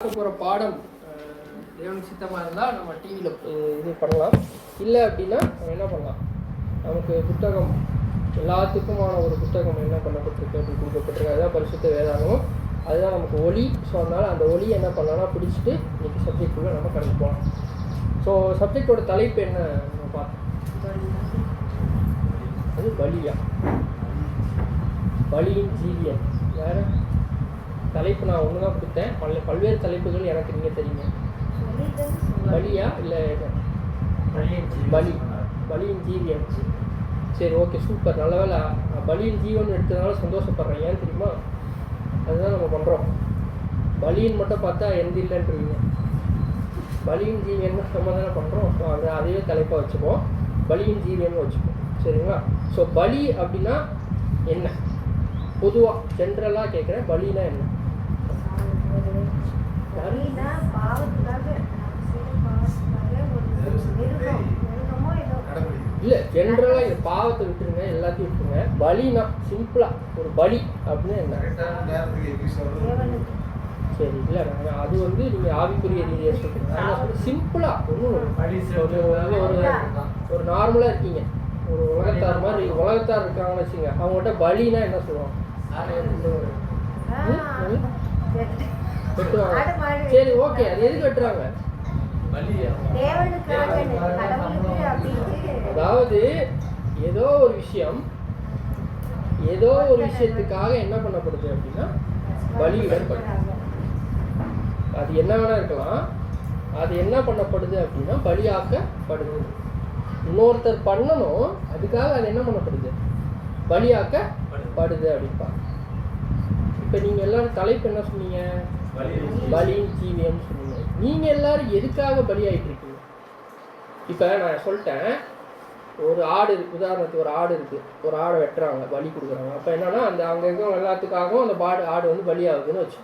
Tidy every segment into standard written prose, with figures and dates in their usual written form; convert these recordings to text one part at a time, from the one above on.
போகிற பாடம் தேவனுக்கு சித்தமாக இருந்தால் நம்ம டிவியில் இது பண்ணலாம். இல்லை அப்படின்னா நம்ம என்ன பண்ணலாம், நமக்கு புத்தகம் எல்லாத்துக்குமான ஒரு புத்தகம் என்ன பண்ணப்பட்டிருக்கு அப்படின்னு கொடுக்கப்பட்டிருக்கு. அதுதான் பரிசுத்த வேதாகமம், அதுதான் நமக்கு ஒளி. ஸோ அதனால் அந்த ஒளியை என்ன பண்ணலாம்னா பிடிச்சிட்டு இன்றைக்கி சப்ஜெக்டுக்குள்ளே நம்ம கடந்து போகலாம். ஸோ சப்ஜெக்டோட தலைப்பு என்ன நம்ம பார்த்தோம், அது பலியா, பலியின் ஜீவியம். வேறு தலைப்பு நான் ஒன்று தான் கொடுத்தேன், பல்வேறு தலைப்புகள் எனக்கு நீங்கள் தெரியுங்க. பலியா இல்லை பலி, பலியின் ஜீவியம். சரி, ஓகே, சூப்பர், நல்ல வேலை. பலியின் ஜீவன் எடுத்ததுனால சந்தோஷப்படுறேன். ஏன் தெரியுமா, அதுதான் நம்ம பண்ணுறோம். பலியின் மட்டும் பார்த்தா எந்த இல்லைன்றீங்க, பலியின் ஜீவியன்னு நம்ம தானே பண்ணுறோம். ஸோ அதையே தலைப்பாக வச்சுப்போம், பலியின் ஜீவியம்னு வச்சுப்போம். சரிங்களா? ஸோ பலி அப்படின்னா என்ன, பொதுவாக ஜென்ரலாக கேட்குறேன், பலினா என்ன? இல்லை, ஜென்ரலாக இந்த பாவத்தை விட்டுருங்க, எல்லாத்தையும் விட்டுருங்க. பலினா சிம்பிளாக ஒரு பலி அப்படின்னு என்ன? சரி, இல்லை நாங்கள் அது நீங்கள் ஆவிக்குரிய ரீதியாக சொல்கிறீங்க. சிம்பிளாக ஒரு நார்மலாக இருக்கீங்க, ஒரு உலகத்தார் மாதிரி உலகத்தார் இருக்காங்கன்னு வச்சுங்க, அவங்கள்ட்ட பலினா என்ன சொல்லுவாங்க? வெட்டுவாங்க. சரி, ஓகே, அது எதுக்கு வெட்டுறாங்க? அதாவது ஏதோ ஒரு விஷயத்துக்காக என்ன பண்ணப்படுது அப்படின்னா பலியிடப்படுது. அது என்ன வேணா இருக்கலாம், அது என்ன பண்ணப்படுது அப்படின்னா பலியாக்கப்படுது. இன்னொருத்தர் பண்ணணும், அதுக்காக அது என்ன பண்ணப்படுது, பலியாக்கப்படுது அப்படின்பா. இப்போ நீங்கள் எல்லாரும் தலைப்பு என்ன சொன்னீங்க, பலியின் ஜீவியம் சொன்னீங்க. நீங்கள் எல்லாரும் எதுக்காக பலி ஆகிட்டு இருக்கீங்க? இப்போ நான் சொல்லிட்டேன், ஒரு ஆடு இருக்குது, உதாரணத்துக்கு ஒரு ஆடு இருக்குது, ஒரு ஆடை வெட்டுறாங்க, பலி கொடுக்குறாங்க. அப்போ என்னன்னா அந்த அங்கே இருக்கவங்க எல்லாத்துக்காகவும் அந்த ஆடு பலி ஆகுதுன்னு வச்சு.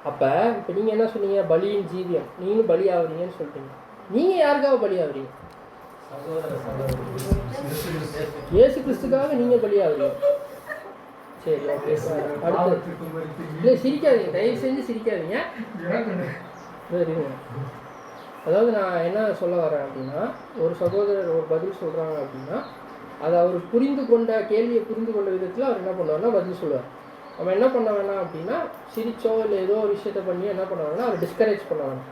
அப்போ இப்போ நீங்கள் என்ன சொன்னீங்க, பலியின் ஜீவியம், நீங்களும் பலி ஆகுறீங்கன்னு சொல்லிட்டீங்க. நீங்கள் யாருக்காக பலி ஆகுறீங்க? இயேசு கிறிஸ்துக்காக நீங்கள் பலி ஆகுறீங்க. சரி, ஓகே. அடுத்து இல்லை, சிரிக்காதீங்க, தயவு செஞ்சு சிரிக்காதீங்க. சரிங்க, அதாவது நான் என்ன சொல்ல வரேன் அப்படின்னா, ஒரு சகோதரர் ஒரு பதில் சொல்கிறாங்க அப்படின்னா, அதை அவர் கேள்வியை புரிந்து கொண்ட விதத்தில் அவர் என்ன பண்ணுவார்னா பதில் சொல்லுவார். நம்ம என்ன பண்ண வேணாம் அப்படின்னா, சிரிச்சோ இல்லை ஏதோ ஒரு விஷயத்த பண்ணி என்ன பண்ண வேணாம், அவர் டிஸ்கரேஜ் பண்ண வேணாம்.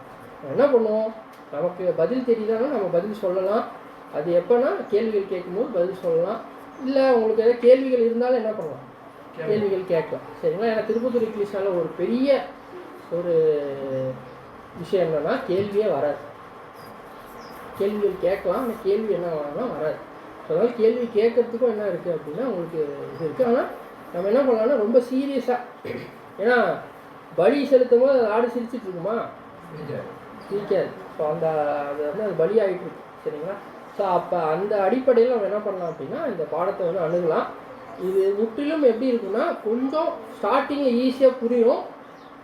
என்ன பண்ணுவோம், நமக்கு பதில் தெரியுதானா நம்ம பதில் சொல்லலாம். அது எப்போனா கேள்விகள் கேட்கும்போது பதில் சொல்லலாம். இல்லை உங்களுக்கு ஏதாவது கேள்விகள் இருந்தாலும் என்ன பண்ணலாம், கேள்விகள் கேட்கலாம். சரிங்களா? ஏன்னா திருப்பத்தூர் இங்கிலீஷால் ஒரு பெரிய ஒரு விஷயம் என்னென்னா, கேள்வியே வராது. கேள்விகள் கேட்கலாம், ஆனால் கேள்வி என்ன வரணும்னா வராது. ஸோ அதனால் கேள்வி கேட்கறதுக்கும் என்ன இருக்குது அப்படின்னா உங்களுக்கு இது இருக்குது. ஆனால் நம்ம என்ன பண்ணலாம்னா ரொம்ப சீரியஸாக, ஏன்னா பலி செலுத்தும் போது அது ஆடு சிரிச்சிட்டு இருக்குமா? சிரிக்காது. ஸோ அது பலி ஆகிட்டு இருக்கு. சரிங்களா? ஸோ அப்போ அந்த அடிப்படையில் நம்ம என்ன பண்ணலாம் அப்படின்னா இந்த பாடத்தை அணுகலாம். இது முற்றிலும் எப்படி இருக்குன்னா, கொஞ்சம் ஸ்டார்டிங்கில் ஈஸியாக புரியும்.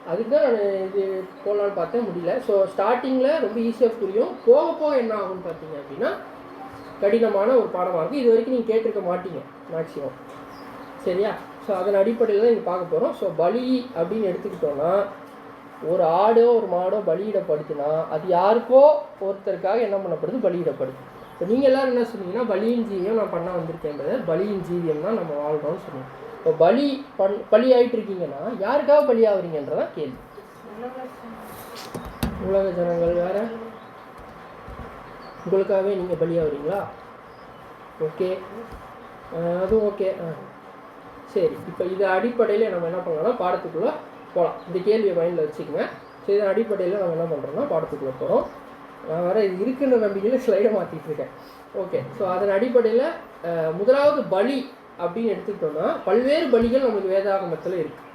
அதுக்கு தான் நான் இது போகலான்னு பார்த்தேன், முடியல. ஸோ ஸ்டார்டிங்கில் ரொம்ப ஈஸியாக புரியும், போக போக என்ன ஆகும்னு பார்த்தீங்க அப்படின்னா கடினமான ஒரு பாடமாக இருக்குது. இது வரைக்கும் நீங்கள் கேட்டிருக்க மாட்டீங்க மேக்ஸிமம். சரியா? ஸோ அதன் அடிப்படையில் தான் இங்கே பார்க்க போகிறோம். ஸோ பலி அப்படின்னு எடுத்துக்கிட்டோன்னா, ஒரு ஆடோ ஒரு மாடோ பலியிடப்படுதுன்னா அது யாருக்கோ ஒருத்தருக்காக என்ன பண்ணப்படுது, பலியிடப்படுது. இப்போ நீங்கள் எல்லோரும் என்ன சொன்னீங்கன்னா, பலியின் ஜீவியம் நான் பண்ண வந்திருக்கேன், பலியின் ஜீவியம் தான் நம்ம வாழ்கிறோம்னு சொன்னோம். இப்போ பலி ஆகிட்டு இருக்கீங்கன்னா யாருக்காக பலி ஆகுறீங்கன்றதான் கேள்வி. உலக ஜனங்கள் வேறு, உங்களுக்காகவே நீங்கள் பலி ஆகுறீங்களா? ஓகே, அதுவும் ஓகே. சரி, இப்போ இது அடிப்படையில் நம்ம என்ன பண்ணலாம்னா பாடத்துக்குள்ளே போகலாம். இந்த கேள்வியை மைண்டில் வச்சுக்கோங்க. சரி, இதன் அடிப்படையில் நம்ம என்ன பண்ணுறோம்னா பாடத்துக்குள்ளே போகிறோம். நான் வேறு இது இருக்குன்ற நம்பிக்கையில் ஸ்லைடை மாற்றிட்டு இருக்கேன். ஓகே, ஸோ அதன் அடிப்படையில் முதலாவது பலி அப்படின்னு எடுத்துக்கிட்டோம்னா, பல்வேறு பலிகள் நமக்கு வேதாகமத்தில் இருக்குது.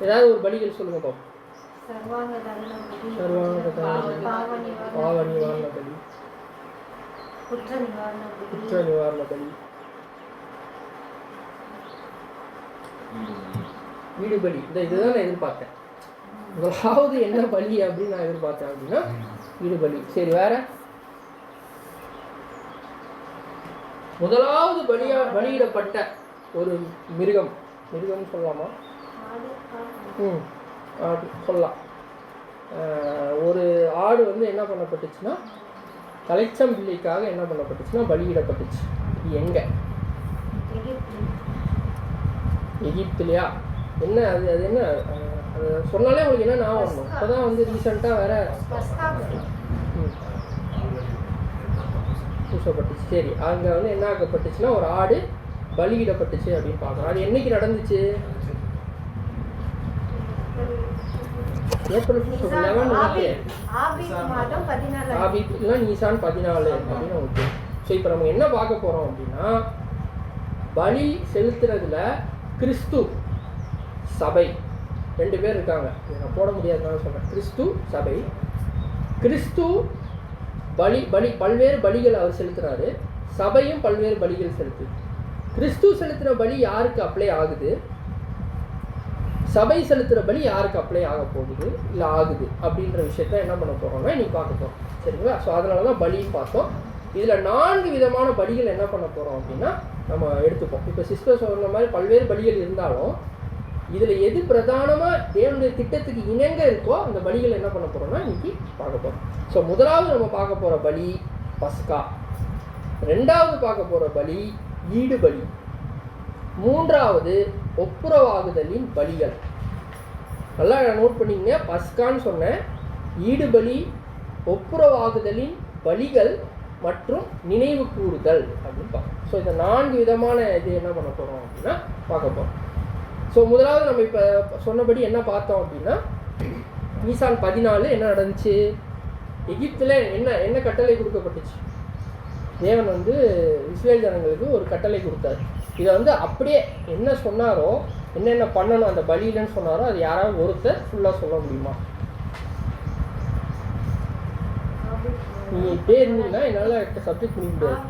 ஏதாவது ஒரு பலிகள் சொல்லுங்க பாப்போம். பாவ நிவாரண பலி, குற்ற நிவாரண பலி, வீடு பலி. இதுதான் நான் எதிர்பார்த்தேன். முதலாவது என்ன பலி அப்படின்னு நான் எதிர்பார்த்தேன் அப்படின்னா வீடு பலி. சரி, வேற முதலாவது பலியிடப்பட்ட ஒரு மிருகம் சொல்லலாமா? சொல்லலாம். ஒரு ஆடு வந்து என்ன பண்ணப்பட்டுச்சுன்னா தலைச்சம்பிள்ளைக்காக என்ன பண்ணப்பட்டுச்சுன்னா பலியிடப்பட்டுச்சு. இது எங்கே? எகிப்துலையா? என்ன அது அது என்ன அது சொன்னாலே உங்களுக்கு என்ன ஞாபகம் வரணும்? இப்போ தான் வந்து ரீசெண்டாக வேற பூசப்பட்டுச்சு. சரி, அங்கே வந்து என்ன ஆக்கப்பட்டுச்சுன்னா ஒரு ஆடு பலியிடப்பட்டுச்சு அப்படின்னு பார்க்குறோம். அது என்னைக்கு நடந்துச்சு? ஏப்ரல் 11 ஆபீப்லாம் நீசான் 14 அப்படின்னு ஓகே. ஸோ இப்போ நம்ம என்ன பார்க்க போகிறோம் அப்படின்னா, பலி செலுத்துறதுல கிறிஸ்து சபை 2 பேர் இருக்காங்க. நான் போட முடியாதுன்னு சொல்கிறேன். கிறிஸ்து சபை, கிறிஸ்து பலி பலி பல்வேறு பலிகள் அவர் செலுத்துறாரு. சபையும் பல்வேறு பலிகள் செலுத்துது. கிறிஸ்து செலுத்துகிற பலி யாருக்கு அப்ளை ஆகுது, சபை செலுத்துகிற பலி யாருக்கு அப்ளை ஆக போகுது இல்லை ஆகுது அப்படின்ற விஷயத்த என்ன பண்ண போகிறோம்னா இன்னைக்கு பார்க்க போகிறோம். சரிங்களா? ஸோ அதனால தான் பலின்னு பார்த்தோம். இதில் 4 விதமான பலிகள் என்ன பண்ண போகிறோம் அப்படின்னா நம்ம எடுத்துப்போம். இப்போ சிஸ்டர் சொல்கிற மாதிரி பல்வேறு பலிகள் இருந்தாலும் இதில் எது பிரதானமாக தேவனுடைய திட்டத்துக்கு இணங்க இருக்கோ அந்த பலிகள் என்ன பண்ண போகிறோம்னா இன்னைக்கு பார்க்க போகிறோம். ஸோ முதலாவது நம்ம பார்க்க போகிற பலி பஸ்கா, 2வது பார்க்க போகிற பலி ஈடு பலி, 3வது ஒப்புரவாகுதலின் பலிகள். நல்லா நோட் பண்ணிங்க. பஸ்கான்னு சொன்னேன், ஈடு பலி, ஒப்புரவாகுதலின் பலிகள் மற்றும் நினைவு கூறுதல் அப்படின்னு பார்க்கணும். ஸோ இந்த 4 விதமான இது என்ன பண்ண போகிறோம் அப்படின்னா பார்க்க போகிறோம். ஸோ முதலாவது நம்ம இப்போ சொன்னபடி என்ன பார்த்தோம் அப்படின்னா, நீசான் 14 என்ன நடந்துச்சு? எகிப்தில் என்ன என்ன கட்டளை கொடுக்கப்பட்டுச்சு? தேவன் வந்து இஸ்ரேல் ஜனங்களுக்கு ஒரு கட்டளை கொடுத்தாரு. இதை வந்து அப்படியே என்ன சொன்னாரோ, என்னென்ன பண்ணணும் அந்த பலியிலன்னு சொன்னாரோ அது யாராவது ஒருத்தர் ஃபுல்லாக சொல்ல முடியுமா? நீங்கள் இப்படியே இருந்தீங்கன்னா என்னால் சப்ஜெக்ட் முடிய முடியாது.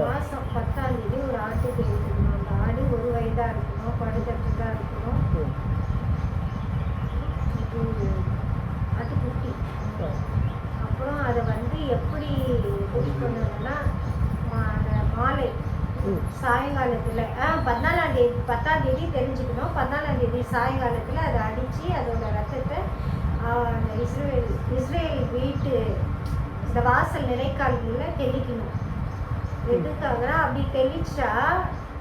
மாதம் 10ஆம் தேதி ஒரு ஆட்டுக்கு எடுக்கணும். அந்த ஆடு 1 வயதாக இருக்கணும், படுத்தட்டுதான் இருக்கணும். ஆட்டுக்குட்டி. அப்புறம் அதை வந்து எப்படி இது பண்ணணும்னா மாலை சாயங்காலத்தில் 14ஆம் தேதி 10ஆம் தேதி தெரிஞ்சுக்கணும். 14ஆம் தேதி சாயங்காலத்தில் அதை அடித்து அதோட ரத்தத்தை அந்த இஸ்ரேல் வீட்டு இந்த வாசல் நிலைக்கால்களில் தெளிக்கணும். எதுக்காகனா அப்படி தெளிச்சா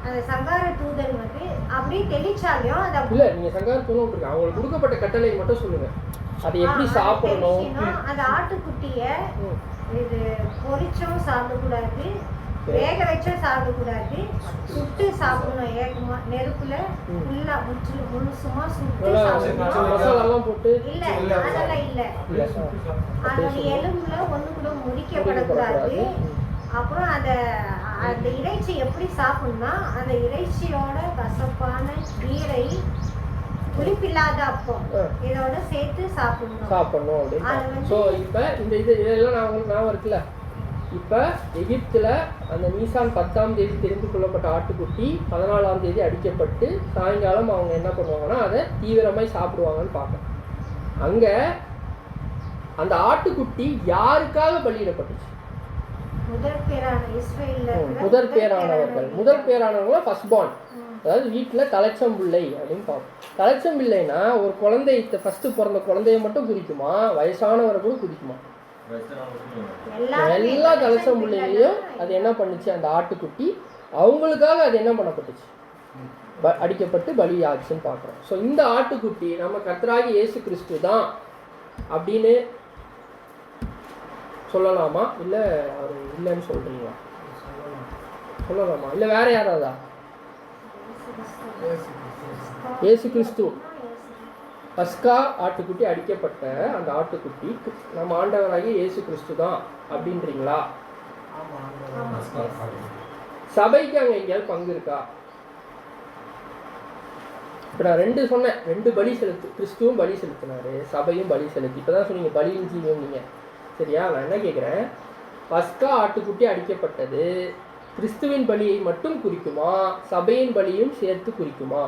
அந்த சங்கார தூதன் வந்து அப்படி தெளிச்சாலையும் அதை இல்லை நீங்கள் சங்கார தூதன் விட்டுருங்க. அவங்களுக்கு கொடுக்கப்பட்ட கட்டளை மட்டும் சொல்லுங்கள். அதை எப்படி சாப்பிடணும்? அந்த ஆட்டுக்குட்டியை இது பொரிச்சும் சாப்பிடக்கூடாது, வேக வச்சும் சாப்பிடக்கூடாது, சுட்டு சாப்பிடணும். ஏகமா நெருப்புல ஃபுல்லா முழுசுமா சுட்டு சாப்பிடணும். போட்டு இல்லை அதெல்லாம் இல்லை. அதோட எலும்புல ஒன்று கூட முறிக்கப்படக்கூடாது. அப்புறம் அந்த இறைச்சி எப்படி சாப்பிடணும்னா அந்த இறைச்சியோட கசப்பான கீரை, புளிப்பில்லாத அப்பம் இதோட சேர்த்து சாப்பிடணும் அப்படின்னு. ஸோ இப்போ இந்த இதெல்லாம் நான் உங்களுக்கு ஞாபகம் இருக்குல்ல. இப்போ எகிப்தில் அந்த நீசான் 10ஆம் தேதி தெரிந்து கொள்ளப்பட்ட ஆட்டுக்குட்டி 14ஆம் தேதி அடிக்கப்பட்டு சாயங்காலம் அவங்க என்ன பண்ணுவாங்கன்னா அதை தீவிரமாக சாப்பிடுவாங்கன்னு பார்க்கணும். அங்கே அந்த ஆட்டுக்குட்டி யாருக்காக பலியிடப்பட்டுச்சு? முதற் பேரானவங்க ஃபர்ஸ்ட் பார்ன், அதாவது வீட்டில் தலைச்சம்பிள்ளை அப்படின்னு பார்ப்போம். தலைச்சம்பிள்ளைனா ஒரு குழந்தை ஃபர்ஸ்ட் பிறந்த குழந்தைய மட்டும் குறிக்குமா, வயசானவரை கூட குறிக்குமா? எல்லா தலைச்சம்பிள்ளையிலையும் அது என்ன பண்ணுச்சு? அந்த ஆட்டுக்குட்டி அவங்களுக்காக அது என்ன பண்ணப்பட்டுச்சு? அடிக்கப்பட்டு பலி ஆச்சுன்னு பார்க்குறோம். ஸோ இந்த ஆட்டுக்குட்டி நம்ம கர்த்தராகி இயேசு கிறிஸ்து தான் அப்படின்னு சொல்லலாமா, இல்லை அவர் இல்லைன்னு சொல்கிறீங்களா? சொல்லலாமா, இல்லை வேற யாராவதா? இயேசு கிறிஸ்து பஸ்கா ஆட்டுக்குட்டி அடிக்கப்பட்ட அந்த ஆட்டுக்குட்டி நம்ம ஆண்டவராகிய இயேசு கிறிஸ்து தான் அப்படின்றீங்களா? சபைக்கு அங்கே எங்கேயாவது பங்கு இருக்கா? இப்போ நான் 2 சொன்னேன், 2 பலி செலுத்து. கிறிஸ்துவும் பலி செலுத்தினாரு, சபையும் பலி செலுத்தி. இப்போ தான் சொன்னீங்க பலியின் ஜீவம் நீங்கள். சரியா? நான் என்ன கேட்குறேன், பஸ்கா ஆட்டுக்குட்டி அடிக்கப்பட்டது கிறிஸ்துவின் பலியை மட்டும் குறிக்குமா, சபையின் பலியும் சேர்த்து குறிக்குமா?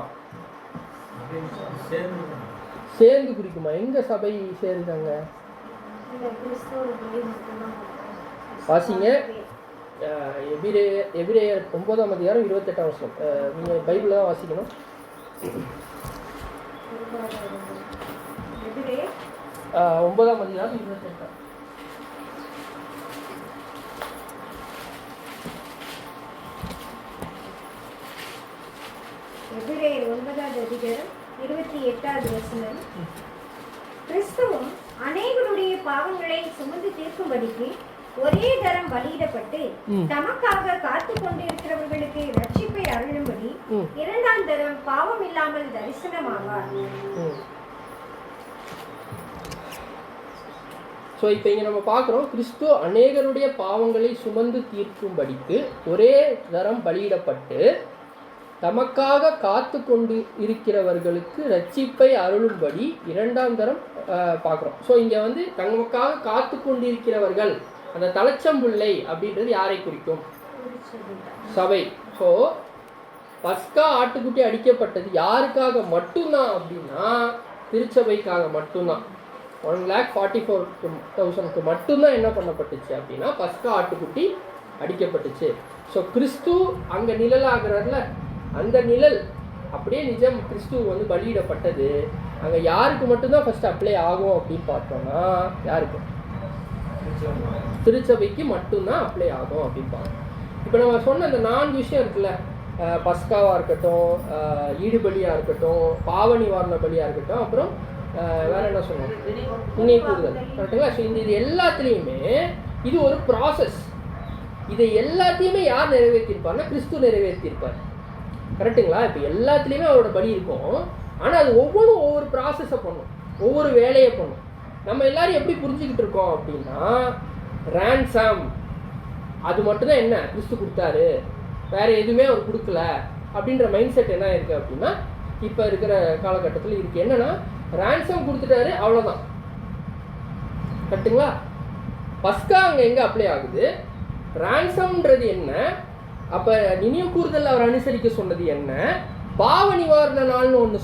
சேர்ந்து குறிக்குமா? எங்க சபை சேருதாங்க? வாசிங்க. எபிரேயர் 9ஆம் அதிகாரம் 28ஆம் வசனம். நீங்கள் பைபிளில் தான் வாசிக்கணும். 9ஆம் அதிகாரம் 28. எபிரேயர் 9ஆம் அதிகாரம் 28வது வசனம். கிறிஸ்துவும் அநேகருடைய பாவங்களை சுமந்து தீர்க்கும்படிக்கு ஒரே தரம் பலியிடப்பட்டு தமக்காக காத்து கொண்டிருக்கிறவர்களுக்கு ரட்சிப்பை அருளும்படி 2ஆம் தரம் பாவம் இல்லாமல் தரிசனமாவார். ஸோ இப்போ இங்கே நம்ம பார்க்குறோம், கிறிஸ்து அநேகருடைய பாவங்களை சுமந்து தீர்க்கும்படிக்கு ஒரே தரம் பலியிடப்பட்டு தமக்காக காத்து கொண்டு இருக்கிறவர்களுக்கு ரட்சிப்பை அருளும்படி 2ஆம் தரம் பார்க்குறோம். ஸோ இங்கே வந்து தமக்காக காத்து கொண்டிருக்கிறவர்கள், அந்த தலைச்சம்புள்ளை அப்படின்றது யாரை குறிக்கும்? சபை. ஸோ பஸ்கா ஆட்டுக்குட்டி அடிக்கப்பட்டது யாருக்காக மட்டும்தான் அப்படின்னா திருச்சபைக்காக மட்டும்தான். 1,44,000 மட்டும்தான் என்ன பண்ணப்பட்டுச்சு அப்படின்னா பஸ்கா ஆட்டுக்குட்டி அடிக்கப்பட்டுச்சு. ஸோ கிறிஸ்து அங்கே நிழலாகிறார்ல, அந்த நிழல் அப்படியே நிஜம் கிறிஸ்து வந்து பலியிடப்பட்டது அங்கே யாருக்கு மட்டும்தான் ஃபஸ்ட்டு அப்ளை ஆகும் அப்படின்னு பார்த்தோம்னா யாருக்கு? திருச்சபைக்கு மட்டும்தான் அப்ளை ஆகும் அப்படின்னு பார்க்கணும். இப்போ நம்ம சொன்ன அந்த 4 விஷயம் இருக்குல்ல, பஸ்காவாக இருக்கட்டும், ஈடுபலியாக இருக்கட்டும், பாவ நிவாரண பலியாக இருக்கட்டும், அப்புறம் வேற என்ன சொன்னோம், நினைவு கூறுதல், கரெக்டுங்களா? ஸோ இது எல்லாத்துலேயுமே இது ஒரு ப்ராசஸ். இதை எல்லாத்தையுமே யார் நிறைவேற்றிருப்பார்னா கிறிஸ்து நிறைவேற்றிருப்பார், கரெக்டுங்களா? இப்போ எல்லாத்துலேயுமே அவரோட பலி இருக்கும், ஆனால் அது ஒவ்வொன்றும் ஒவ்வொரு ப்ராசஸை பண்ணும், ஒவ்வொரு வேலையை பண்ணும். நம்ம எல்லாரும் எப்படி புரிஞ்சுக்கிட்டு இருக்கோம் அப்படின்னா ரேன்சம் அது மட்டும்தான் என்ன கிறிஸ்து கொடுத்தாரு, வேற எதுவுமே அவர் கொடுக்கல அப்படின்ற மைண்ட் செட் என்ன இருக்குது அப்படின்னா இப்போ இருக்கிற காலகட்டத்தில் இருக்குது. என்னன்னா ரேன்சம் கொடுத்துட்டாரு அவ்வளோதான், கரெக்டுங்களா? பஸ்கா அங்கே எங்கே அப்ளை ஆகுது? ரேன்சம்ன்றது என்ன? அப்போ நினைவு கூறுதல் அவர் அனுசரிக்க சொன்னது என்ன? பாவ நிவாரண நாள்னு ஒன்று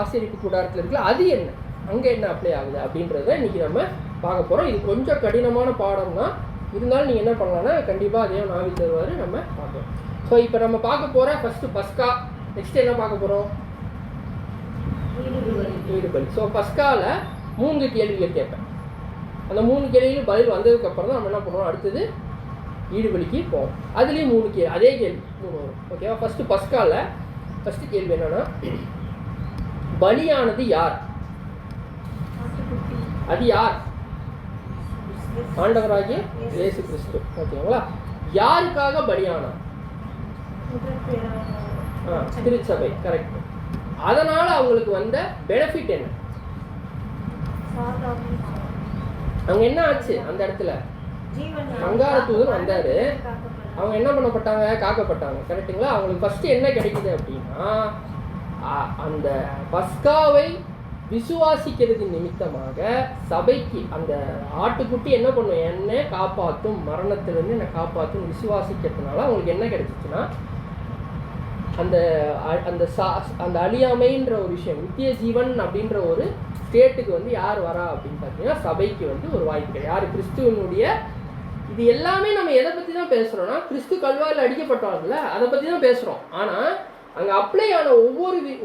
ஆசரிப்பு கூடாரத்தில் இருக்குல்ல, அது என்ன, அங்கே என்ன அப்ளை ஆகுது அப்படின்றத இன்றைக்கி நம்ம பார்க்க போகிறோம். இது கொஞ்சம் கடினமான பாடம் தான், இருந்தாலும் நீங்கள் என்ன பண்ணலான்னா கண்டிப்பாக அதையும் நாவி தருவார், நம்ம பார்க்கலாம். ஸோ இப்போ நம்ம பார்க்க போகிற ஃபஸ்ட்டு பஸ்கா, நெக்ஸ்ட் என்ன பார்க்க போகிறோம்? ஈடுபலி. ஸோ பஸ்காவில் 3 கேள்விகள் கேட்பேன். அந்த 3 கேள்விகளும் பதில் வந்ததுக்கப்புறம் தான் நம்ம என்ன பண்ணுவோம், அடுத்தது ஈடுபலிக்கு போவோம். அதுலேயும் 3 கேள்வி, அதே கேள்வி 3 வரும். ஓகேவா? ஃபஸ்ட்டு பஸ்காவில் ஃபஸ்ட்டு கேள்வி என்னென்னா, பலியானது யார்? அது யார்? ஆண்டவராகிய இயேசு கிறிஸ்து. ஓகேங்களா? யாருக்காக பலியானார்? திருச்சபை. கரெக்ட். அதனால அவங்களுக்கு வந்த பெனிஃபிட் என்ன? அவங்க என்ன ஆச்சு அந்த இடத்துல? சங்காரத்தூதன் வந்தாரு, அவங்க என்ன பண்ணப்பட்டாங்க? காக்கப்பட்டாங்க, கரெக்டுங்களா? அவங்களுக்கு ஃபர்ஸ்ட் என்ன கிடைக்குது அப்படின்னா அந்த பஸ்காவை விசுவாசிக்கிறது நிமித்தமாக சபைக்கு அந்த ஆட்டுக்குட்டி என்ன பண்ணும், என்னை காப்பாற்றும், மரணத்திலிருந்து என்னை காப்பாற்றும் விசுவாசிக்கிறதுனால அவங்களுக்கு என்ன கிடைச்சிச்சுன்னா அந்த அந்த அந்த அழியாமைன்ற ஒரு விஷயம், நித்திய ஜீவன் அப்படின்ற ஒரு ஸ்டேட்டுக்கு வந்து யார் வரா அப்படின்னு பார்த்தீங்கன்னா சபைக்கு வந்து ஒரு வாய்ப்பு. யார்? கிறிஸ்துவனுடைய. இது எல்லாமே நம்ம எதை பற்றி தான் பேசுகிறோன்னா கிறிஸ்து கல்வாரில் அடிக்கப்பட்டாங்கல்ல, அதை பற்றி தான் பேசுகிறோம். ஆனால் அங்கே அப்ளை ஆன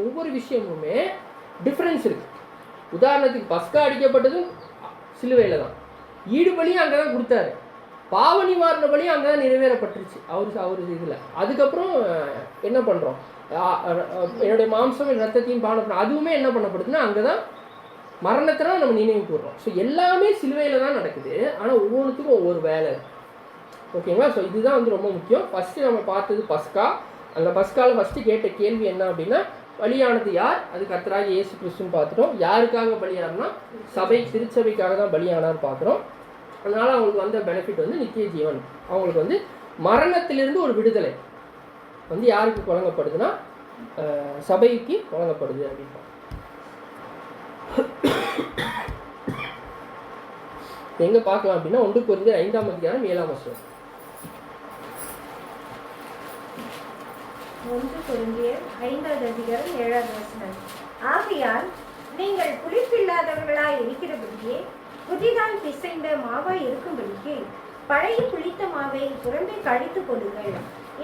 ஒவ்வொரு விஷயமுமே டிஃப்ரென்ஸ் இருக்குது. உதாரணத்துக்கு பஸ்கா அடிக்கப்பட்டதும் சிலுவையில் தான், ஈடுபலியும் அங்கே தான் கொடுத்தாரு, பாவ நிவாரண பலியும் அங்கே தான் நிறைவேறப்பட்டுருச்சு அவர் இதில். அதுக்கப்புறம் என்ன பண்ணுறோம், என்னுடைய மாம்சம் ரத்தத்தையும் பானம், அதுவுமே என்ன பண்ணப்படுதுன்னா அங்கே தான் மரணத்தினால் நம்ம நினைவு கூறுறோம். ஸோ எல்லாமே சிலுவையில் தான் நடக்குது, ஆனால் ஒவ்வொன்றுத்துக்கும் ஒவ்வொரு வேலை. ஓகேங்களா? ஸோ இதுதான் வந்து ரொம்ப முக்கியம். ஃபஸ்ட்டு நம்ம பார்த்தது பஸ்கா. அந்த பஸ்காவில் ஃபஸ்ட்டு கேட்ட கேள்வி என்ன அப்படின்னா பலியானது யார்? அது கர்த்தராகிய இயேசு கிறிஸ்துன்னு பார்த்துட்டோம். யாருக்காக பலியானா சபை, திருச்சபைக்காக தான் பலியானான்னு பார்க்குறோம். அதனால் அவங்களுக்கு வந்த பெனிஃபிட் வந்து நித்திய ஜீவன். அவங்களுக்கு வந்து மரணத்திலிருந்து ஒரு விடுதலை வந்து யாருக்கு வழங்கப்படுதுன்னா சபைக்கு வழங்கப்படுது அப்படின்னு. எங்கே பார்க்கலாம் அப்படின்னா 1 கொரிந்தியர் 5ஆம் அதிகாரம் 7ஆம் வசனம். 1 கொரிந்தியர் 5ஆம் அதிகாரம் 7ஆம் வசனம். ஆகையால் நீங்கள் புளிப்பில்லாதவர்களாய் இருக்கிறபடியே புதிதாய் பிசைந்த மாவாய் இருக்கும்படிக்கு பழைய புளித்த மாவை புறம்பே கழித்துக் கொள்ளுங்கள்.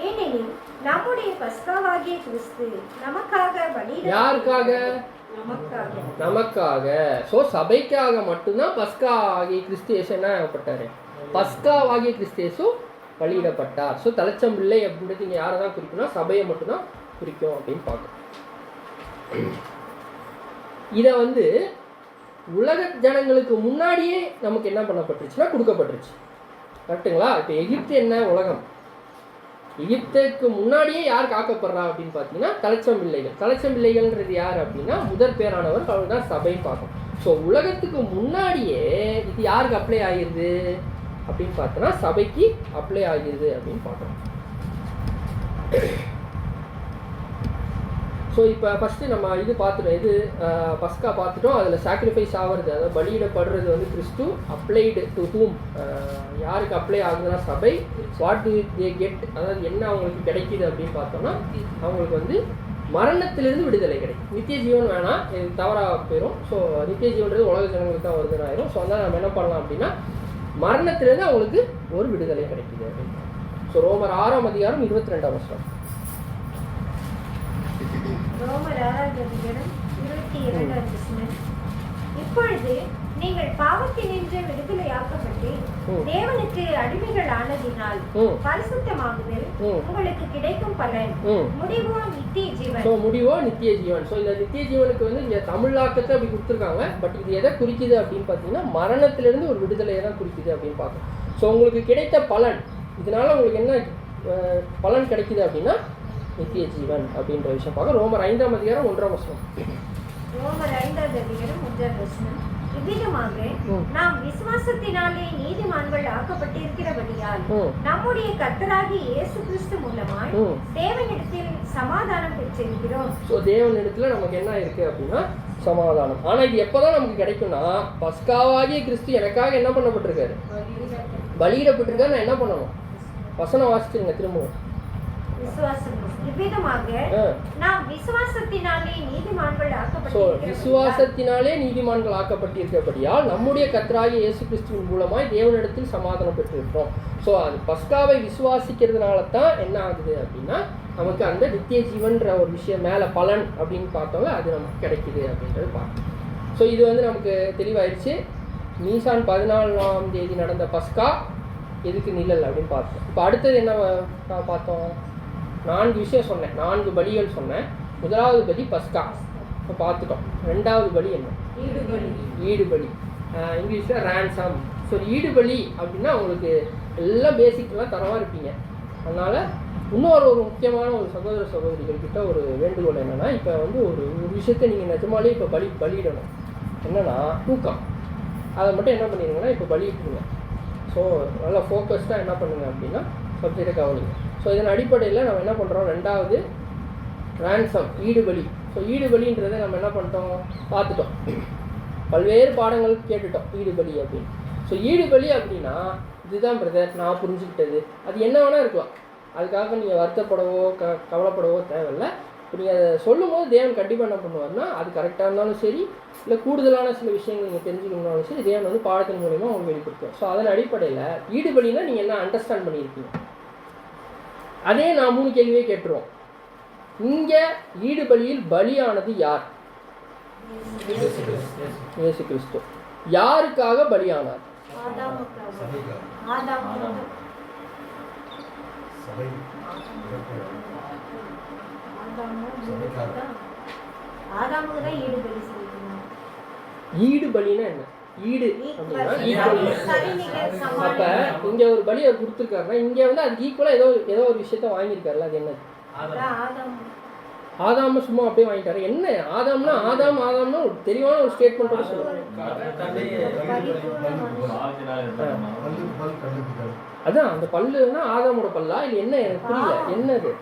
ஏனெனில் நம்முடைய பஸ்காவாகிய கிறிஸ்து நமக்காக பலியிட. யாருக்காக? நமக்காக. ஸோ சபைக்காக மட்டும்தான் பஸ்கா ஆகிய கிறிஸ்து இயேசு என்ன ஆகப்பட்டார், பஸ்காவாகிய கிறிஸ்து இயேசு பலியிடப்பட்டார். ஸோ தலைச்சம்பிள்ளை அப்படின்றது இங்கே யாரை தான் குறிக்கணும், சபையை மட்டும்தான் குறிக்கும் அப்படின்னு பார்க்கணும். இதை வந்து உலக ஜனங்களுக்கு முன்னாடியே நமக்கு என்ன பண்ணப்பட்டுருச்சுன்னா கொடுக்கப்பட்டுருச்சு. கரெக்டுங்களா? இப்போ எகிப்து என்ன உலகம், எகிப்துக்கு முன்னாடியே யார் காக்கப்படுறா அப்படின்னு பார்த்தீங்கன்னா தலைச்சம்பிள்ளைகள். தலைச்சம்பிள்ளைகள்ன்றது யார் அப்படின்னா முதற் பேரானவர், அவர் தான் சபைன்னு பார்க்கணும். ஸோ உலகத்துக்கு முன்னாடியே இது யாருக்கு அப்ளை ஆகிருது அப்படின்னு பார்த்தோன்னா சபைக்கு அப்ளை ஆகிருது அப்படின்னு பார்க்குறோம். ஸோ இப்போ ஃபஸ்ட்டு நம்ம இது பார்த்துட்டோம், இது பஸ்கா பார்த்துட்டோம். அதில் சாக்ரிஃபைஸ் ஆகிறது, அதாவது பலியிடப்படுறது வந்து கிறிஸ்து. அப்ளைடு டு ஹூம், யாருக்கு அப்ளை ஆகுதுன்னா சபை. வாட் டு தே கெட், அதாவது என்ன அவங்களுக்கு கிடைக்கிது அப்படின்னு பார்த்தோம்னா அவங்களுக்கு வந்து மரணத்திலிருந்து விடுதலை கிடைக்கும். நித்திய ஜீவன் வேணாம், இது தவறாக போயிடும். ஸோ நித்திய ஜீவன்றது உலக ஜனங்களுக்கு தான் வருதுன்னு ஆயிரும். ஸோ அதனால் நம்ம என்ன பண்ணலாம் அப்படின்னா மரணத்திலிருந்து அவங்களுக்கு ஒரு விடுதலை கிடைக்குது அப்படின்னு. ஸோ ரோமர் 6ஆம் அதிகாரம் 22ஆம் வசனம். ரோமர் 6ஆம் அதிகாரம் 22ஆம் வசனம். இப்பொழுது நீங்கள் பாவத்தினின்று விடுதலையாக்கப்பட்டு தேவனுக்கு அடிமைகள் ஆனதினால் பரிசுத்தமாகுதல் உங்களுக்கு கிடைக்கும் பலன் முடிவோ நித்திய ஜீவன். ஸோ முடிவோ நித்திய ஜீவன். ஸோ இந்த நித்திய ஜீவனுக்கு வந்து இங்கே தமிழாக்கத்தை அப்படி கொடுத்துருக்காங்க. பட் இது எதை குறிக்குது அப்படின்னு பார்த்தீங்கன்னா மரணத்திலிருந்து ஒரு விடுதலையை தான் குறிக்குது அப்படின்னு பார்க்கணும். ஸோ உங்களுக்கு கிடைத்த பலன், இதனால உங்களுக்கு என்ன பலன் கிடைக்குது அப்படின்னா நித்திய ஜீவன் அப்படின்ற விஷயம் பார்க்க. ரோமர் 5ஆம் அதிகாரம் 1ஆம் வசனம். ரோமர் 5ஆம் அதிகாரம் 1ஆம் வசனம். இவ்விதமாக நாம் விசுவாசத்தினாலே நீதிமான்கள் ஆக்கப்பட்டிருக்கிறபடியால் நம்முடைய கர்த்தராகிய இயேசு கிறிஸ்து மூலமாய் தேவனிடத்தில் சமாதானம் பெற்றிருக்கிறோம். ஸோ தேவனிடத்தில் நமக்கு என்ன இருக்கு அப்படின்னா சமாதானம். ஆனால் இது எப்போதான் நமக்கு கிடைக்கும்னா பஸ்காவாகிய கிறிஸ்து எனக்காக என்ன பண்ணப்பட்டிருக்காரு, பலியிடப்பட்டிருக்காரு. நான் என்ன பண்ணணும், வசனம் வாசிச்சுருங்க திரும்பவும். விசுவாசத்தினாலே நீதிமான்கள் ஆக்கப்பட்டிருக்கிறபடியால் நம்முடைய கர்த்தராகிய இயேசு கிறிஸ்துவின் மூலமாய் தேவனிடத்தில் சமாதானம் பெற்றிருக்கிறோம். ஸோ அது பஸ்காவை விசுவாசிக்கிறதுனால தான் என்ன ஆகுது அப்படின்னா நமக்கு அந்த நித்திய ஜீவன்ற ஒரு விஷயம் மேலே பலன் அப்படின்னு பார்த்தோம்ல அது நமக்கு கிடைக்குது அப்படின்றது பார்க்கணும். ஸோ இது வந்து நமக்கு தெளிவாயிடுச்சு. நீசான் 14ஆம் தேதி நடந்த பஸ்கா எதுக்கு நிழல் அப்படின்னு பார்த்தோம். இப்போ அடுத்தது என்ன பார்த்தோம், 4 விஷயம் சொன்னேன், 4 பலிகள் சொன்னேன். முதலாவது பலி பஸ்கா இப்போ பார்த்துட்டோம். 2வது பலி என்ன, ஈடுபலி, இங்கிலீஷில் ரேன்சம். ஸோ ஈடுபலி அப்படின்னா உங்களுக்கு எல்லாம் பேசிக்கெலாம் தரமாக இருப்பீங்க. அதனால் இன்னொரு முக்கியமான ஒரு சகோதர சகோதரிகள் கிட்ட ஒரு வேண்டுகோள் என்னென்னா, இப்போ வந்து ஒரு விஷயத்தை நீங்கள் நிஜமாலே இப்போ பலியிடணும். என்னென்னா தூக்கம், அதை மட்டும் என்ன பண்ணிடுங்கன்னா இப்போ பலியிட்டுருங்க. ஸோ நல்லா ஃபோக்கஸ்டாக என்ன பண்ணுங்கள் அப்படின்னா சப்ஜெக்டை கவனிங்க. ஸோ இதன் அடிப்படையில் நம்ம என்ன பண்ணுறோம், 2வது ரேன்சம், ஈடுபலி. ஸோ ஈடுபலின்றதை நம்ம என்ன பண்ணிட்டோம் பார்த்துட்டோம், பல்வேறு பாடங்கள் கேட்டுட்டோம் ஈடுபலி அப்படின்னு. ஸோ ஈடுபலி அப்படின்னா இதுதான் பிரதர் நான் புரிஞ்சுக்கிட்டது. அது என்ன வேணால் இருக்கலாம், அதுக்காக நீங்கள் வருத்தப்படவோ கவலைப்படவோ தேவையில்லை. இப்போ நீங்கள் அதை சொல்லும் போது தேவன் கண்டிப்பாக என்ன பண்ணுவார்னா அது கரெக்டாக இருந்தாலும் சரி, இல்லை கூடுதலான சில விஷயங்கள் நீங்கள் தெரிஞ்சுக்கணும்னாலும் சரி, தேவன் வந்து பாடத்தின் மூலிமா அவங்க வெளிப்படுத்துவோம். ஸோ அதன் அடிப்படையில் ஈடுபலினா நீங்கள் என்ன அண்டர்ஸ்டாண்ட் பண்ணியிருக்கீங்க, அதே நான் 3 கேள்வியே கேட்டுருவோம். இங்கே ஈடுபலியில் பலியானது யார், இயேசு கிறிஸ்து. யாருக்காக பலியானார், ஈடுபலினா என்ன, ஈடு அப்படின்னா அப்ப இங்க ஒரு பலி அவர் கொடுத்துருக்காருன்னா இங்க வந்து அதுக்கு ஈக்குவலா ஏதோ ஒரு விஷயத்த வாங்கியிருக்காருல்ல, அது என்னது, ஆதாம சும்மா அப்படியே வாங்கிட்டாரு. என்ன ஆதாம்னா ஆதாம்னா ஒரு தெளிவான ஒரு ஸ்டேட்மெண்ட்டோட சொல்லுவாங்க. அதான் அந்த பல்லுன்னா ஆதாமோட பல்லா இல்லை என்ன, எனக்கு புரியல என்னது.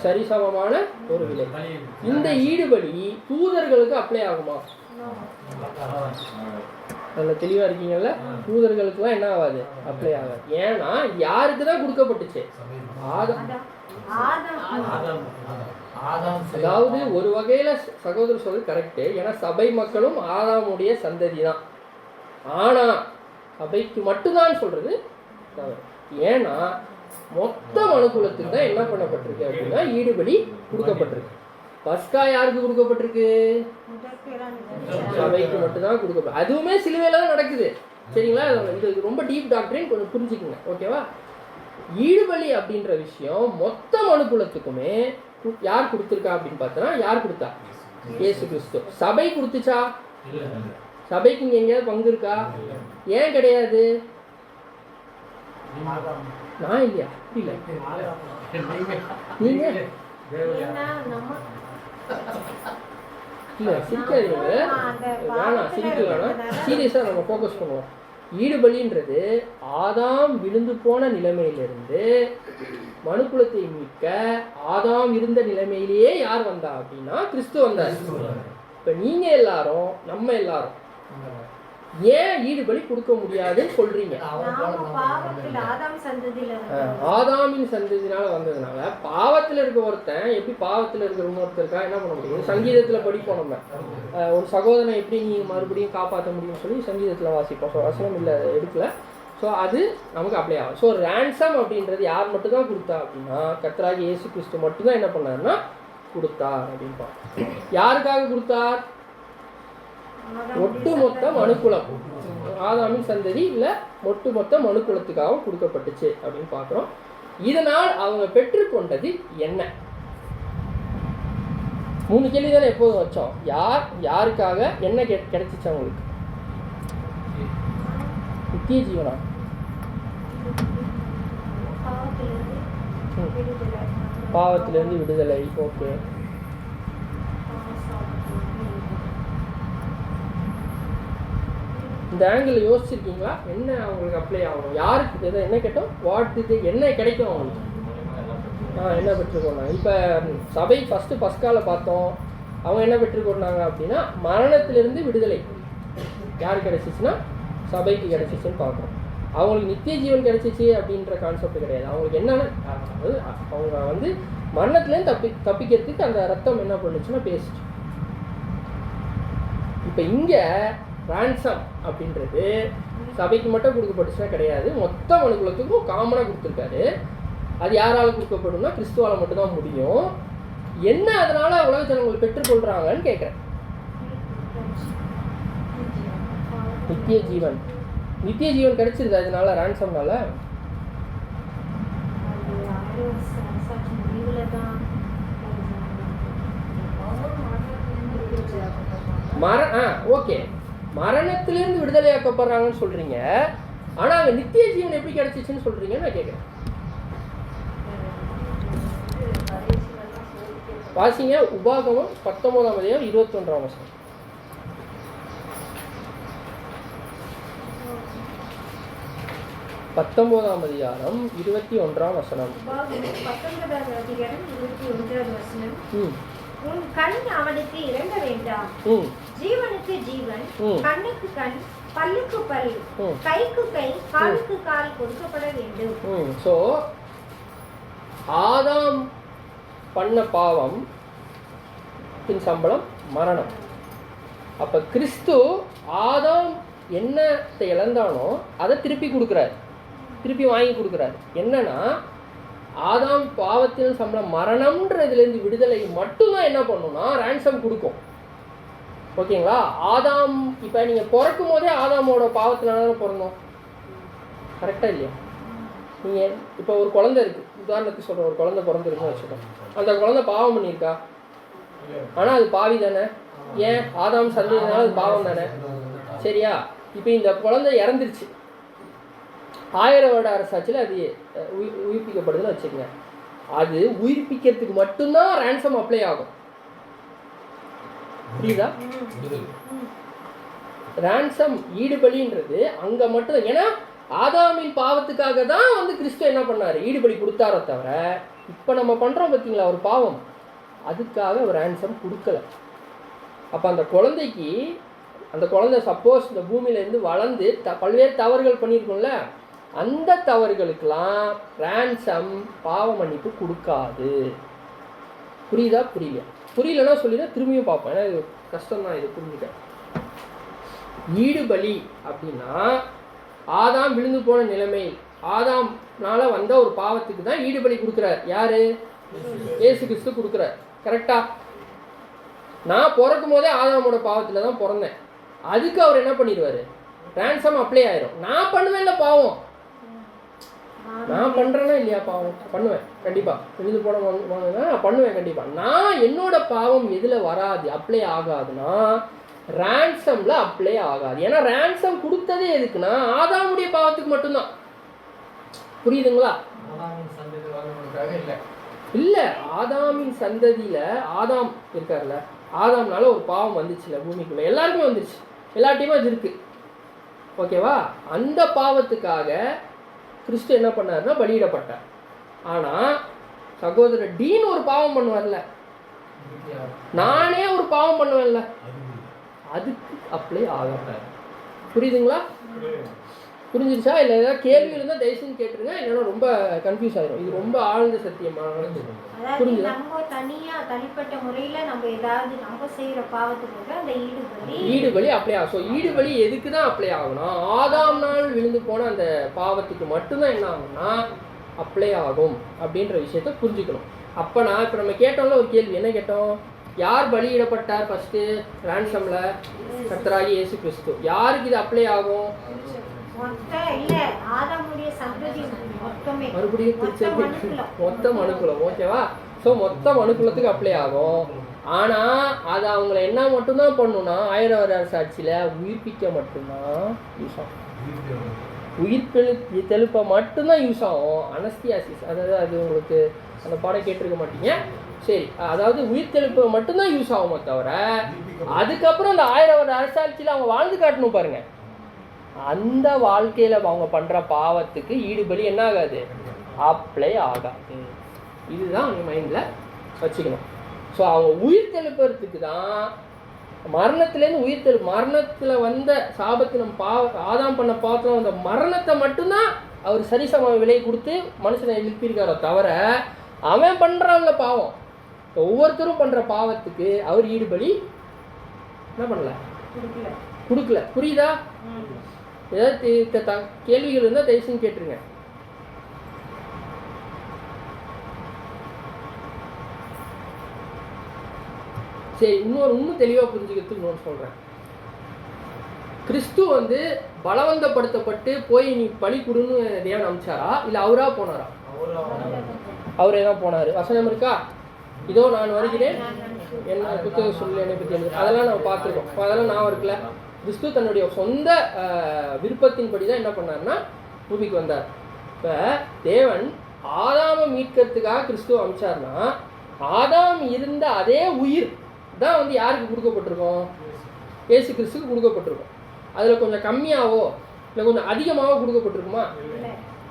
சரிசமமான ஒரு விலை. இந்த ஈடுபலி தூதர்களுக்கு அப்ளை ஆகுமா, அதில் தெளிவாக இருக்கீங்கல்ல, தூதர்களுக்குலாம் என்ன ஆகாது, அப்ளை ஆகாது. ஏன்னா யாருக்கு தான் கொடுக்கப்பட்டுச்சு, அதாவது ஒரு வகையில் சகோதரர் சொல்றது கரெக்டு. ஏன்னா சபை மக்களும் ஆதாமுடைய சந்ததி தான். ஆனால் சபைக்கு மட்டும்தான் சொல்கிறது தவறு. ஏன்னா மொத்த மனுக்குலத்துக்கு தான் என்ன பண்ணப்பட்டிருக்கு அப்படின்னா ஈடுபலி கொடுக்கப்பட்டிருக்கு. பஸ்கா யாருக்கு கொடுக்கப்பட்டிருக்கு? சபைக்கு மட்டும்தான் கொடுக்கப்படும். அதுவுமே சிலுவையில தான் நடக்குது. சரிங்களா? இது ரொம்ப டீப் டாக்டரின், கொஞ்சம் புரிஞ்சுக்குங்க. ஓகேவா? ஈடுபலி அப்படின்ற விஷயம் மொத்த மனுக்குலத்துக்குமே யார் கொடுத்துருக்கா அப்படின்னு பார்த்தோன்னா, யார் கொடுத்தா? இயேசு கிறிஸ்து. சபை கொடுத்துச்சா? சபைக்கு இங்க எங்கேயாவது பங்கு இருக்கா? ஏன் கிடையாது? நான் இல்லையா? இல்ல நீங்க இல்ல சிரிக்காதீங்க. வேணாம், சிரிக்க வேணாம். சீரியஸா நம்ம ஃபோக்கஸ் பண்ணுவோம். ஈடுபலின்றது ஆதாம் விழுந்து போன நிலைமையிலிருந்து மனுக்குலத்தை மீட்க ஆதாம் இருந்த நிலைமையிலேயே யார் வந்தா அப்படின்னா கிறிஸ்து வந்தார். இப்ப நீங்க எல்லாரும், நம்ம எல்லாரும் ஏன் ஈடுபலி கொடுக்க முடியாதுன்னு சொல்றீங்க? ஆதாமின் சந்ததியினால வந்ததுனால. பாவத்துல இருக்க ஒருத்தன் எப்படி பாவத்துல இருக்கிற இன்னொருத்தருக்கா என்ன பண்ண முடியும்? சங்கீதத்துல படிப்போம் நம்ம. ஒரு சகோதரனை எப்படி நீங்க மறுபடியும் காப்பாற்ற முடியும்னு சொல்லி சங்கீதத்துல வாசிப்போம். ஸோ வசனம் இல்லை, எடுக்கல. ஸோ அது நமக்கு அப்ளை ஆகும். ஸோ ரேன்சம் அப்படின்றது யார் மட்டும் தான் கொடுத்தா அப்படின்னா கர்த்தராகிய இயேசு கிறிஸ்து மட்டும்தான் என்ன பண்ணாருன்னா கொடுத்தார் அப்படின்னு. யாருக்காக கொடுத்தார்? ஒட்டுமொத்த மனுக்குலம், ஆதாமின் சந்ததி இல்ல ஒட்டுமொத்த மனுக்குலத்துக்காக கொடுக்கப்பட்டுச்சு அப்படின்னு பார்க்கிறோம். இதனால் அவங்க பெற்றுக்கொண்டது என்ன? 3 கேள்வி தானே எப்போதும் வச்சோம். யாருக்காக என்ன கிடைச்சிச்சு அவங்களுக்கு? நித்திய ஜீவனா? பாவத்திலிருந்து விடுதலை. ஓகே, இந்த ஆங்கிள் யோசிச்சிருக்கீங்களா? என்ன அவங்களுக்கு அப்ளை ஆகணும்? யாருக்கு இதை என்ன கேட்டோம்? வாட் இது என்ன கிடைக்கும் அவங்களுக்கு? என்ன பெற்றுக்கொண்டாங்க? இப்போ சபை ஃபஸ்ட்டு பஸ்கால பார்த்தோம். அவங்க என்ன பெற்றுக்கொண்டாங்க அப்படின்னா மரணத்திலிருந்து விடுதலை. யார் கிடைச்சிச்சுன்னா சபைக்கு கிடைச்சிச்சுன்னு பார்க்குறோம். அவங்களுக்கு நித்திய ஜீவன் கிடைச்சிச்சு அப்படின்ற கான்செப்ட் கிடையாது. அவங்களுக்கு என்னென்ன அவங்க மரணத்துலேருந்து தப்பிக்கிறதுக்கு அந்த ரத்தம் என்ன பண்ணுச்சுன்னா பேசிச்சு. இப்போ இங்கே ரான்சம் அப்படின்றது சபைக்கு மட்டும் கொடுக்கப்பட்டுச்சுன்னா கிடையாது, மொத்த மனுக்குலத்துக்கும் காமனாக கொடுத்துருக்காரு. அது யாரால் கொடுக்கப்படும்னா கிறிஸ்துவால் மட்டும்தான் முடியும். என்ன அதனால உலக ஜனங்கள் பெற்றுக்கொள்றாங்கன்னு கேட்குறேன். நித்திய ஜீவன். நித்திய ஜீவன் கிடைச்சிருது அதனால, ரான்சம்னால. ஓகே, மரணத்திலிருந்து விடுதலையாக்கப்படுறாங்கன்னு சொல்றீங்க. ஆனா அங்க நித்திய ஜீவன் எப்படி கிடைச்சிச்சுன்னு சொல்றீங்கன்னு நான் கேட்கிறேன். வாசிங்க உபாகமம் 19ஆம் அதிகாரம் 21ஆம் வசனம். பத்தொன்பதாம் அதிகாரம் 21ஆம் வசனம். உன் கண் அவனுக்கு இறங்க வேண்டாம். ஜீவனுக்கு ஜீவன், கண்ணுக்கு கண், பல்லுக்கு பல், கைக்கு கை, காலுக்கு கால் கொடுக்கப்பட வேண்டும். சோ ஆதாம் பண்ண பாவம் சம்பளம் மரணம். அப்ப கிறிஸ்து ஆதாம் என்னத்தை இழந்தானோ அதை திருப்பி கொடுக்குறாரு, திருப்பி வாங்கி கொடுக்குறாரு. என்னன்னா ஆதாம் பாவத்தின் சம்பளம் மரணம்ன்றதுலேருந்து விடுதலை மட்டும்தான் என்ன பண்ணும்னா ரான்சம் கொடுக்கும். ஓகேங்களா? ஆதாம் இப்போ நீங்கள் பிறக்கும் போதே ஆதாமோட பாவத்தினால தான் பிறந்தோம். கரெக்டாக இல்லையா? நீங்கள் இப்போ ஒரு குழந்தை இருக்குது, உதாரணத்துக்கு சொல்கிறேன், ஒரு குழந்தை பிறந்திருக்குன்னு வச்சுக்கோங்க. அந்த குழந்தை பாவம் பண்ணியிருக்கா? ஆனால் அது பாவி தானே. ஏன்? ஆதாம் சந்ததினால அது பாவம் தானே. சரியா? இப்போ இந்த குழந்தை இறந்துருச்சு, 1000 வருட அரசாட்சியில் அது உயிர்ப்பிக்கப்படுதுன்னு வச்சுக்கோங்க. அது உயிர்ப்பிக்கிறதுக்கு மட்டும்தான் ரான்சம் அப்ளை ஆகும். புரியுதா? ரான்சம் ஈடுபலின்றது அங்கே மட்டும். ஏன்னா ஆதாமின் பாவத்துக்காக தான் கிறிஸ்து என்ன பண்ணார்? ஈடுபலி கொடுத்தாரோ தவிர இப்போ நம்ம பண்ணுறோம் பார்த்தீங்களா ஒரு பாவம், அதுக்காக ஒரு ரான்சம் கொடுக்கல. அப்போ அந்த குழந்தைக்கு, அந்த குழந்தை சப்போஸ் இந்த பூமியிலேருந்து வளர்ந்து பல்வேறு தவறுகள் பண்ணியிருக்கோம்ல, அந்த தவறுகளுக்கெல்லாம் ரான்சம் பாவ மன்னிப்பு கொடுக்காது. புரியுதா? புரியல? புரியலன்னா சொல்லிதான் திரும்பியும் பார்ப்பேன், ஏன்னா இது கஷ்டம்தான் இது புரிஞ்சுக்க. ஈடுபலி அப்படின்னா ஆதாம் விழுந்து போன நிலைமை, ஆதாம் ஆதாம்னால வந்த ஒரு பாவத்துக்கு தான் ஈடுபலி கொடுக்குறார். யாரு? இயேசு கிறிஸ்து கொடுக்குறார். கரெக்டா? நான் பிறக்கும் போதே ஆதாமோட பாவத்தில் தான் பிறந்தேன். அதுக்கு அவர் என்ன பண்ணிடுவார்? ட்ரான்ஸ்ஃபார்ம் அப்ளை ஆயிரும். நான் பண்ணுவேன் இல்லை பாவம், நான் பண்ணுறேன்னா இல்லையா பாவம்? பண்ணுவேன் கண்டிப்பாக. எழுது போட நான் பண்ணுவேன் கண்டிப்பாக. நான் என்னோட பாவம் எதில் வராது, அப்ளை ஆகாதுன்னா ரேன்சமில் அப்ளை ஆகாது. ஏன்னா ரேன்சம் கொடுத்ததே எதுக்குன்னா ஆதாமுடைய பாவத்துக்கு மட்டும்தான். புரியுதுங்களா? இல்லை, ஆதாமின் சந்ததியில் ஆதாம் இருக்கார்ல, ஆதாம்னால ஒரு பாவம் வந்துச்சுல பூமிக்குள்ள, எல்லாருக்குமே வந்துருச்சு, எல்லார்ட்டையுமே அது இருக்கு. ஓகேவா? அந்த பாவத்துக்காக கிறிஸ்து என்ன பண்ணாருன்னா பலியிடப்பட்டார். ஆனால் சகோதரர் டீன் ஒரு பாவம் பண்ணுவார்ல, நானே ஒரு பாவம் பண்ணுவேன்ல, அதுக்கு அப்ளை ஆகாட்டார். புரியுதுங்களா? புரிஞ்சிருச்சா? இல்லை ஏதாவது கேள்வி இருந்தால் தயவுசெய்து கேட்டுருங்க, இல்லைன்னா ரொம்ப கன்ஃபியூஸ் ஆகிடும். இது ரொம்ப ஆழ்ந்த சத்தியமானது. புரிஞ்சுதா? நம்ம தனியா தனிப்பட்ட முறையில நம்ம ஏதாவது நம்ம செய்யற பாவத்துக்கு அந்த ஈடுபலி அப்ளை ஆகும். ஸோ ஈடுபலி எதுக்கு தான் அப்ளை ஆகும்னா ஆதாம் நாள் விழுந்து போன அந்த பாவத்துக்கு மட்டும்தான் என்ன ஆகும்னா அப்ளை ஆகும் அப்படின்ற விஷயத்த புரிஞ்சுக்கணும். அப்போ நான் இப்போ நம்ம கேட்டோம்ல ஒரு கேள்வி, என்ன கேட்டோம்? யார் பலியிடப்பட்டார் ஃபர்ஸ்ட்டு ரேன்சம்ல? கர்த்தராகிய இயேசு கிறிஸ்து. யாருக்கு இது அப்ளை ஆகும்? மறுபடியும் மொத்த மனுக்குலம். ஓகேவா? ஸோ மொத்த மனுக்குலத்துக்கு அப்ளை ஆகும். ஆனால் அது அவங்கள என்ன மட்டும்தான் பண்ணுன்னா 1000 வருட சாட்சியில் உயிர்ப்பிக்க மட்டும்தான் யூஸ் ஆகும். உயிர்த்தெழுப்ப மட்டும்தான் யூஸ் ஆகும். அனஸ்தியாசிஸ், அதாவது அது உங்களுக்கு அந்த பாடம் கேட்டிருக்க மாட்டீங்க. சரி, அதாவது உயிர்த்தெழுப்ப மட்டும்தான் யூஸ் ஆகுமே தவிர அதுக்கப்புறம் அந்த 1000 வருட அரசாட்சியில் அவங்க வாழ்ந்து காட்டணும் பாருங்க, அந்த வாழ்க்கையில் அவங்க பண்ணுற பாவத்துக்கு ஈடுபலி என்ன ஆகாது? அப்ளை ஆகாது. இதுதான் அவங்க மைண்டில் வச்சுக்கணும். ஸோ அவங்க உயிர்த்தெழுப்புறதுக்கு தான் மரணத்துலேருந்து மரணத்தில் வந்த சாபத்து நம்ம ஆதாம் பண்ண பாவத்தில் வந்த மரணத்தை மட்டும்தான் அவர் சரிசம விலை கொடுத்து மனுஷனை எழுப்பியிருக்காரோ தவிர அவன் பண்ணுறான்ல பாவம், ஒவ்வொருத்தரும் பண்ணுற பாவத்துக்கு அவர் ஈடுபலி என்ன பண்ணல, கொடுக்கல. புரியுதா? ஏதாவது கேள்விகள் இருந்தால் தயவுசெய்து கேட்டுருங்க. சரி, இன்னும் தெளிவாக புரிஞ்சுக்கிறதுக்கு இன்னொன்று சொல்கிறேன். கிறிஸ்து பலவந்தப்படுத்தப்பட்டு போய் நீ பலி கொடுன்னு தேவன் அனுப்பிச்சாரா இல்லை அவரா போனாரா? அவரே தான் போனார். வசனம் இருக்கா? இதோ நான் வருகிறேன், என்ன புத்தக சொல்லி என்னை பற்றி அதெல்லாம் நம்ம பார்த்துருக்கோம். அதெல்லாம் நான் இருக்குல்ல. கிறிஸ்து தன்னுடைய சொந்த விருப்பத்தின்படி தான் என்ன பண்ணார்னா பூமிக்கு வந்தார். இப்போ தேவன் ஆதாமை மீட்கிறதுக்காக கிறிஸ்துவ அனுப்பிச்சார்னா ஆதாம் இருந்த அதே உயிர் தான் யாருக்கு கொடுக்கப்பட்டிருக்கோம்? இயேசு கிறிஸ்துக்கு கொடுக்கப்பட்டிருக்கும். அதில் கொஞ்சம் கம்மியாவோ இல்லை கொஞ்சம் அதிகமாகவோ கொடுக்கப்பட்டிருக்குமா?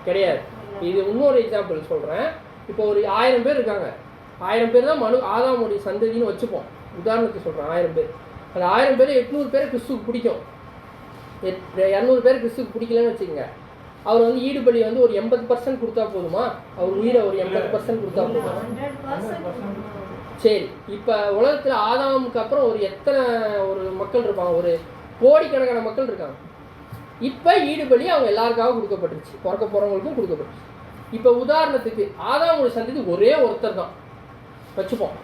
கிடையாது. இது இன்னொரு எக்ஸாம்பிள் சொல்கிறேன். இப்போ ஒரு 1000 பேர் இருக்காங்க. 1000 பேர் தான் ஆதாமுடைய சந்ததின்னு வச்சுப்போம். உதாரணத்துக்கு சொல்கிறேன், 1000 பேர். அந்த 1000 பேர் 800 பேர் கிறிஸ்துக்கு பிடிக்கும், 200 பேர் கிறிஸ்துக்கு பிடிக்கலன்னு வச்சுக்கோங்க. அவர் ஈடுபலி ஒரு 80% கொடுத்தா போதுமா? அவர் உயிரை ஒரு 80% கொடுத்தா போதுமா? சரி, இப்போ உலகத்தில் ஆதாமுக்கு அப்புறம் ஒரு மக்கள் இருப்பாங்க, ஒரு கோடிக்கணக்கான மக்கள் இருக்காங்க. இப்போ ஈடுபலி அவங்க எல்லாருக்காகவும் கொடுக்கப்பட்டுருச்சு, பிறக்க போகிறவங்களுக்கும் கொடுக்கப்பட்டுருச்சு. இப்போ உதாரணத்துக்கு ஆதாமுடைய சந்ததி ஒரே ஒருத்தர் தான் வச்சுப்போம்.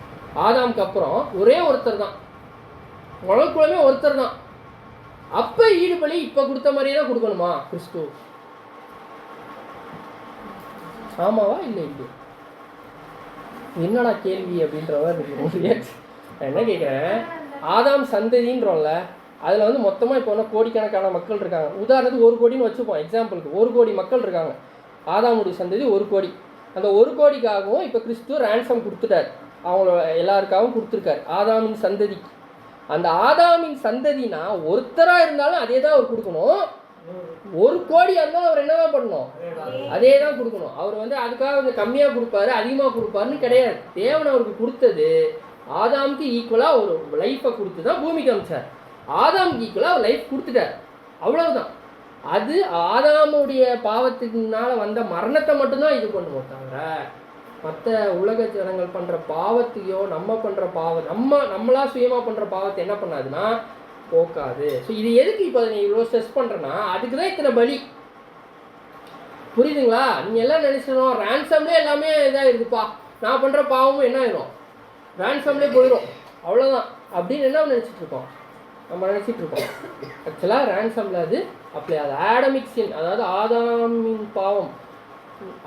ஆதாமுக்கு அப்புறம் ஒரே ஒருத்தர் தான், உலகக்குள்ளமே ஒருத்தர் தான். அப்போ ஈடுபலி இப்போ கொடுத்த மாதிரியே தான் கொடுக்கணுமா கிறிஸ்து? ஆமாவா இல்லை இல்லையா? என்னடா கேள்வி அப்படின்றவர் நான் என்ன கேட்குறேன், ஆதாம் சந்ததின்றோம்ல, அதில் மொத்தமாக இப்போ கோடிக்கணக்கான மக்கள் இருக்காங்க. உதாரணத்துக்கு 1 கோடின்னு வச்சுப்போம், எக்ஸாம்பிளுக்கு 1 கோடி மக்கள் இருக்காங்க. ஆதாமுடைய சந்ததி 1 கோடி. அந்த 1 கோடிக்காகவும் இப்போ கிறிஸ்து ரேன்சம் கொடுத்துட்டார், அவங்கள எல்லாருக்காகவும் கொடுத்துருக்காரு ஆதாமின் சந்ததிக்கு. அந்த ஆதாமின் சந்ததினா ஒருத்தராக இருந்தாலும் அதே தான் அவர் கொடுக்கணும். 1 கோடியாக இருந்தாலும் அவர் என்னதான் பண்ணணும்? அதே தான் கொடுக்கணும். அவர் அதுக்காக கம்மியாக கொடுப்பாரு அதிகமாக கொடுப்பாருன்னு கிடையாது. தேவன் அவருக்கு கொடுத்தது ஆதாமுக்கு ஈக்குவலாக ஒரு லைஃப்பை கொடுத்து தான் பூமிக்கு அனுப்பிச்சார். ஆதாமுக்கு ஈக்குவலாக அவர் லைஃப் கொடுத்துட்டார், அவ்வளவுதான். அது ஆதாமுடைய பாவத்தினால வந்த மரணத்தை மட்டும்தான் இது பண்ணுவோம் தவிர மற்ற உலக ஜனங்கள் பண்ணுற பாவத்தையோ நம்ம பண்ணுற பாவம் நம்மளா சுயமாக பண்ணுற பாவத்தை என்ன பண்ணாதுன்னா போக்காது. ஸோ இது எதுக்கு இப்போ நீ இவ்வளோ ஸ்ட்ரெஸ் பண்ணுறேன்னா அதுக்கு தான் இத்தனை பலி. புரியுதுங்களா? நீங்கள் எல்லாம் நினச்சிடணும் ரேன்சம்லேயே எல்லாமே இதாக இருக்குப்பா, நான் பண்ணுற பாவமும் என்ன ஆயிரும், ரேன்சம்லேயே போயிடும், அவ்வளோதான் அப்படின்னு என்ன நினச்சிட்ருக்கோம், நம்ம நினச்சிட்ருக்கோம். ஆக்சுவலாக ரேன்சமில் அது அப்ளை ஆகுது. ஆடமிக் சின், அதாவது ஆதாமின் பாவம்,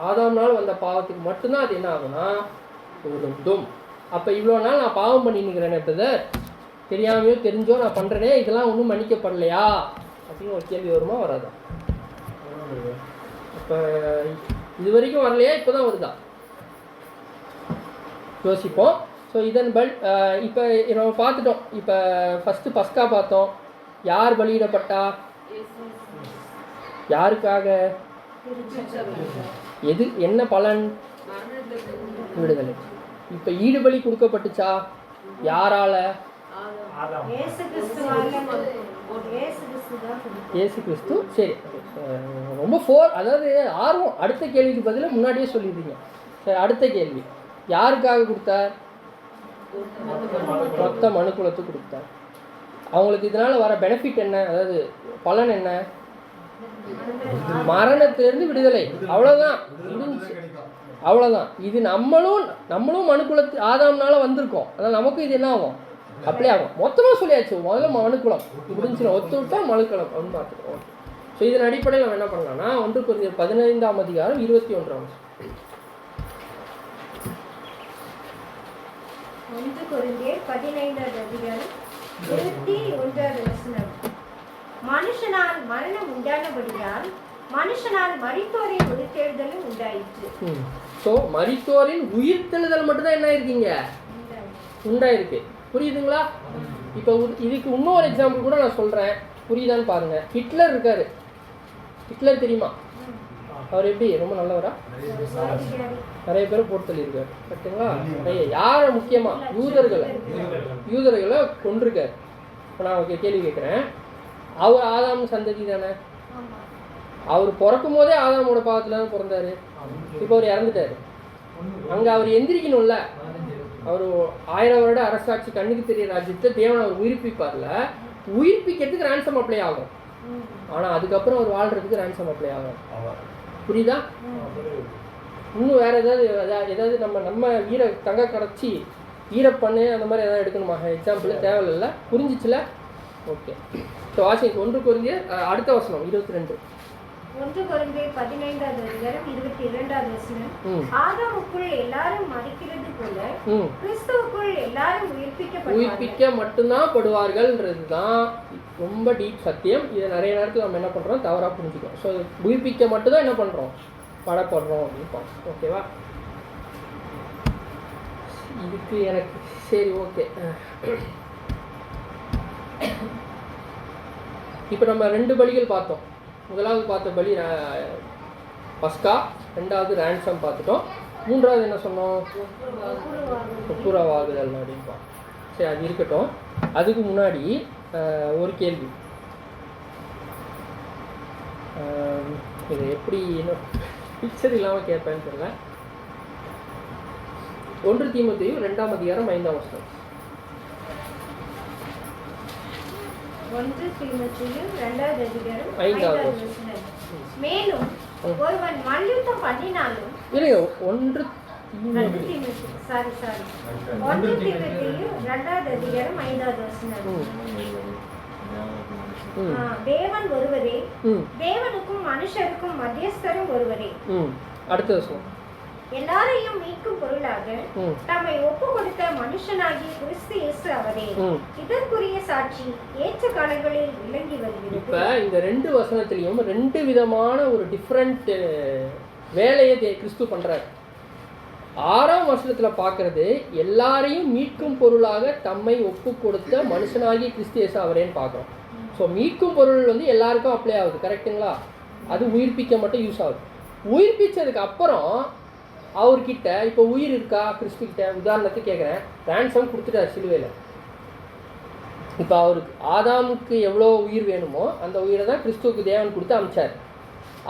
ஆதாம்னால் வந்த பாவத்துக்கு மட்டும்தான் அது என்ன ஆகும்னா பொருந்தும். அப்போ இவ்வளோ நாள் நான் பாவம் பண்ணின்னுக்கிறேனே பிரதர், தெரியாமையோ தெரிஞ்சோ நான் பண்ணுறேனே, இதெல்லாம் ஒன்றும் மன்னிக்கப்படலையா அப்படின்னு ஒரு கேள்வி வருமா வராதா? இப்போ இது வரைக்கும் வரலையா, இப்போ தான் வருதா? யோசிப்போம். ஸோ இதன் இப்போ நம்ம பார்த்துட்டோம். இப்போ ஃபஸ்ட்டு பஸ்கா பார்த்தோம். யார் பலியிடப்பட்டா, யாருக்காக, எது, என்ன பலன், விடுதலை. இப்போ ஈடுபலி கொடுக்கப்பட்டுச்சா, யாரால, இயேசு கிறிஸ்து. சரி, ரொம்ப அதாவது ஆர்வம். அடுத்த கேள்விக்கு பதிலாக முன்னாடியே சொல்லிடுறீங்க. சரி, அடுத்த கேள்வி, யாருக்காக கொடுத்தார், மொத்த மனுக்குலத்துக்கு கொடுத்தார். அவங்களுக்கு இதனால் வர பெனிஃபிட் என்ன, அதாவது பலன் என்ன, மரணத்திலிருந்து விடுதலை, அவ்வளோதான், முடிஞ்சு, அவ்வளோதான். இது நம்மளும் மனுக்குலத்து ஆதாம்னால வந்திருக்கோம், அதனால் நமக்கும் இது என்ன ஆகும், அப்ளை ஆகும். மொத்தமாக சொல்லியாச்சு, முதல்ல மனுக்குலம் முடிஞ்சிடும், ஒத்து விட்டா மனுக்குலம் அப்படின்னு பார்த்துருக்கோம். ஸோ இதன் அடிப்படையில் நம்ம என்ன பண்ணலாம்னா 1 கொரிந்தியர் 15ஆம் அதிகாரம் 21ஆம் வசனம். 1 கொரிந்தியர் 15ஆம் அதிகாரம் 21ஆம் வசனம். மனுஷனால் மரணம் உண்டானபடியால் மனுஷனால் மரித்தோரின் உயிர்த்தெழுதலும் உண்டாயிற்று. ஸோ மரித்தோரின் உயிர்த்தெழுதல் மட்டும்தான் என்ன இருக்கீங்க, உண்டாயிருக்கு. புரியுதுங்களா? இப்போ இதுக்கு இன்னொரு எக்ஸாம்பிள் கூட நான் சொல்கிறேன், புரியுதான்னு பாருங்கள். ஹிட்லர் இருக்கார், ஹிட்லர் தெரியுமா? அவர் எப்படி ரொம்ப நல்லவரா? நிறைய பேர் போட்டு தள்ளியிருக்காரு, கரெக்டுங்களா? யாரை முக்கியமாக யூதர்களை கொண்டிருக்கார். இப்போ நான் கேள்வி கேட்குறேன், அவர் ஆதாம் சந்ததி தானே? அவர் பிறக்கும் போதே ஆதாமோட பாவத்தில் தான் பிறந்தார். இப்போ அவர் இறந்துட்டார். அங்கே அவர் எந்திரிக்கணும்ல, அவர் 1000 வருட அரசாட்சி கண்ணுக்கு தெரிய ராஜ்யத்தை தேவன் அவர் உயிர்ப்பிப்பார்ல, உயிர்ப்பிக்கிறதுக்கு ரேன்சம் அப்ளை ஆகும். ஆனால் அதுக்கப்புறம் அவர் வாழ்கிறதுக்கு ரேன்சம் அப்ளை ஆகும். புரியுதா? இன்னும் வேறு ஏதாவது நம்ம தங்க கடைச்சி ஈரப்பண்ணு அந்த மாதிரி ஏதாவது எடுக்கணுமா? எக்ஸாம்பிள் தேவையில்லை. புரிஞ்சிச்சுல? ஓகே. ஸோ வாசிங்க 1 கொரிந்தியர் அடுத்த வசனம் 22. 1 கொரிந்தியர் 15ஆம் அதிகாரம் 22ஆம் வசனம். ஆதாமுக்குள் எல்லாரும் மரிக்கிறது போல கிறிஸ்துவுக்குள் எல்லாரும் உயிர்ப்பிக்க மட்டும்தான் படுவார்கள்ன்றது தான் ரொம்ப டீப் சத்தியம். இதை நிறைய நேரத்தில் நம்ம என்ன பண்ணுறோம், தவறாக புரிஞ்சுக்கிறோம். ஸோ உயிர்ப்பிக்க மட்டும்தான் என்ன பண்ணுறோம், படப்படுறோம் அப்படின்னு பார்ப்போம். ஓகேவா? இதுக்கு எனக்கு சரி, ஓகே. இப்போ நம்ம 2 பலிகள் பார்த்தோம். முதலாவது பார்த்த பலி பஸ்கா, 2வது ரேன்சம் பார்த்துட்டோம். 3வது என்ன சொன்னோம், ஒப்புரவாகுதல் அப்படின்பா. சரி, அது இருக்கட்டும். அதுக்கு முன்னாடி ஒரு கேள்வி, இதை எப்படி இன்னும் பிக்சர் இல்லாமல் கேட்பேன்னு தெரியல. 1 தீமோத்தேயு 2ஆம் அதிகாரம் 5ஆம் வசனம். 1 தீமோத்தேயு 2ஆம் அதிகாரம் 5ஆம் வசனம். மேலும் ஒருவன் மல்யுத்தம் பண்ணினாலும் 1 தீமோத்தேயு 2ஆம் அதிகாரம் 5ஆம் வசனம். தேவன் ஒருவரே, தேவனுக்கும் மனுஷருக்கும் மத்தியஸ்தரும் ஒருவரே. அடுத்த வசனம். எல்லாரையும் மீட்கும் பொருளாக தம்மை ஒப்பு கொடுத்த மனுஷனாகிய கிறிஸ்து இயேசு அவரே. இதற்குரிய சாட்சி ஏற்ற காலங்களில் விளங்கி வருகிறது. இப்ப இந்த 2 வசனத்திலையும் 2 விதமான ஒரு டிஃப்ரெண்ட் வேலையை கிறிஸ்து பண்றாரு. 6ஆம் வசனத்துல பார்க்கறது எல்லாரையும் மீட்கும் பொருளாக தம்மை ஒப்பு கொடுத்த மனுஷனாகிய கிறிஸ்து இயேசு அவரேன்னு பார்க்குறோம். ஸோ மீட்கும் பொருள் வந்து எல்லாருக்கும் அப்ளை ஆகுது, கரெக்டுங்களா? அது உயிர்ப்பிக்க மட்டும் யூஸ் ஆகுது. உயிர்ப்பிச்சதுக்கு அப்புறம் அவர்கிட்ட இப்போ உயிர் இருக்கா கிறிஸ்துக்கிட்ட? உதாரணத்துக்கு கேட்குறேன், ரேன்சம் கொடுத்துட்டார் சிலுவையில். இப்போ அவருக்கு ஆதாமுக்கு எவ்வளோ உயிர் வேணுமோ அந்த உயிரை தான் கிறிஸ்துவுக்கு தேவன் கொடுத்து அனுப்பிச்சார்.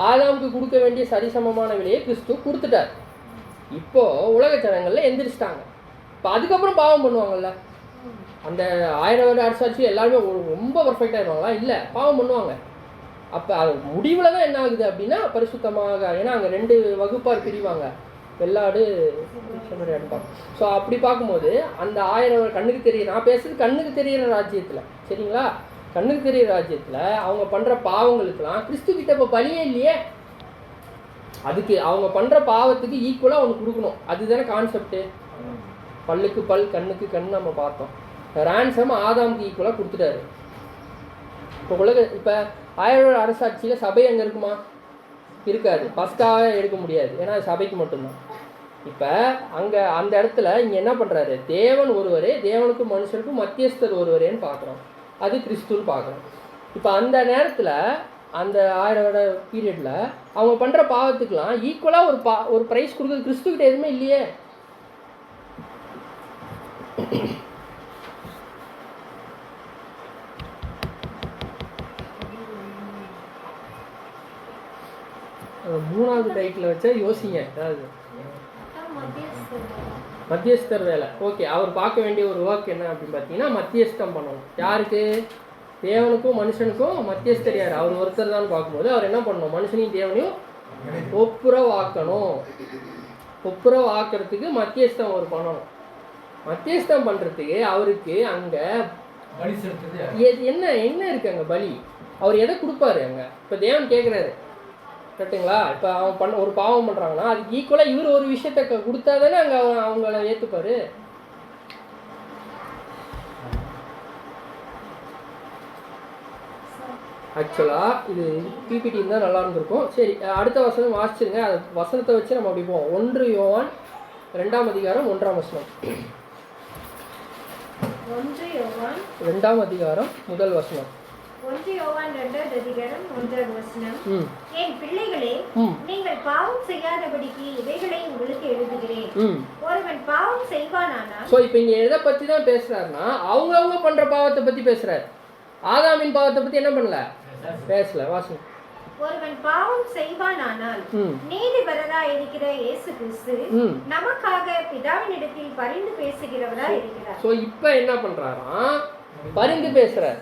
ஆதாமுக்கு கொடுக்க வேண்டிய சரிசமமான விலையை கிறிஸ்து கொடுத்துட்டார். இப்போது உலக ஜனங்களில் எந்திரிச்சிட்டாங்க. இப்போ அதுக்கப்புறம் பாவம் பண்ணுவாங்கல்ல, அந்த 1000 வருட அரசாட்சி எல்லாருமே ரொம்ப பர்ஃபெக்டாக இருவாங்களா? இல்லை, பாவம் பண்ணுவாங்க. அப்போ அது முடிவில் தான் என்ன ஆகுது அப்படின்னா பரிசுத்தமாக, ஏன்னா அங்கே 2 வகுப்பார் பிரிவாங்க, வெள்ளாடு செம்மறியாடுப்பாங்க. ஸோ அப்படி பார்க்கும்போது அந்த 1000 கண்ணுக்கு தெரியுற, நான் பேசுறது கண்ணுக்கு தெரிகிற ராஜ்யத்தில், சரிங்களா, கண்ணுக்கு தெரிகிற ராஜ்யத்தில் அவங்க பண்ணுற பாவங்களுக்கெல்லாம் கிறிஸ்து கிட்ட இப்போ பலியே இல்லையே. அதுக்கு அவங்க பண்ணுற பாவத்துக்கு ஈக்குவலாக ஒன்று கொடுக்கணும், அதுதானே கான்செப்டு. பல்லுக்கு பல் கண்ணுக்கு கண் நம்ம பார்த்தோம். ரேன்சம் ஆதாமுக்கு ஈக்குவலாக கொடுத்துட்டாரு. இப்போ 1000 அரசாட்சியில் சபை அங்கே இருக்குமா? இருக்காது, ஃபஸ்ட்டாக எடுக்க முடியாது, ஏன்னா அது சபைக்கு மட்டும்தான். இப்போ அங்கே அந்த இடத்துல இங்கே என்ன பண்ணுறாரு, தேவன் ஒருவரே, தேவனுக்கும் மனுஷனுக்கும் மத்தியஸ்தர் ஒருவரேன்னு பார்க்குறோம், அது கிறிஸ்துன்னு பார்க்குறோம். இப்போ அந்த நேரத்தில் அந்த 1000 வருட பீரியடில் அவங்க பண்ணுற பாவத்துக்கெலாம் ஈக்குவலாக ஒரு ப்ரைஸ் கொடுக்குறது கிறிஸ்துக்கிட்ட எதுவுமே இல்லையே. மூணாவது டைட்டில் வச்சா யோசிங்க. அதாவது மத்தியஸ்தர் வேலை. ஓகே, அவர் பார்க்க வேண்டிய ஒரு ஒர்க் என்ன அப்படின்னு பார்த்தீங்கன்னா மத்தியஸ்தம் பண்ணணும். யாருக்கு? தேவனுக்கும் மனுஷனுக்கும் மத்தியஸ்தர் யார்? அவர் ஒருத்தர் தான் பார்க்கும்போது அவர் என்ன பண்ணணும், மனுஷனையும் தேவனையும் ஒப்புரவாக்கணும். ஒப்புரவாக்கிறதுக்கு மத்தியஸ்தம் அவர் பண்ணணும். மத்தியஸ்தம் பண்ணுறதுக்கு அவருக்கு அங்கே என்ன என்ன இருக்குது அங்கே பலி? அவர் எதை கொடுப்பாரு அங்கே? இப்போ தேவன் கேட்குறாரு, கரெக்டுங்களா? இப்போ அவன் ஒரு பாவம் பண்ணுறாங்கன்னா அதுக்கு ஈக்குவலாக இவர் ஒரு விஷயத்த கொடுத்தா தானே அங்கே அவங்கள ஏற்றுப்பார். ஆக்சுவலாக இது பிபிடி இருந்தால் நல்லா இருந்திருக்கும். சரி, அடுத்த வசனம் வாசிச்சிருங்க. அது வசனத்தை வச்சு நம்ம அப்படி போவோம். 1 யோவான் 2ஆம் அதிகாரம் 1ஆம் வசனம். 1 யோவான் 2ஆம் அதிகாரம் 1 வசனம். 1 யோவான் 2ஆம் அதிகாரம் 1ஆம் வசனம். என் பிள்ளைகளே, நீங்கள் பாவம் செய்யாதபடிக்கு இவைகளை உங்களுக்கு எழுதுகிறேன். ஒருவன் பாவம் செய்வானானால், சோ இப்போ இங்க எதை பத்தி தான் பேசுறாருன்னா அவங்க பண்ற பாவத்தை பத்தி பேசுறாரு. ஆதாமின் பாவத்தை பத்தி என்ன பண்ணல, பேசல. வாசம். ஒருவன் பாவம் செய்வானானால் நீதிபரராய் இருக்கிற இயேசு கிறிஸ்து நமக்காக பிதாவினிடத்தில் பரிந்து பேசுகிறவராய் இருக்கிறார். சோ இப்போ என்ன பண்றாராம், பரிந்து பேசுறார்.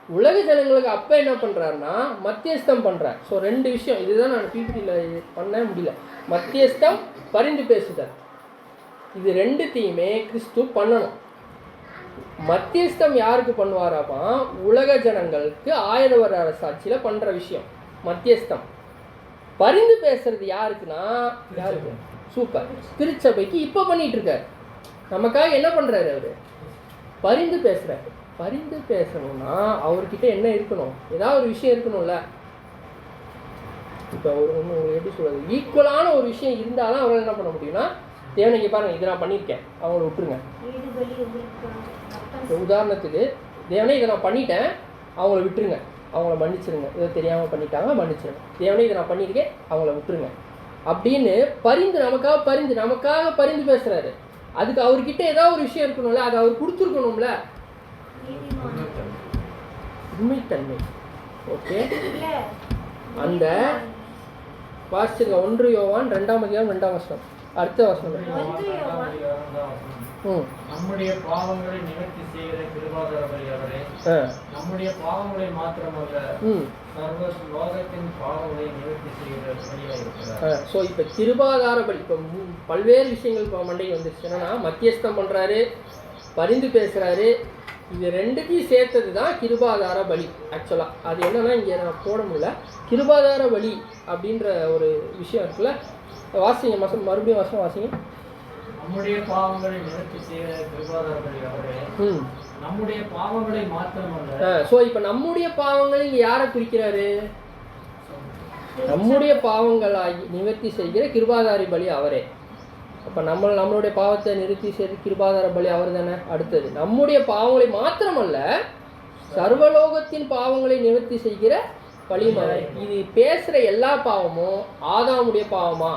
உலக ஜனங்களுக்கு அப்ப என்ன பண்றாருன்னா மத்தியஸ்தம் பண்றார். ஸோ 2 விஷயம், இதுதான் நான் பிபிடியில் பண்ண முடியல. மத்தியஸ்தம், பரிந்து பேசுதல், இது 2த்தையுமே கிறிஸ்து பண்ணணும். மத்தியஸ்தம் யாருக்கு பண்ணுவாராப்பா? உலக ஜனங்களுக்கு 1000 வருட அரசாட்சியில் பண்ற விஷயம் மத்தியஸ்தம். பரிந்து பேசுறது யாருக்குன்னா, யாருக்கு? சூப்பர், திருச்சபைக்கு இப்போ பண்ணிட்டு இருக்காரு. நமக்காக என்ன பண்றாரு அவரு? பரிந்து பேசுறாரு. பரிந்து பேசணும்னா அவர்கிட்ட என்ன இருக்கணும், ஏதாவது ஒரு விஷயம் இருக்கணும்ல. இப்போ ஒன்று எப்படி சொல்றது, ஈக்குவலான ஒரு விஷயம் இருந்தாலும் அவரால் என்ன பண்ண முடியும்னா, தேவனைக்கு பாருங்க, இதை நான் பண்ணியிருக்கேன், அவங்கள விட்டுருங்க. உதாரணத்துக்கு, தேவனே இதை நான் பண்ணிட்டேன், அவங்கள விட்டுருங்க, அவங்கள மன்னிச்சிருங்க, இதை தெரியாமல் பண்ணிட்டாங்க, மன்னிச்சிருங்க. தேவனே இதை நான் பண்ணியிருக்கேன், அவங்கள விட்டுருங்க அப்படின்னு நமக்காக பரிந்து பேசுறாரு. அதுக்கு அவர்கிட்ட ஏதாவது ஒரு விஷயம் இருக்கணும்ல, அதை அவர் கொடுத்துருக்கணும்ல. உண்மைத்தன்மை. ஓகே, அந்த வாசிச்சிருக்க 1 யோவான் 2ஆம் அதிகாரம் 2ஆம் வசனம். அடுத்த வசனம். நம்முடைய பாவங்களை நிவர்த்தி செய்கிற கிருபாதார பலி அவரே. நம்முடைய பாவங்களை மாத்திரமல்ல, சர்வ லோகத்தின் பாவங்களை நிவர்த்தி செய்கிற பலியாக இருக்கிறார். ஸோ இப்போ கிருபாதார பலி, இப்போ பல்வேறு விஷயங்கள் இப்போ மண்டைக்கு வந்துருச்சு. என்னன்னா மத்தியஸ்தம் பண்ணுறாரு, பரிந்து பேசுகிறாரு, இது 2த்தையும் சேர்த்தது தான் கிருபாதார பலி. ஆக்சுவலாக அது என்னன்னா இங்கே நான் போட முடியல. கிருபாதார பலி அப்படின்ற ஒரு விஷயம் இருக்குல்ல, வாசிங்க மறுபடியும் வாசிங்க. நம்முடைய பாவங்களை நிவர்த்தி செய்கிற கிருபாதார பலி அவரே. நம்முடைய பாவங்களை மாத்திரமல்ல. ஸோ இப்போ நம்முடைய பாவங்களை இங்கே யாரை குறிக்கிறாரு? நம்முடைய பாவங்களாகி நிவர்த்தி செய்கிற கிருபாதாரி பலி அவரே. அப்போ நம்மளுடைய பாவத்தை நிறுத்தி செய்து கிருபாதார பலி அவர் தானே. அடுத்தது, நம்முடைய பாவங்களை மாத்திரமல்ல, சர்வலோகத்தின் பாவங்களை நிவர்த்தி செய்கிற பலிமறை. இது பேசுகிற எல்லா பாவமும் ஆதாமுடைய பாவமா?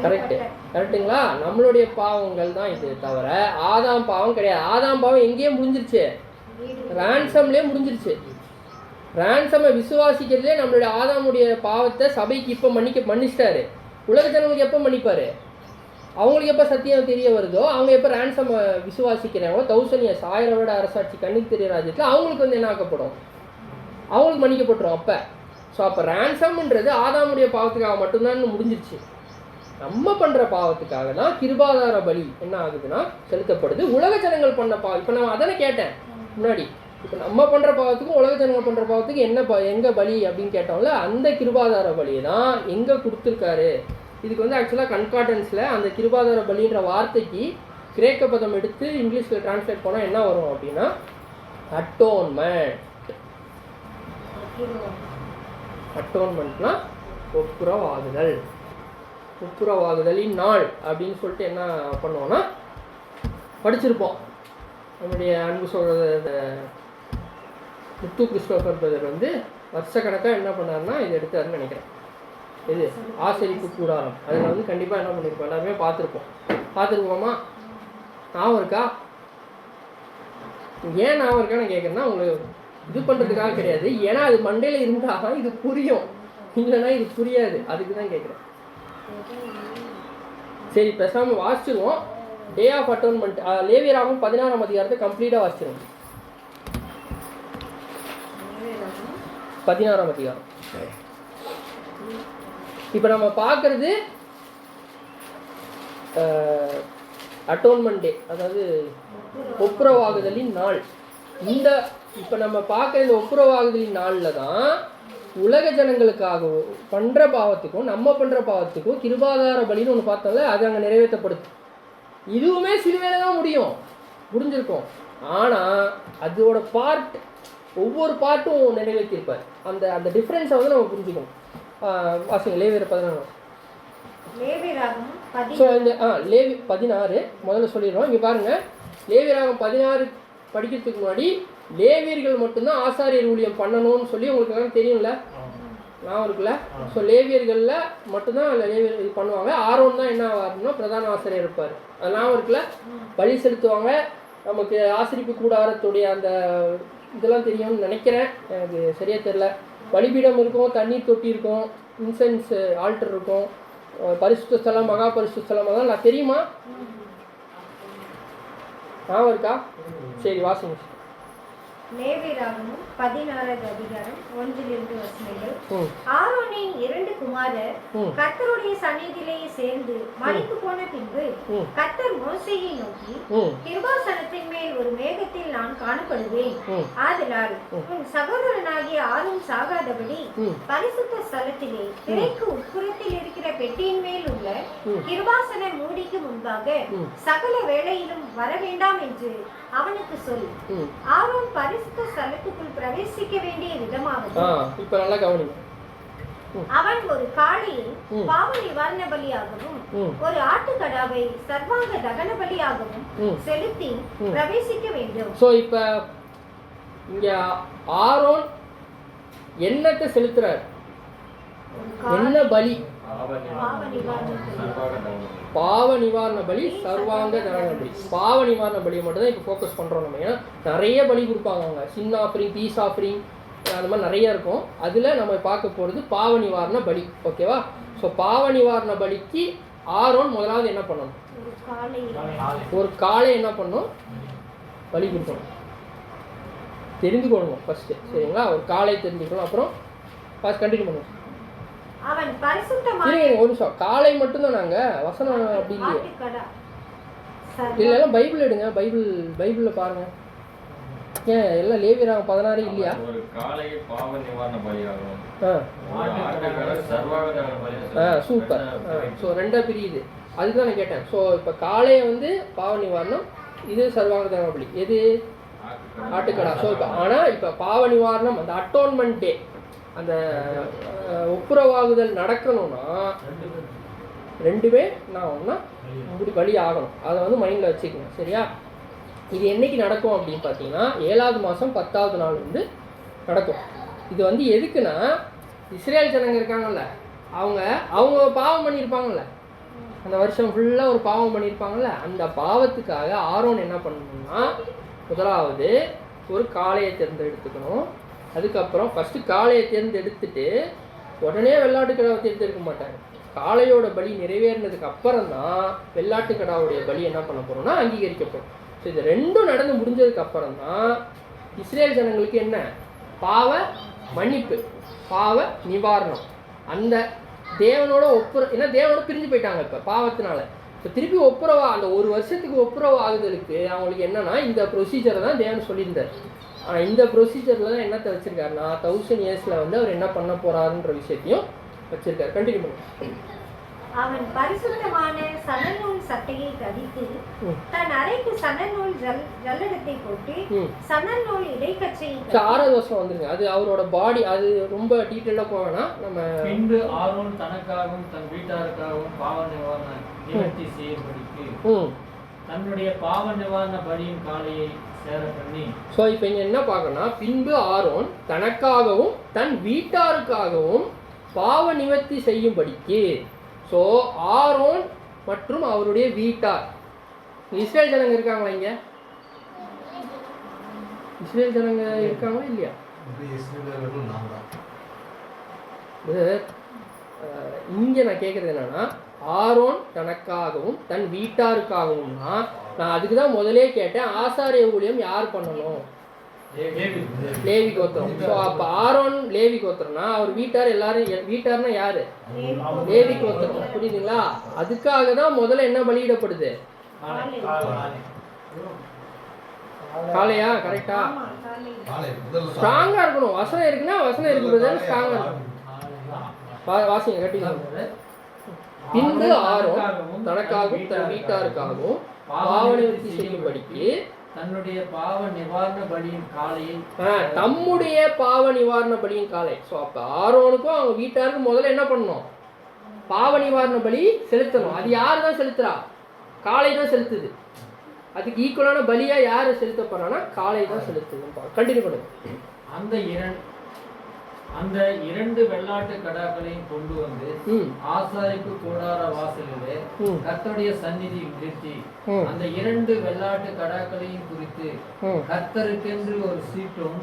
கரெக்டுங்களா? நம்மளுடைய பாவங்கள் தான் இது, தவிர ஆதாம் பாவம் கிடையாது. ஆதாம் பாவம் எங்கேயே முடிஞ்சிருச்சு, ரான்சம்லேயே முடிஞ்சிருச்சு. ரான்சமை விசுவாசிக்கிறதுலே நம்மளுடைய ஆதாமுடைய பாவத்தை சபைக்கு இப்போ மன்னிச்சிட்டாரு. உலக ஜனங்களுக்கு எப்போ மன்னிப்பார்? அவங்களுக்கு எப்போ சத்தியம் தெரிய வருதோ, அவங்க எப்போ ரேன்சம் விசுவாசிக்கிறாங்களோ, 1000 years 1000 வருட அரசாட்சி கண்ணுக்கு தெரிய ராஜ்யத்தில் அவங்களுக்கு வந்து என்ன ஆக்கப்படும், அவங்களுக்கு மன்னிக்கப்பட்டுரும் அப்போ. ஸோ அப்போ ரேன்சம்ன்றது ஆதாமுடைய பாவத்துக்காக மட்டும்தான் முடிஞ்சிருச்சு. நம்ம பண்ணுற பாவத்துக்காக தான் கிருபாதார பலி என்ன ஆகுதுன்னா செலுத்தப்படுது. உலக ஜனங்கள் பண்ண பாவம், இப்போ நான் அதனை கேட்டேன் முன்னாடி, இப்போ நம்ம பண்ணுற பாவத்துக்கும் உலக ஜனங்கள் பண்ணுற பாவத்துக்கும் என்ன எங்கே பலி அப்படின்னு கேட்டோம்ல, அந்த கிருபாதார பலியை தான் எங்கே கொடுத்துருக்காரு. இதுக்கு வந்து ஆக்சுவலாக கன்கார்டன்ஸில் அந்த கிருபாதார பலின்ற வார்த்தைக்கு கிரேக்க பதம் எடுத்து இங்கிலீஷில் டிரான்ஸ்லேட் பண்ணால் என்ன வரும் அப்படின்னா அட்டோன்மெண்ட். அட்டோன்மெண்ட்னா ஒப்புரவாகுதல், ஒப்புரவாகுதலின் நாள் அப்படின்னு சொல்லிட்டு என்ன பண்ணுவோன்னா படிச்சிருப்போம். நம்முடைய அன்பு சொல்கிற முத்து கிறிஸ்டோபர் பிரதர் வந்து வருஷக்கணக்காக என்ன பண்ணாருன்னா இது எடுத்தாருன்னு நினைக்கிறேன். இது ஆசரிப்பு கூடாரம், அதில் வந்து கண்டிப்பாக என்ன பண்ணியிருப்போம், எல்லாருமே பார்த்துருப்போமா? ஞாபகம் இருக்கா? ஏன் ஞாபகம் இருக்கான்னு கேட்குறேன்னா, உங்களுக்கு இது பண்ணுறதுக்காக கிடையாது, ஏன்னா அது மண்டையில் இருந்தால் இது புரியும், இல்லைன்னா இது புரியாது, அதுக்கு தான் கேட்குறேன். சரி, பேசாமல் வாசிச்சிருவோம். டே ஆஃப் அட்டோன்மெண்ட் லேவியராகும் 16ஆம் அதிகாரத்தை கம்ப்ளீட்டாக வாசிச்சிருவோம். 16ஆம் அதிகாரம். இப்போ நம்ம பார்க்குறது அட்டோன்மெண்ட் டே, அதாவது ஒப்புரவாகுதலின் நாள். இந்த இப்போ நம்ம பார்க்குற இந்த ஒப்புரவாகுதலின் நாளில் தான் உலக ஜனங்களுக்காக பண்ணுற பாவத்துக்கும் நம்ம பண்ணுற பாவத்துக்கும் கிருபாதார பலின்னு ஒன்று பார்த்தோம்ல, அது அங்கே நிறைவேற்றப்படுது. இதுவுமே சிலுவையில தான் முடிஞ்சிருக்கும். ஆனால் அதோட பார்ட், ஒவ்வொரு பார்ட்டும் நிறைவேற்றிருப்பார். அந்த அந்த டிஃப்ரென்ஸை வந்து நம்ம புரிஞ்சுக்கணும். வாசிங்க லேவியர் 16. ஸோ இந்த லேவி 16 முதல்ல சொல்லிடுறோம். இங்கே பாருங்கள், லேவியராகம் 16 படிக்கிறதுக்கு முன்னாடி லேவியர்கள் மட்டும்தான் ஆசாரியர் ஊழியம் பண்ணணும்னு சொல்லி உங்களுக்கு எல்லாம் தெரியும்ல, ஞாபகம் இருக்குல்ல? ஸோ லேவியர்களில் மட்டும்தான் லேவியர் இது பண்ணுவாங்க. ஆரோன் தான் என்ன ஆகணும்னா பிரதான ஆசிரியர் இருப்பார். அது ஞாபகம் இருக்குல்ல? பலி செலுத்துவாங்க. நமக்கு ஆசிரிப்பு கூடாரத்துடைய அந்த இதெல்லாம் தெரியும்னு நினைக்கிறேன், எனக்கு சரியாக தெரில. பலிபீடம் இருக்கும், தண்ணீர் தொட்டி இருக்கும், இன்சென்ஸ் ஆல்டர் இருக்கும், பரிசுத்த ஸ்தலம், மகா பரிசுத்த ஸ்தலம், அதெல்லாம் நான் தெரியுமா? ஞாபகம் இருக்கா? சரி வாசிங்க. லேவியராகமம் 16 அதிகாரம் 1 வசனங்கள். ஆரோனின் 2 குமாரர் கர்த்தருடைய சந்நிதியிலே சேர்ந்து மரித்து போன பின்பு கர்த்தர் மோசேயை நோக்கி, கிருபாசனத்தின் மேல் ஒரு மேகத்தில் நான் காணப்படுவேன். ஆதலால் உன் சகோதரனாகிய ஆரோன் சாகாதபடி பரிசுத்த ஸ்தலத்திலே திரைக்கு உட்புறத்தில் இருக்கிற பெட்டியின் மேல் உள்ள கிருபாசன மூடிக்கு முன்பாக சகல வேளையிலும் வர வேண்டாம் என்று அவனுக்கு சொல். ஆரோன் பரிசுத்த ஸ்தலத்துக்குள் பிரவேசிக்க வேண்டிய விதமாவது, இப்ப நல்லா கவனிங்க, அவன் ஒரு காளையை பாவ நிவாரண பலியாகவும் ஒரு ஆட்டுக்கடாவை சர்வாங்க தகன பலியாகவும் செலுத்தி பிரவேசிக்க வேண்டும். சோ இப்ப இங்க ஆரோன் என்னத்தை செலுத்துறார்? என்ன பலி? பாவ நிவாரண பலி, சர்வாங்க தகன பலி. பாவ நிவாரண பலியை மட்டும் தான் இப்போ ஃபோக்கஸ் பண்ணுறோம் நம்ம. ஏன்னா நிறைய பலி கொடுப்பாங்க அவங்க, சின்ன ஆஃபரிங், பீஸ் ஆஃபரிங், அந்த மாதிரி நிறைய இருக்கும். அதில் நம்ம பார்க்க போகிறது பாவ நிவாரண பலி. ஓகேவா? ஸோ பாவ நிவாரண பலிக்கு ஆரோன் முதலாவது என்ன பண்ணணும்? ஒரு காளை என்ன பண்ணணும்? பலி கொடுக்கணும். தெரிந்துக்கொள்ளணும் ஃபஸ்ட்டு, சரிங்களா? ஒரு காளை தெரிஞ்சுக்கணும். அப்புறம் ஃபஸ்ட் கண்டினியூ பண்ணுவோம். அவன் பரிசுத்தமான ஒரு நிமிஷம், காளை மட்டும்தான் நாங்கள் வசனம் அப்படி இல்லையே. இல்லைன்னா பைபிள் எடுங்க, பைபிளில் பாருங்கள். ஏன் எல்லாம் லேவியராகம் 16 இல்லையா? சூப்பர். ஸோ ரெண்டா பிரியுது, அதுதான் நான் கேட்டேன். ஸோ இப்போ காளையை வந்து பாவ நிவாரணம், இது சர்வாங்க தகன பலி, எது? ஆட்டுக்கடா. ஸோ இப்போ ஆனால் இப்போ பாவ நிவாரணம், அந்த அட்டோன்மெண்ட் டே, அந்த ஒப்புரவாகுதல் நடக்கணும்னா ரெண்டுமே நான் ஒன்றா இப்படி பலி ஆகணும். அதை வந்து மைண்டில் வச்சுக்கணும், சரியா? இது என்றைக்கு நடக்கும் அப்படின்னு பார்த்தீங்கன்னா 7வது மாதம் 10வது நாள் வந்து நடக்கும். இது வந்து எதுக்குன்னா, இஸ்ரேல் ஜனங்க இருக்காங்கல்ல, அவங்க பாவம் பண்ணியிருப்பாங்கல்ல, அந்த வருஷம் ஃபுல்லாக ஒரு பாவம் பண்ணியிருப்பாங்கல்ல, அந்த பாவத்துக்காக ஆரோன் என்ன பண்ணணும்னா முதலாவது ஒரு காளையை தேர்ந்தெடுத்துக்கணும். அதுக்கப்புறம் ஃபஸ்ட்டு காளையை தேர்ந்தெடுத்துட்டு உடனே வெள்ளாட்டுக்கடாவை தேர்ந்தெடுக்க மாட்டாங்க. காளையோட பலி நிறைவேறினதுக்கு அப்புறம் தான் வெள்ளாட்டுக்கடாவுடைய பலி என்ன பண்ண போகிறோம்னா அங்கீகரிக்கப்படும். ஸோ இது ரெண்டும் நடந்து முடிஞ்சதுக்கு அப்புறம் தான் இஸ்ரேல் ஜனங்களுக்கு என்ன பாவ மன்னிப்பு, பாவ நிவாரணம், அந்த தேவனோட ஏன்னா தேவனோட பிரிஞ்சு போயிட்டாங்க இப்போ பாவத்தினால. இப்போ திருப்பி அந்த 1 வருஷத்துக்கு ஒப்புரவு ஆகுதலுக்கு அவங்களுக்கு என்னன்னா இந்த ப்ரொசீஜரை தான் தேவன் சொல்லியிருந்தார். ஆனால் இந்த ப்ரொசீஜரில் தான் என்னத்தை வச்சுருக்காருன்னா 1000 இயர்ஸில் வந்து அவர் என்ன பண்ண போகிறாருன்ற விஷயத்தையும் வச்சுருக்காரு. கண்டினியூ பண்ணுங்க. அவன் பரிசுத்தமான சணநூல் சட்டையை தரித்து தன் அறைக்கு சணநூல் ஜல்லடத்தை போட்டு சணநூல் இடைக்கச்சையை 6வது வருஷம் வந்துருங்க. அது அவரோட பாடி, அது ரொம்ப டீட்டெயிலாக போவேன்னா நம்ம பின்பு ஆரோன் தனக்காகவும் தன் வீட்டாருக்காகவும் பாவ நிவர்த்தி செய்யும்படிக்கு தன்னுடைய பாவ நிவாரண பலியின் காளையை சேர பண்ணி. ஸோ இப்போ இங்கே என்ன பார்க்கணும்னா பின்பு ஆரோன் தனக்காகவும் தன் வீட்டாருக்காகவும் பாவ நிவர்த்தி செய்யும்படிக்கு. ஸோ ஆரோன் மற்றும் அவருடைய வீட்டார். இஸ்ரேல் ஜனங்க இருக்காங்களா? இங்கே இஸ்ரேல் ஜனங்க இருக்காங்களா இல்லையா? இங்கே நான் கேட்குறது என்னன்னா ஆரோன் தனக்காகவும் தன் வீட்டாருக்காகவும்னா நான் அதுக்கு தான் முதலே கேட்டேன் ஆசாரிய ஊழியம் யார் பண்ணணும்? லேவி கோத்திரம். ஸோ அப்போ ஆரோன் லேவி கோத்திரம்னா அவர் வீட்டார் எல்லாரும் வீட்டார்னா யாரு? லேவி கோத்திரம். புரியுதுங்களா? அதுக்காக தான் முதல்ல என்ன பலியிடப்படுது? காளையா? கரெக்டா? ஸ்ட்ராங்கா இருக்கணும். வசனம் இருக்குன்னா வசனம் இருக்கிறது ஸ்ட்ராங்கா இருக்கும். வாசிங்க கட்டிங்க. பின்பு ஆரோன் தனக்காகவும் தன் வீட்டாருக்காகவும் பாவ நிவர்த்தி செய்யும்படிக்கு தன்னுடைய பாவ நிவாரண பலியின் காளையை தம்முடைய பாவ நிவாரண பலியின் காளை. ஸோ அப்போ ஆரோனுக்கும் அவங்க வீட்டாருக்கும் முதல்ல என்ன பண்ணணும்? பாவ நிவாரண பலி செலுத்தணும். அது யார் தான் செலுத்துறா? காளை தான் செலுத்துது. அதுக்கு ஈக்குவலான பலியா யாரு செலுத்த போறான்னா காளை தான் செலுத்துது. கண்டினியூ பண்ணுங்க. அந்த 2 வெள்ளாட்டு கடாக்களையும் கொண்டு வந்து ஆசாரிப்பு கூடார வாசலிலே கர்த்தருடைய சந்நிதியில் நிறுத்தி அந்த 2 வெள்ளாட்டு கடாக்களையும் குறித்து கர்த்தருக்கென்று ஒரு சீட்டும்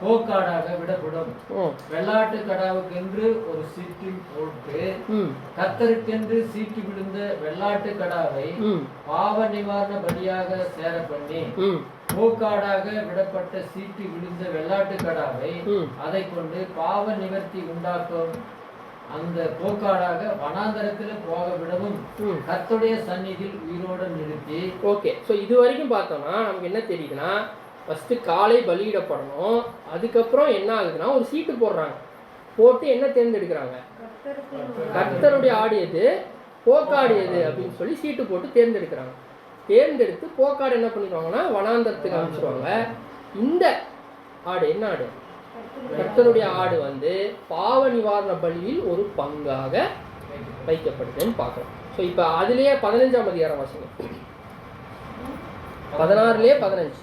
போக்காடாக விடப்படும். வெள்ளாட்டு கடாவுக்கென்று ஒரு சீட்டும் போட்டு கர்த்தருக்கென்று சீட்டு விழுந்த வெள்ளாட்டு கடாவை பாவ நிவாரண பலியாக சேர பண்ணி போக்காடாக விடப்பட்ட சீட்டு விழுந்த வெள்ளாட்டு கடாவை அதை கொண்டு பாவ நிவர்த்தி உண்டாக்கும் அந்த போக்காடாக வனாந்தரத்தில் போக விடவும் கர்த்தருடைய சந்நிதியில் உயிரோடு நிறுத்தி. ஓகே. ஸோ இது வரைக்கும் பார்த்தோம்னா நமக்கு என்ன தெரியுதுன்னா ஃபர்ஸ்ட் காளை பலியிடப்படணும். அதுக்கப்புறம் என்ன ஆகுதுன்னா ஒரு சீட்டு போடுறாங்க. போட்டு என்ன தேர்ந்தெடுக்கிறாங்க? கர்த்தருடைய ஆடு எது, போக்காடு எது அப்படின்னு சொல்லி சீட்டு போட்டு தேர்ந்தெடுக்கிறாங்க. தேர்ந்தெடுத்து போக்காடு என்ன பண்ணிடுவாங்கன்னா வனாந்தரத்துக்கு அனுப்பிச்சிடுவாங்க. இந்த ஆடு என்ன ஆடு? கர்த்தருடைய ஆடு வந்து பாவ நிவாரண பலியில் ஒரு பங்காக வைக்கப்படுதுன்னு பார்க்கலாம். ஸோ இப்போ அதுலேயே 15ஆம் அதிகாரம் வாசிங்க. 16லேயே 15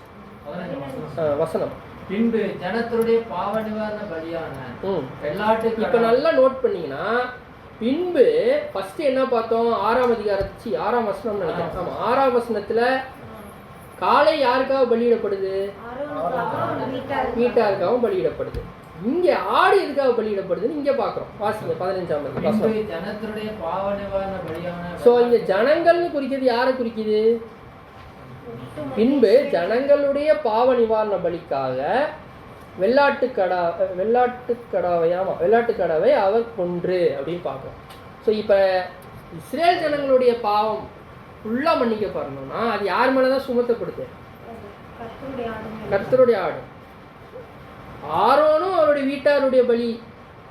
வசனம். பின்பு ஜனத்தருடைய பாவ நிவாரண பலியான வெள்ளாட்டு. இப்போ நல்லா நோட் பண்ணீங்கன்னா பின்பு ஃபர்ஸ்ட் என்ன பார்த்தோம்? 6ஆம் அதிகாரத்தி 6ஆம் வசனம் நினைக்கிறேன். ஆமா, 6ஆம் வசனத்துல காளை யாருக்காக பலியிடப்படுது? வீட்டாருக்காகவும் பலியிடப்படுது. இங்க ஆடு எதுக்காக பலியிடப்படுதுன்னு இங்க பாக்குறோம். வாசிங்க 15ஆம் வசனம். ஜனத்தருடைய பாவ நிவாரண பலியான. சோ இங்க ஜனங்கள்னு குறிக்கிறது யாரை குறிக்குது? பின்பு ஜனங்களுடைய பாவ நிவாரண பலிக்காக வெள்ளாட்டுக்கடாவை அவர் கொன்று அப்படின்னு பார்க்குறோம். ஸோ இப்போ இஸ்ரேல் ஜனங்களுடைய பாவம் ஃபுல்லாக மன்னிக்கப்படணும்னா அது யார் மேலே தான் சுமத்தப்படுது? கர்த்தருடைய ஆடு. ஆரோனும் அவருடைய வீட்டாருடைய பலி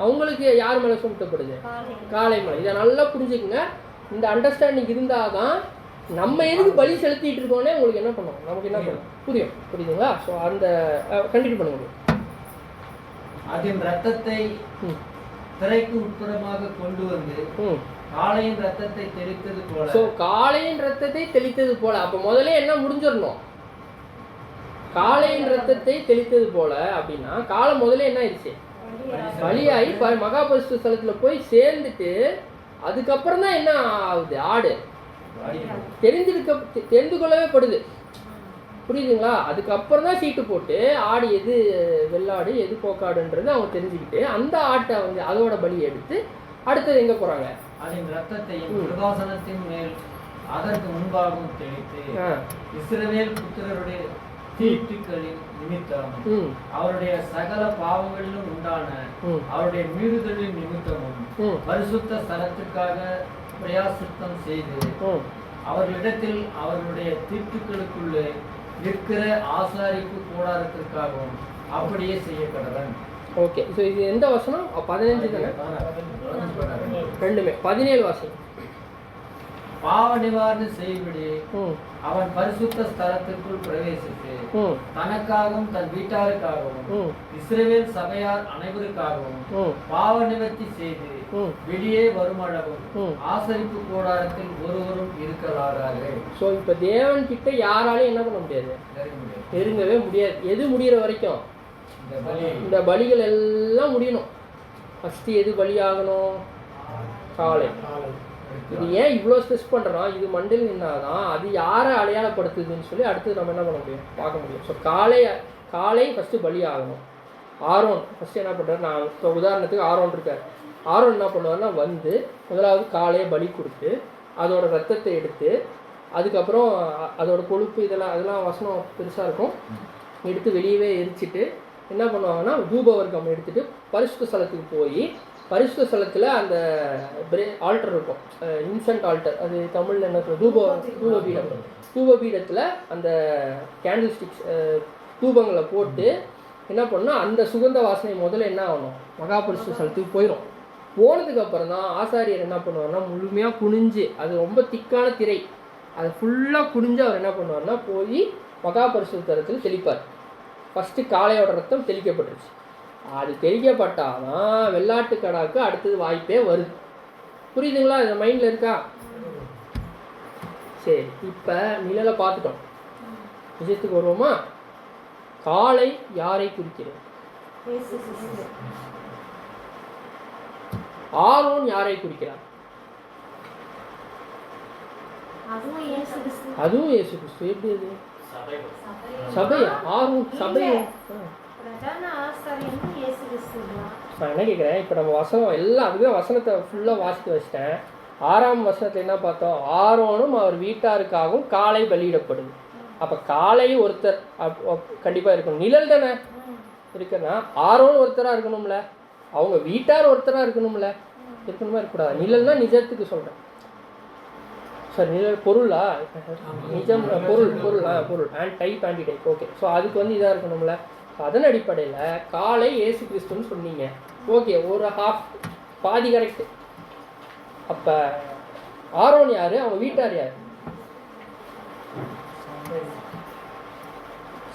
அவங்களுக்கு யார் மேலே சுமத்தப்படுது? காளை மேலே. இதை நல்லா புரிஞ்சுக்குங்க. இந்த அண்டர்ஸ்டாண்டிங் இருந்தால் தான் நம்ம எதுக்கு பலி செலுத்திட்டு இருக்கோன்னே உங்களுக்கு என்ன பண்ணுவோம், நமக்கு என்ன பண்ணும் புரியுதுங்களா? ஸோ அந்த கண்டினியூ பண்ண முடியும். அதன் ரத்தத்தை திரைக்கு உட்புறமாக கொண்டு வந்து காளையின் ரத்தத்தை தெளித்தது போல. ஸோ காளையின் ரத்தத்தை தெளித்தது போல. அப்போ முதல்ல என்ன முடிஞ்சிடணும்? காளையின் ரத்தத்தை தெளித்தது போல அப்படின்னா காளை முதல்ல என்ன ஆயிடுச்சு? பலியாகி மகாபரிசுத்த ஸ்தலத்துல போய் சேர்ந்துட்டு அதுக்கப்புறம் தான் என்ன ஆகுது? ஆடு தெரிந்து கொள்ளவே படுது. புரியுதுங்களா? அதுக்கப்புறம் தான் சீட்டு போட்டு ஆடு எது வெள்ளாடு எது போக்காடுன்றது அவங்க தெரிஞ்சுக்கிட்டு அந்த ஆட்டை வந்து அதோட பலி எடுத்து அடுத்தது எங்கே போகிறாங்க, அதன் ரத்தத்தையும் கிருபாசனத்தின் மேல் அதற்கு முன்பாகவும் தெளித்து இஸ்ரவேல் புத்திரருடைய தீட்டுகளின் நிமித்தம் அவருடைய சகல பாவங்களிலும் உண்டான அவருடைய மீறுதலின் நிமித்தமும் பரிசுத்த ஸ்தலத்துக்காக பிரயாசித்தம் செய்து அவர்களிடத்தில் அவர்களுடைய தீட்டுக்களுக்குள்ளே நிற்கிற ஆசாரிப்பு கூடாரத்திற்காகவும் அப்படியே செய்யப்படவன். ஓகே, ஸோ இது எந்த வசனம்? 15 தானே? ரெண்டுமே 17 வாசம். பாவ நிவாரணம் செய்யும்படி அவன் பரிசுத்த ஸ்தலத்திற்குள் பிரவேசித்து தனக்காகவும் தன் வீட்டாருக்காகவும் இஸ்ரவேல் சபையார் அனைவருக்காகவும் பாவ நிவர்த்தி செய்து வெளியே வருமளவும் ஆசரிப்பு கூடாரத்தில் ஒருவரும் இருக்கலாகாது. ஸோ இப்போ தேவன் கிட்ட யாராலையும் என்ன பண்ண முடியாது, நெருங்கவே முடியாது. எது முடிகிற வரைக்கும் இந்த பலிகள் எல்லாம் முடியணும். ஃபஸ்ட்டு எது பலியாகணும்? காளை. இது ஏன் இவ்வளோ ஸ்ட்ரெஸ் பண்ணுறோம்? இது மண்டில் நின்னாதான் அது யாரை அடையாளப்படுத்துதுன்னு சொல்லி அடுத்து நம்ம என்ன பண்ண முடியும், பார்க்க முடியும். ஸோ காளை ஃபஸ்ட்டு பலி ஆகணும். ஆரோன் ஃபஸ்ட்டு என்ன பண்ணுறாரு? நான் இப்போ உதாரணத்துக்கு ஆரோன் இருக்கார். ஆரோன் என்ன பண்ணுவார்னா வந்து முதலாவது காளையை பலி கொடுத்து அதோட ரத்தத்தை எடுத்து அதுக்கப்புறம் அதோட கொழுப்பு அதெல்லாம் வசனம் பெருசாக இருக்கும், எடுத்து வெளியவே எரிச்சிட்டு என்ன பண்ணுவாங்கன்னா தூபவர்க்கம் எடுத்துகிட்டு பரிசுத்த ஸ்தலத்துக்கு போய் பரிசுத்த ஸ்தலத்தில் அந்த ஆல்டர் இருக்கும், இன்சென்ட் ஆல்டர், அது தமிழில் என்ன தூபபீடம். தூபபீடத்தில் அந்த கேண்டில் ஸ்டிக்ஸ் தூபங்களை போட்டு என்ன பண்ணால் அந்த சுகந்த வாசனை முதல்ல என்ன ஆகணும், மகா பரிசுத்த ஸ்தலத்துக்கு போயிடும். போனதுக்கப்புறம் தான் ஆசாரியர் என்ன பண்ணுவார்னா முழுமையாக குனிஞ்சு, அது ரொம்ப திக்கான திரை, அதை ஃபுல்லாக குனிஞ்சு அவர் என்ன பண்ணுவார்னா போய் மகா பரிசுத்த ஸ்தலத்தில் தெளிப்பார். ஃபஸ்ட்டு காளையோட ரத்தம் தெளிக்கப்பட்டுருச்சு. அது தெளிக்கப்பட்டாதான் வெள்ளாட்டுக்கடாவுக்கு அடுத்தது வாய்ப்பே வருது. புரியுதுங்களா? இந்த மைண்டில் இருக்கா? சரி, இப்போ நிழலை பார்த்துட்டோம், விஷயத்துக்கு வருவோமா? காளை யாரை குறிக்கிறது? ஆரோன் யாரை குறிக்கிறார்? அதுவும் இயேசு கிறிஸ்து. எப்படி அது சபையா? ஆரோன் சபையா? நான் என்ன கேட்குறேன், இப்போ நம்ம வசனம் எல்லாம் அதுவே வசனத்தை ஃபுல்லாக வாசித்து வச்சிட்டேன். 6ஆம் வசனத்தில் என்ன பார்த்தோம்? ஆரோனும் அவர் வீட்டாருக்காகவும் காளை பலியிடப்படுது. அப்போ காளை ஒருத்தர் கண்டிப்பாக இருக்கணும். நிழல் தானே இருக்குன்னா ஆரோன் ஒருத்தராக இருக்கணும்ல, அவங்க வீட்டார் ஒருத்தராக இருக்கணும்ல, இருக்கணுமா இருக்கக்கூடாது? நிழல்னா நிஜத்துக்கு சொல்கிறேன் சார். நிழல் பொருளா? நிஜம் பொருள் பொருள் and type anti type. Okay, so அதுக்கு வந்து இதாக இருக்கணும்ல. அதன் அடிப்படையில் காளை இயேசு கிறிஸ்துன்னு சொன்னீங்க. ஓகே, ஒரு பாதி கரெக்டு. அப்போ ஆரோன் யார், அவங்க வீட்டார் யார்?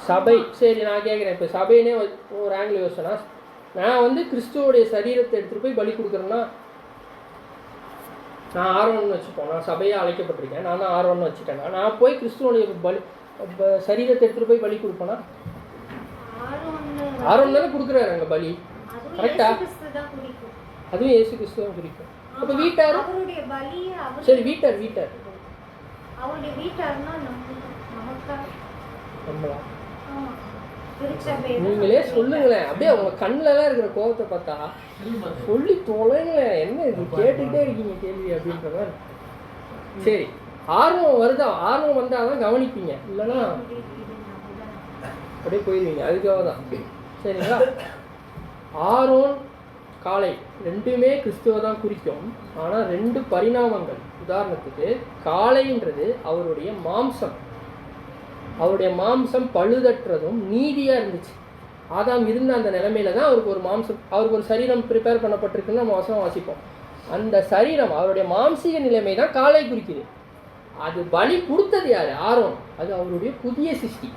சபை. சரி, நான் கேட்குறேன், இப்போ சபைனே ஒரு ஆங்கிள் யோசனை, நான் வந்து கிறிஸ்துவோடைய சரீரத்தை எடுத்துகிட்டு போய் பலி கொடுக்குறேன்னா நான் ஆர்வம்னு வச்சுப்போம். நான் சபையாக அழைக்கப்பட்டிருக்கேன், நான் தான் ஆர்வம்னு வச்சுட்டேன்னா நான் போய் கிறிஸ்துவோடைய சரீரத்தை எடுத்துகிட்டு போய் பலி கொடுப்பேன்னா ஆர்வம் தானே கொடுக்குறாரு அங்கே பலி, கரெக்டா? அதுவும் இயேசு கிறிஸ்து தான் குறிக்கும். அப்போ வீட்டார், சரி வீட்டார் நம்மளா? நீங்களே சொல்லுங்களேன், அப்படியே அவங்க கண்ணிலலாம் இருக்கிற கோபத்தை பார்த்தா சொல்லி தொலைங்களேன். என்ன இது கேட்டுக்கிட்டே இருக்கீங்க கேள்வி அப்படின்ற மாதிரி. சரி, ஆர்வம் வருதா? ஆர்வம் வந்தால் தான் கவனிப்பீங்க, இல்லைன்னா அப்படியே போயிடுவீங்க. அதுக்காக தான். சரிங்களா? ஆரோன் காளை ரெண்டுமே கிறிஸ்துவ தான் குறிக்கும். ஆனால் 2 பரிணாமங்கள். உதாரணத்துக்கு காளைன்றது அவருடைய மாம்சம், அவருடைய மாம்சம் பழுதற்றதும் நீதியாக இருந்துச்சு. ஆதாம் இருந்த அந்த நிலைமையில தான் அவருக்கு ஒரு மாம்சம், அவருக்கு ஒரு சரீரம் ப்ரிப்பேர் பண்ணப்பட்டிருக்குன்னு நம்ம வசனம் வாசிப்போம். அந்த சரீரம், அவருடைய மாம்சீக நிலைமை தான் காளை குறிக்குது. அது பலி கொடுத்தது யார்? ஆரோன். அது அவருடைய புதிய சிருஷ்டி.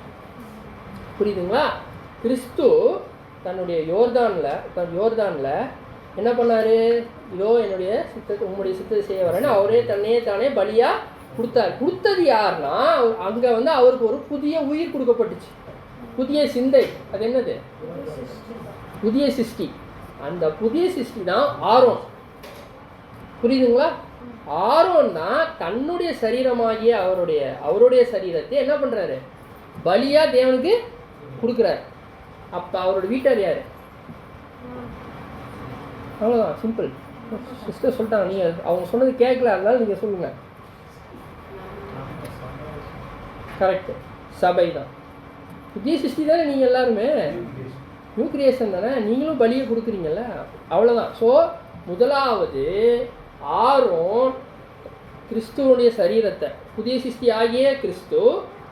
புரியுதுங்களா? கிறிஸ்து தன்னுடைய யோர்தானில் என்ன பண்ணார்? இதோ என்னுடைய சித்தத்தை, உங்களுடைய சித்தத்தை செய்ய வரேன்னு அவரே தானே பலியாக கொடுத்தார். கொடுத்தது யாருன்னா அங்கே வந்து அவருக்கு ஒரு புதிய உயிர் கொடுக்கப்பட்டுச்சு, புதிய சிந்தை. அது என்னது? புதிய சிருஷ்டி. அந்த புதிய சிருஷ்டி தான் ஆரோன். புரியுதுங்களா? ஆரோன் தான் தன்னுடைய சரீரமாகிய அவருடைய சரீரத்தை என்ன பண்ணுறாரு? பலியாக தேவனுக்கு கொடுக்குறாரு. அப்போ அவரோட வீட்டார் யார்? அவ்வளோதான், சிம்பிள். சிஸ்டர் சொல்லிட்டாங்க, நீங்கள் அவங்க சொன்னது கேட்கல, அதனால நீங்கள் சொல்லுங்கள். கரெக்டு, சபை தான். புதிய சிருஷ்டி தானே நீங்கள் எல்லாருமே, நியூ கிரியேஷன் தானே, நீங்களும் பலியை கொடுக்குறீங்கல்ல, அவ்வளோதான். ஸோ முதலாவது ஆரோன் கிறிஸ்துவனுடைய சரீரத்தை, புதிய சிருஷ்டி ஆகிய கிறிஸ்து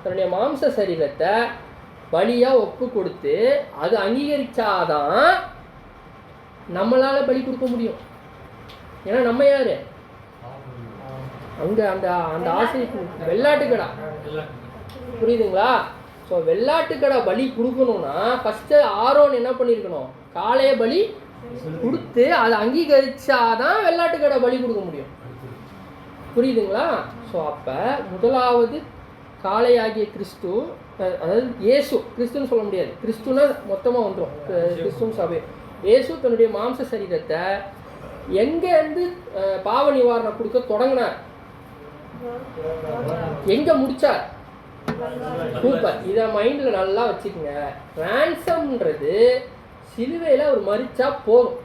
தன்னுடைய மாம்ச சரீரத்தை பலியாக ஒப்பு கொடுத்து அது அங்கீகரிச்சாதான் நம்மளால் பலி கொடுக்க முடியும். ஏன்னா நம்ம யார்? அங்கே அந்த அந்த ஆசை வெள்ளாட்டுக்கடா, புரியுதுங்களா? ஸோ வெள்ளாட்டுக்கடை பலி கொடுக்கணும்னா ஃபஸ்ட்டு ஆரோன் என்ன பண்ணியிருக்கணும்? காளைய பலி கொடுத்து அதை அங்கீகரிச்சாதான் வெள்ளாட்டுக்கடை பலி கொடுக்க முடியும். புரியுதுங்களா? ஸோ அப்போ முதலாவது காளையாகிய கிறிஸ்து, அதாவது இயேசு, கிறிஸ்துன்னு சொல்ல முடியாது, கிறிஸ்துன்னா மொத்தமாக வந்துடும், கிறிஸ்துவும் சபை. இயேசு தன்னுடைய மாம்ச சரீரத்தை எங்கேருந்து பாவ நிவாரணம் கொடுக்க தொடங்கினார், எங்கே முடிச்சார்? சூப்பர். இதை மைண்டில் நல்லா வச்சுக்கோங்க. ரான்சம்ன்றது சிலுவையில் அவர் மரிச்சா போதும்.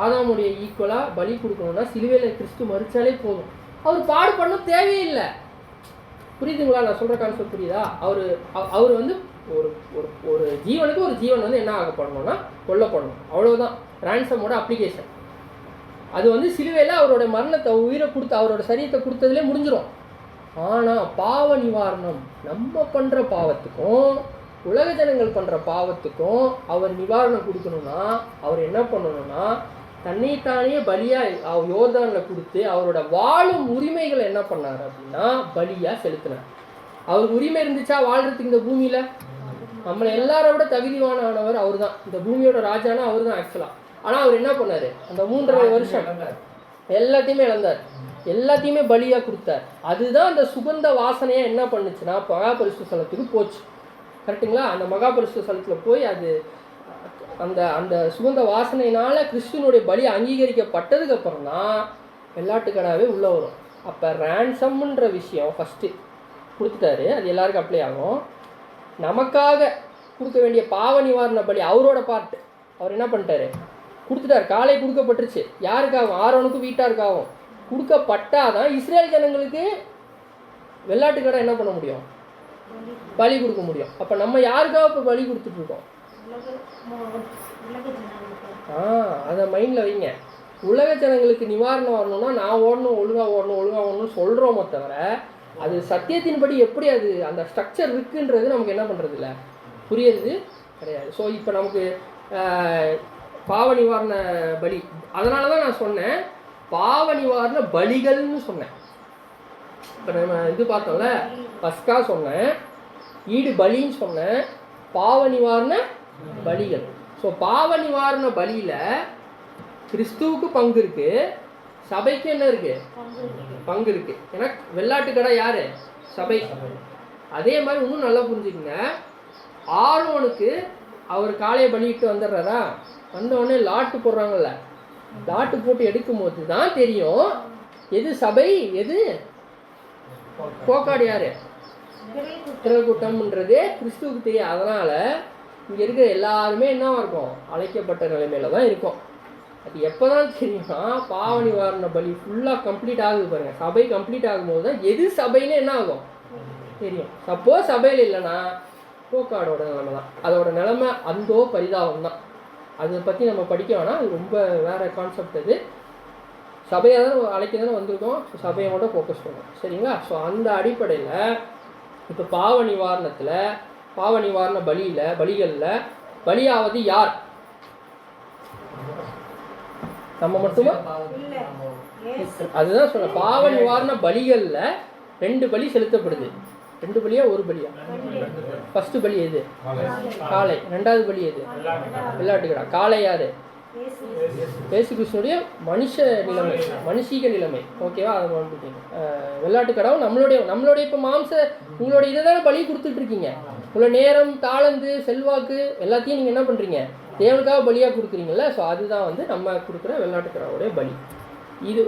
ஆதாமுடைய ஈக்குவலாக பலி கொடுக்கணும்னா சிலுவையில் கிறிஸ்து மரிச்சாலே போதும், அவர் பாடு பண்ண தேவையில்லை. புரியுதுங்களா நான் சொல்கிற கான்செப்ட்? புரியுதா? அவர் வந்து ஒரு ஒரு ஜீவனுக்கு ஒரு ஜீவன் வந்து என்ன ஆக பண்ணணும்னா கொல்லப்படணும், அவ்வளோதான் ரான்சமோட அப்ளிகேஷன். அது வந்து சிலுவையில் அவரோட மரணத்தை உயிரை கொடுத்து அவரோட சரீரத்தை கொடுத்ததுலேயே முடிஞ்சிடும். ஆனால் பாவ நிவாரணம் நம்ம பண்ணுற பாவத்துக்கும் உலக ஜனங்கள் பண்ணுற பாவத்துக்கும் அவர் நிவாரணம் கொடுக்கணும்னா அவர் என்ன பண்ணணும்னா தன்னைத்தானே பலியாக யோர்தானில் கொடுத்து அவரோட வாழும் உரிமைகளை என்ன பண்ணார் அப்படின்னா பலியாக செலுத்தினார். அவருக்கு உரிமை இருந்துச்சா வாழ்கிறதுக்கு இந்த பூமியில்? நம்மளை எல்லாரோட தகுதிவானவர் அவர் தான், இந்த பூமியோட ராஜானா அவர் தான் ஆக்சுவலாக. ஆனால் அவர் என்ன பண்ணார்? அந்த 3.5 வருஷம் எல்லாத்தையுமே இழந்தார், எல்லாத்தையுமே பலியாக கொடுத்தார். அதுதான் அந்த சுகந்த வாசனையாக என்ன பண்ணுச்சுன்னா மகாபரிசுத்த ஸ்தலத்துக்கு போச்சு. கரெக்டுங்களா? அந்த மகாபரிசுத்த ஸ்தலத்தில் போய் அது அந்த அந்த சுகந்த வாசனையினால் கிறிஸ்துவனுடைய பலி அங்கீகரிக்கப்பட்டதுக்கு அப்புறம் தான் வெள்ளாட்டுக்கடாவே உள்ளே வரும். அப்போ ரேன்சம்ன்ற விஷயம் ஃபஸ்ட்டு கொடுத்துட்டாரு, அது எல்லாருக்கும் அப்ளை ஆகும். நமக்காக கொடுக்க வேண்டிய பாவ நிவாரண பலி அவரோட பார்ட் அவர் என்ன பண்ணிட்டாரு? கொடுத்துட்டார். காலை கொடுக்கப்பட்டுருச்சு. யாருக்காகும்? ஆரோனுக்கும் வீட்டாருக்காகும் கொடுக்கப்பட்டாதான் இஸ்ரேல் ஜனங்களுக்கு வெள்ளாட்டுக்கடை என்ன பண்ண முடியும்? பலி கொடுக்க முடியும். அப்போ நம்ம யாருக்காக இப்போ பலி கொடுத்துட்ருக்கோம்? அதை மைண்டில் வைங்க. உலக ஜனங்களுக்கு நிவாரணம் வரணும்னா நான் ஓடணும், ஒழுங்காக ஓடணும்னு சொல்கிறோமோ தவிர அது சத்தியத்தின்படி எப்படி அது அந்த ஸ்ட்ரக்சர் இருக்குன்றது நமக்கு என்ன பண்ணுறது இல்லை, புரியுறது கிடையாது. ஸோ இப்போ நமக்கு பாவ நிவாரண பலி, அதனால தான் நான் சொன்னேன் பாவ நிவாரண பலிகள்னு சொன்னேன். இப்போ நம்ம இது பார்த்தோம்ல, பஸ்கா சொன்னேன், ஈடு பலின்னு சொன்னேன், பாவ நிவாரண பலிகள். ஸோ பாவ நிவாரண பலியில் கிறிஸ்துவுக்கு பங்கு இருக்குது, சபைக்கு என்ன இருக்குது? பங்கு இருக்குது. ஏன்னா வெள்ளாட்டுக்கடை யார்? சபை. அதே மாதிரி இன்னும் நல்லா புரிஞ்சுக்கங்க, ஆரோனுக்கு அவர் காளையை பலியிட்டு வந்துடுறாரா, வந்தவுடனே லாட்டு போடுறாங்கல்ல, லாட்டு போட்டு எடுக்கும் போது தான் தெரியும் எது சபை எது போக்காடு, யார் திரள் கூட்டம்ன்றதே கிறிஸ்துவுக்கு தெரியும். அதனால் இங்கே இருக்கிற எல்லாருமே என்னவா இருக்கும்? அழைக்கப்பட்ட நிலைமையில தான் இருக்கும். அது எப்போ தான் தெரியும்னா பாவ நிவாரண பலி ஃபுல்லாக கம்ப்ளீட் ஆகுது பாருங்கள், சபை கம்ப்ளீட் ஆகும்போது தான் எது சபைன்னு என்ன ஆகும் தெரியும். சப்போஸ் சபையில் இல்லைன்னா போக்காடோட நிலைமை தான், அதோட நிலைமை அந்தோ பரிதாபம் தான். அதை பற்றி நம்ம படிக்க வேணாம், அது ரொம்ப வேறு கான்செப்ட். அது சபையை தான் அழைக்க தானே வந்திருக்கோம், ஸோ சபையை மட்டும் ஃபோக்கஸ் பண்ணுவோம், சரிங்களா? ஸோ அந்த அடிப்படையில் இப்போ பாவ நிவாரணத்தில் பாவ நிவாரண பலிகளில் பலியாவது யார்? நம்ம மட்டுமா? அதுதான் சொல்ல, பாவ நிவாரண பலிகளில் 2 பலி செலுத்தப்படுது. 2 பலியா 1 பலியா? ஃபர்ஸ்ட் பலி எது? காளை. 2வது பலி எது? வெள்ளாட்டுக்கடா. காளை யாரு? இயேசு கிறிஸ்துனுடைய மனுஷ நிலைமை, மனுஷீக நிலைமை, ஓகேவா? அதை வந்துட்டீங்க. வெள்ளாட்டுக்கடாவும் நம்மளுடைய இப்போ உங்களுடைய இதை தானே பலி கொடுத்துட்ருக்கீங்க. உங்களோட நேரம், தாளந்து, செல்வாக்கு எல்லாத்தையும் நீங்கள் என்ன பண்ணுறீங்க? தேவனுக்காக பலியாக கொடுக்குறீங்களா? ஸோ அதுதான் வந்து நம்ம கொடுக்குற வெள்ளாட்டுக்கடாவுடைய பலி.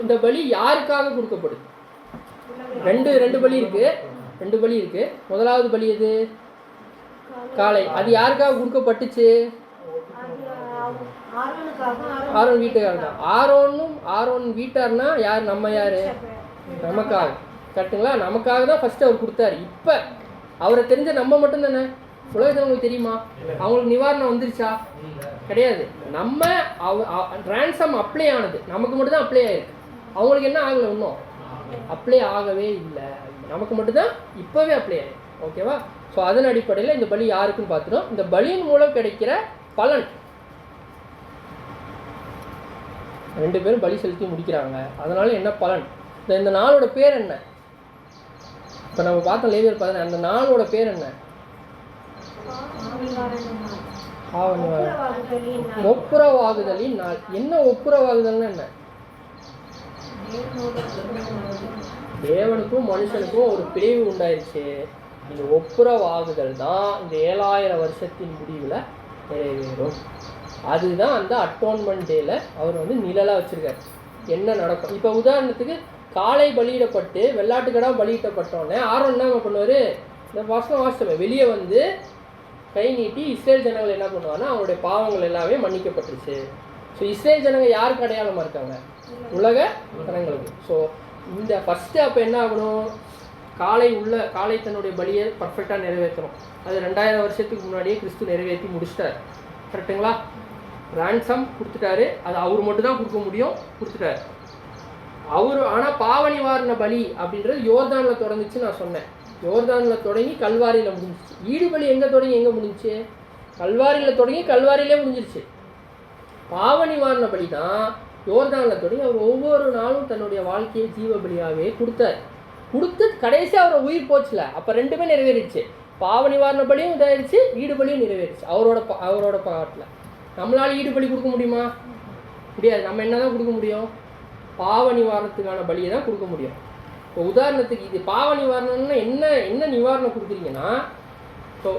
இந்த பலி யாருக்காக கொடுக்கப்படுது? ரெண்டு பலி இருக்குது. 2 பலி இருக்குது. முதலாவது பலி எது? காளை. அது யாருக்காக கொடுக்கப்பட்டுச்சு? ஆரோன் வீட்டுக்காக தான். ஆரோன் வீட்டார்னா யார்? நம்ம யார்? நமக்காக. கரெக்டுங்களா? நமக்காக தான் ஃபஸ்ட்டு அவர் கொடுத்தாரு. இப்போ அவரை தெரிஞ்ச நம்ம மட்டும் தானே. உலகத்தவங்களுக்கு தெரியுமா? அவங்களுக்கு நிவாரணம் வந்துருச்சா? கிடையாது. நம்ம ட்ரான்ஸம் அப்ளை ஆனது நமக்கு மட்டும் தான் அப்ளை ஆயிருக்கு. அவங்களுக்கு என்ன ஆகலை, இன்னும் அப்ளை ஆகவே இல்லை. நமக்கு மட்டும்தான் இப்போவே அப்ளை ஆயிருக்கு. ஓகேவா? ஸோ அதன் அடிப்படையில் இந்த பலி யாருக்குன்னு பார்த்துட்டோம். இந்த பலியின் மூலம் கிடைக்கிற பலன், 2 பேரும் பலி செலுத்தி முடிக்கிறாங்க. அதனால என்ன பலன்? இந்த நாளோட பேர் என்ன? இப்போ நம்ம பார்த்தோம் லேவியர் 14. அந்த நாளோட பேர் என்ன? ஒப்புரவாகுதலின் நாள். என்ன ஒப்புரவாகுதல்னா என்ன? தேவனுக்கும் மனுஷனுக்கும் ஒரு பிரிவு உண்டாயிருச்சு. இந்த ஒப்புரவாகுதல் தான் இந்த 7000 வருஷத்தின் முடிவில் நிறைவேறும். அதுதான் அந்த அட்டோன்மெண்ட் டேல அவர் வந்து நிழலாக வச்சுருக்காரு. என்ன நடக்கும்? இப்போ உதாரணத்துக்கு காளை பலியிடப்பட்டு வெள்ளாட்டுக்கடா பலியிடப்பட்டோடனே ஆரோன் என்ன பண்ணுவார்? இந்த வாசமே வெளியே வந்து கை நீட்டி இஸ்ரேல் ஜனங்கள் என்ன பண்ணுவாங்கன்னா அவங்களுடைய பாவங்கள் எல்லாமே மன்னிக்கப்பட்டுருச்சு. ஸோ இஸ்ரேல் ஜனங்கள் யாருக்கு அடையாளமாக இருக்காங்க? உலக ஜனங்களுக்கு. ஸோ இந்த ஃபஸ்ட்டு அப்போ என்ன ஆகணும்? காளை தன்னுடைய பலியை பர்ஃபெக்டாக நிறைவேற்றணும். அது 2000 வருஷத்துக்கு முன்னாடியே கிறிஸ்து நிறைவேற்றி முடிச்சிட்டார். கரெக்டுங்களா? ரான்சம் கொடுத்துட்டாரு. அது அவர் மட்டும் தான் கொடுக்க முடியும், கொடுத்துட்டாரு அவர். ஆனால் பாவ நிவாரண பலி அப்படின்றது யோர்தானில் தொடங்குச்சு. நான் சொன்னேன் யோர்தானில் தொடங்கி கல்வாரியில் முடிஞ்சிச்சு. ஈடு பலி எங்கே தொடங்கி எங்கே முடிஞ்சிச்சு? கல்வாரியில் தொடங்கி கல்வாரியிலே முடிஞ்சிருச்சு. பாவ நிவாரண பலி தான் யோர்தானில் தொடங்கி அவர் ஒவ்வொரு நாளும் தன்னுடைய வாழ்க்கையை ஜீவ பலியாகவே கொடுத்து கடைசி அவரை உயிர் போச்சுல. அப்போ 2மே நிறைவேறிடுச்சு. பாவ நிவாரண பலியும் இதாகிடுச்சு, ஈடு பலியும் நிறைவேறிடுச்சு அவரோட பாட்டில். நம்மளால் ஈடு பலி கொடுக்க முடியுமா? முடியாது. நம்ம என்ன தான் கொடுக்க முடியும்? பாவ நிவாரணத்துக்கான பலியை தான் கொடுக்க முடியும். இப்போ உதாரணத்துக்கு இது பாவ நிவாரணம்னா என்ன நிவாரணம் கொடுக்குறீங்கன்னா, ஸோ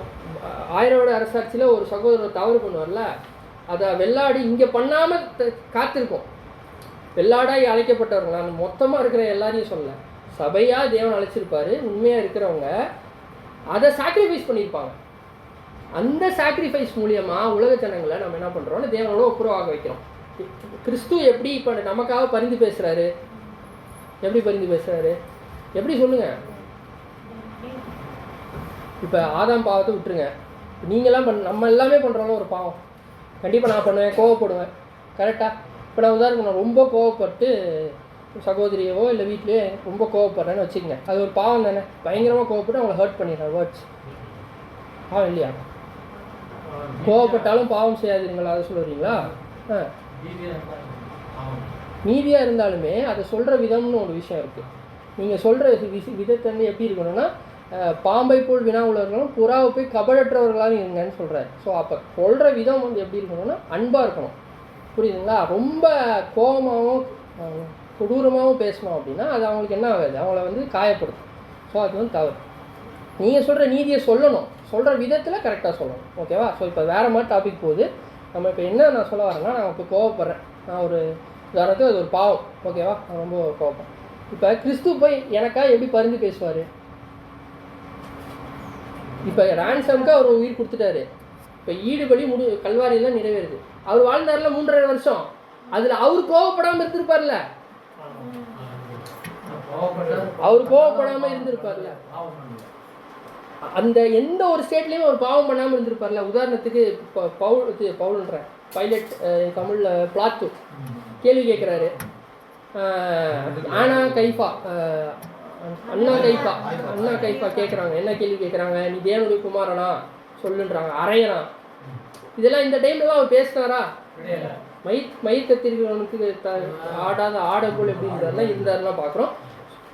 1000 அரசாட்சியில் ஒரு சகோதரர் தவறு பண்ணுவார்ல, அதை வெள்ளாடு இங்கே பண்ணாமல் காத்திருக்கோம். வெள்ளாடாய் அழைக்கப்பட்டவர்கள், நான் மொத்தமாக இருக்கிற எல்லாரையும் சொல்ல, சபையாக தேவன் அழைச்சிருப்பார். உண்மையாக இருக்கிறவங்க அதை சாக்ரிஃபைஸ் பண்ணியிருப்பாங்க. அந்த சாக்ரிஃபைஸ் மூலியமாக உலக ஜனங்களை நம்ம என்ன பண்ணுறோம்னா தேவனோட ஒப்புரவாக வைக்கிறோம். கிறிஸ்து எப்படி இப்போ நமக்காக பரிந்து பேசுகிறாரு? எப்படி பரிந்து பேசுகிறாரு? எப்படி சொல்லுங்கள்? இப்போ ஆதாம் பாவத்தை விட்டுருங்க. நீங்களாம் நம்ம எல்லாமே பண்ணுறோம்ல ஒரு பாவம். கண்டிப்பாக நான் பண்ணுவேன், கோவப்படுவேன். கரெக்டாக? இப்போ நான் உதாரணம், நான் ரொம்ப கோவப்பட்டு சகோதரியவோ இல்லை வீட்லேயே ரொம்ப கோவப்படுறேன்னு வச்சுக்கங்க. அது ஒரு பாவம் தானே. பயங்கரமாக கோவப்பட்டு அவங்களை ஹர்ட் பண்ணிடுறேன். வேர்ட்ஸ் பாவம் இல்லையா? கோவப்பட்டாலும் பாவம் செய்யாதீங்களா? அதை சொல்லுறீங்களா? நீதியாக இருந்தாலுமே அதை சொல்கிற விதம்னு ஒரு விஷயம் இருக்குது. நீங்கள் சொல்கிற விதத்தை வந்து எப்படி இருக்கணும்னா, பாம்பை போல் வினா உள்ளவர்களும் புறாவை போய் கபடற்றவர்களாக இருங்கன்னு சொல்கிறார். ஸோ அப்போ சொல்கிற விதம் வந்து எப்படி இருக்கணும்னா அன்பாக இருக்கணும். புரியுதுங்களா? ரொம்ப கோபமாகவும் கொடூரமாகவும் பேசணும் அப்படின்னா அது அவங்களுக்கு என்ன ஆகாது, அவங்கள வந்து காயப்படுத்தும். ஸோ அது வந்து தவறு. நீங்கள் சொல்கிற நீதியை சொல்லணும், சொல்கிற விதத்தில் கரெக்டாக சொல்லணும். ஓகேவா? ஸோ இப்போ வேறு மாதிரி டாபிக் போகுது. நம்ம இப்போ என்ன நான் சொல்ல வரேன்னா, நான் இப்போ கோவப்படுறேன். நான் ஒரு உதாரணத்துக்கு அது ஒரு பாவம். ஓகேவா? நான் ரொம்ப கோவப்படுறேன். இப்போ கிறிஸ்து போய் எனக்காக எப்படி பரிந்து பேசுவார்? இப்போ ரான்சம்க்கு அவர் உயிர் கொடுத்துட்டாரு. இப்போ ஈடுபடி கல்வாரியில் நிறைவேறுது. அவர் வாழ்ந்தார்ல 3.5 வருஷம். அதில் அவர் கோவப்படாமல் இருந்திருப்பார்ல, அவர் கோவப்படாமல் இருந்திருப்பார்ல, அந்த எந்த ஒரு ஸ்டேட்லேயும் ஒரு பாவம் பண்ணாமல் இருந்திருப்பார்ல. உதாரணத்துக்கு பவுல்ன்றேன், பைலட் தமிழில் பிளாத்து கேள்வி கேட்குறாரு. அண்ணா கைஃபா கேட்குறாங்க. என்ன கேள்வி கேட்குறாங்க? நீ தேவனுடைய குமாரனா சொல்லுன்றாங்க. அரையனா? இதெல்லாம் இந்த டைம்லலாம் அவர் பேசினாரா? மயிர் கத்திரிக்கிறவனுக்கு ஆடாத ஆடை போல் எப்படி இருந்தாருன்னா பார்க்குறோம்.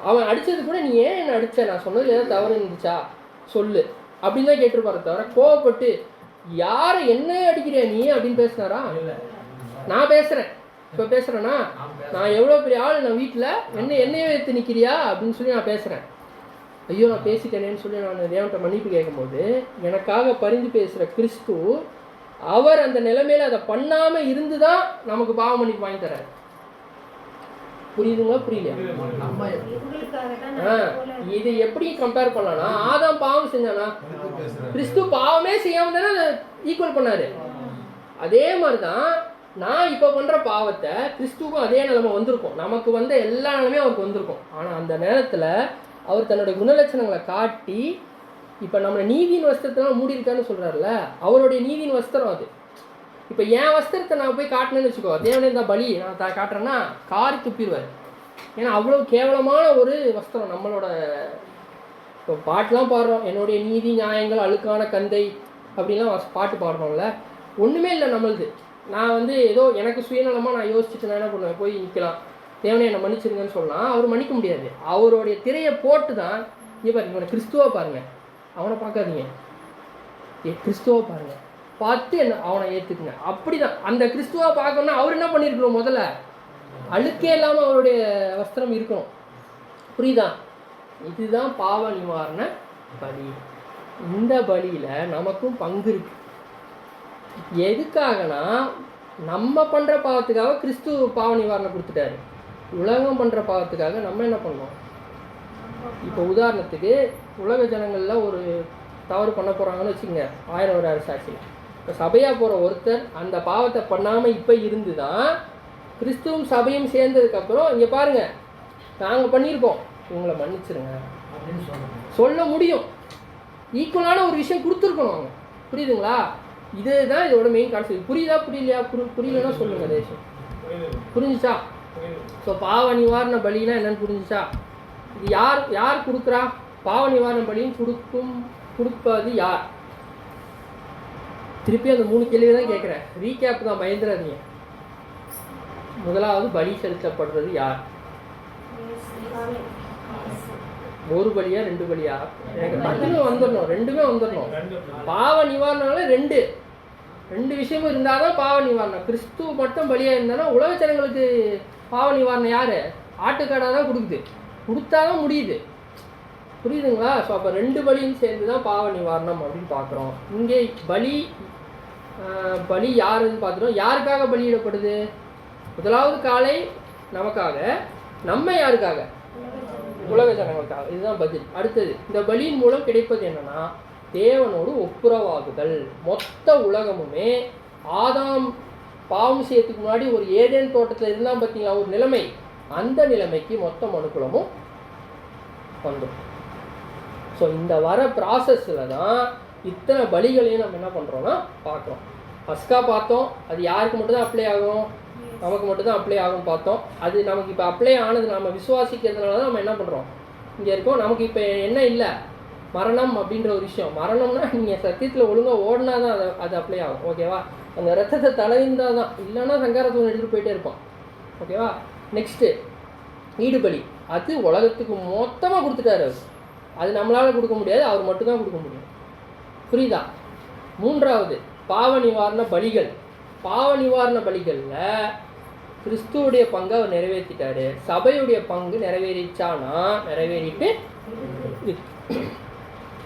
அவன் அடித்தது கூட நீ ஏன் என்ன அடித்த, நான் சொன்னதில் ஏதாவது தவறு இருந்துச்சா சொல்லு அப்படின்னு தான் கேட்டிருப்பாரு. தவிர கோவப்பட்டு யாரை என்ன அடிக்கிறியா நீ அப்படின்னு பேசினாரா? நான் பேசுகிறேன், இப்போ பேசுகிறேன்னா நான் எவ்வளோ பெரிய ஆள், நான் வீட்டில் என்னையே எடுத்து நிற்கிறியா அப்படின்னு சொல்லி நான் பேசுகிறேன். ஐயோ நான் பேசிட்டேனேன்னு சொல்லி நான் தேவன்கிட்ட மன்னிப்பு கேட்கும்போது எனக்காக பரிந்து பேசுகிற கிறிஸ்து அவர் அந்த நிலைமையில் அதை பண்ணாமல் இருந்து தான் நமக்கு பாவ மன்னிப்பு வாங்கி தரார். புரியுதுங்களா புரியலையா? இவங்களுக்காக தான் நான் போல இது எப்படி கம்பேர் பண்ணலாம்னா, ஆதாம் பாவம் செஞ்சானா, கிறிஸ்து பாவமே செய்யாம தானே அதை ஈக்குவல் பண்ணாரு. அதே மாதிரிதான் நான் இப்போ பண்ற பாவத்தை கிறிஸ்துவுக்கும் அதே நிலைமை வந்திருக்கும். நமக்கு வந்த எல்லா நிலைமையும் அவருக்கு வந்திருக்கும். ஆனா அந்த நேரத்துல அவர் தன்னுடைய குணலட்சணங்களை காட்டி இப்போ நம்மளை நீதியின் வஸ்திரத்தெல்லாம் மூடி இருக்கான்னு சொல்றாருல, அவருடைய நீதியின் வஸ்திரம் அது. இப்போ என் வஸ்திரத்தை நான் போய் காட்டினேன்னு வச்சுக்கோ, தேவனே இந்த பலி நான் காட்டுறேன்னா காரி துப்பிடுவார். ஏன்னா அவ்வளோ கேவலமான ஒரு வஸ்திரம் நம்மளோட. இப்போ பாட்டெலாம் பாடுறோம், என்னுடைய நீதி நியாயங்கள் அழுக்கான கந்தை அப்படின்லாம் பாட்டு பாடுறோம்ல, ஒன்றுமே இல்லை நம்மளுது. நான் வந்து ஏதோ எனக்கு சுயநலமாக நான் யோசிச்சுட்டு நான் என்ன பண்ணுவேன், போய் நிற்கலாம், தேவனே என்னை மன்னிச்சிருங்கன்னு சொல்லலாம். அவர் மன்னிக்க முடியாது. அவருடைய திரையை போட்டு தான் இங்கே பாருங்க, இவனை கிறிஸ்துவா பாருங்கள், அவனை பார்க்காதீங்க, கிறிஸ்துவா பாருங்கள், பார்த்து என்ன அவனை ஏற்றுக்குங்க. அப்படி தான் அந்த கிறிஸ்துவா பார்க்கணுன்னா அவர் என்ன பண்ணியிருக்கணும், முதல்ல அழுக்கே இல்லாமல் அவருடைய வஸ்திரம் இருக்கணும். புரியுதா? இதுதான் பாவ நிவாரண பலி. இந்த பலியில் நமக்கும் பங்கு இருக்கு. எதுக்காகனா, நம்ம பண்ணுற பாவத்துக்காக கிறிஸ்து பாவ நிவாரணம் கொடுத்துட்டாரு. உலகம் பண்ணுற பாவத்துக்காக நம்ம என்ன பண்ணோம்? இப்போ உதாரணத்துக்கு உலக ஜனங்களில் ஒரு தவறு பண்ண போகிறாங்கன்னு வச்சுக்கோங்க, 1000 ஒரு அரசாட்சி. இப்போ சபையாக போகிற ஒருத்தர் அந்த பாவத்தை பண்ணாமல் இப்போ இருந்து தான் கிறிஸ்துவும் சபையும் சேர்ந்ததுக்கப்புறம் இங்கே பாருங்கள் நாங்கள் பண்ணியிருக்கோம், இவங்களை மன்னிச்சிருங்க அப்படின்னு சொல்ல முடியும். ஈக்குவலான ஒரு விஷயம் கொடுத்துருக்கணும் அவங்க. புரியுதுங்களா? இதுதான் இதோட மெயின் கான்செப்ட். புரியுதா புரியலையா? புரியலன்னா சொல்லுங்கள் தேசம். புரிஞ்சிச்சா? ஸோ பாவ நிவாரண பலினா என்னன்னு புரிஞ்சிச்சா? இது யார் கொடுக்குறா? பாவ நிவாரண பலியும் கொடுப்பது யார்? திருப்பி அந்த 3 கேள்வி தான் கேட்குறேன், ரீகேப் தான், பயந்துடாதீங்க. முதலாவது, பலி செலுத்தப்படுறது யார்? ஒரு பலியா 2 பலியா? எனக்கு டக்குன்னு வந்துடணும், ரெண்டுமே வந்துடணும். பாவ நிவாரணம்னால ரெண்டு விஷயமும் இருந்தால் தான் பாவ நிவாரணம். கிறிஸ்துவ மட்டும் பலியாக இருந்தானா உலக ஜனங்களுக்கு பாவ நிவாரணம் யார்? ஆட்டுக்காடாக தான் கொடுத்தா தான் முடியுது. புரியுதுங்களா? ஸோ அப்போ 2 பலியும் சேர்ந்து தான் பாவ நிவாரணம் அப்படின்னு பார்க்குறோம். இங்கே பலி யாருன்னு பார்த்துட்டோம். யாருக்காக பலியிடப்படுது? முதலாவது காலை நமக்காக, நம்ம யாருக்காக? உலக ஜனங்களுக்காக. இதுதான் பதில். அடுத்தது, இந்த பலியின் மூலம் கிடைப்பது என்னன்னா, தேவனோடு ஒப்புரவாகுதல். மொத்த உலகமுமே ஆதாம் பாவம் செய்யறதுக்கு முன்னாடி ஒரு ஏதேன் தோட்டத்தில் இருந்தால் பார்த்தீங்களா ஒரு நிலைமை, அந்த நிலைமைக்கு மொத்த மனுக்குலமும் வந்துடும். ஸோ இந்த வர ப்ராசஸில் தான் இத்தனை பலிகளையும் நம்ம என்ன பண்ணுறோன்னா பார்க்குறோம். பஸ்கா பார்த்தோம், அது யாருக்கு மட்டும்தான் அப்ளை ஆகும்? நமக்கு மட்டும்தான் அப்ளை ஆகும் பார்த்தோம். அது நமக்கு இப்போ அப்ளை ஆனது நம்ம விசுவாசிக்கிறதுனால தான் நம்ம என்ன பண்ணுறோம், இங்கே இருக்கோம். நமக்கு இப்போ என்ன இல்லை, மரணம் அப்படின்ற ஒரு விஷயம். மரணம்னா நீங்கள் சத்தியத்தில் ஒழுங்காக ஓடினா தான் அது அப்ளை ஆகும். ஓகேவா? அந்த ரத்தத்தை தலைந்தால் தான், இல்லைன்னா சங்காரத்தூள் எடுத்துகிட்டு போயிட்டே இருப்போம். ஓகேவா? நெக்ஸ்ட்டு ஈடுபலி. அது உலகத்துக்கு மொத்தமாக கொடுத்துட்டாரு. அது நம்மளால் கொடுக்க முடியாது, அவர் மட்டும்தான் கொடுக்க முடியும். புரியுதா? மூன்றாவது, பாவ நிவாரண பலிகள். பாவ நிவாரண பலிகளில் கிறிஸ்துவுடைய பங்கு அவர் நிறைவேற்றிட்டாரு. சபையுடைய பங்கு நிறைவேறிச்சானா? நிறைவேறிட்டு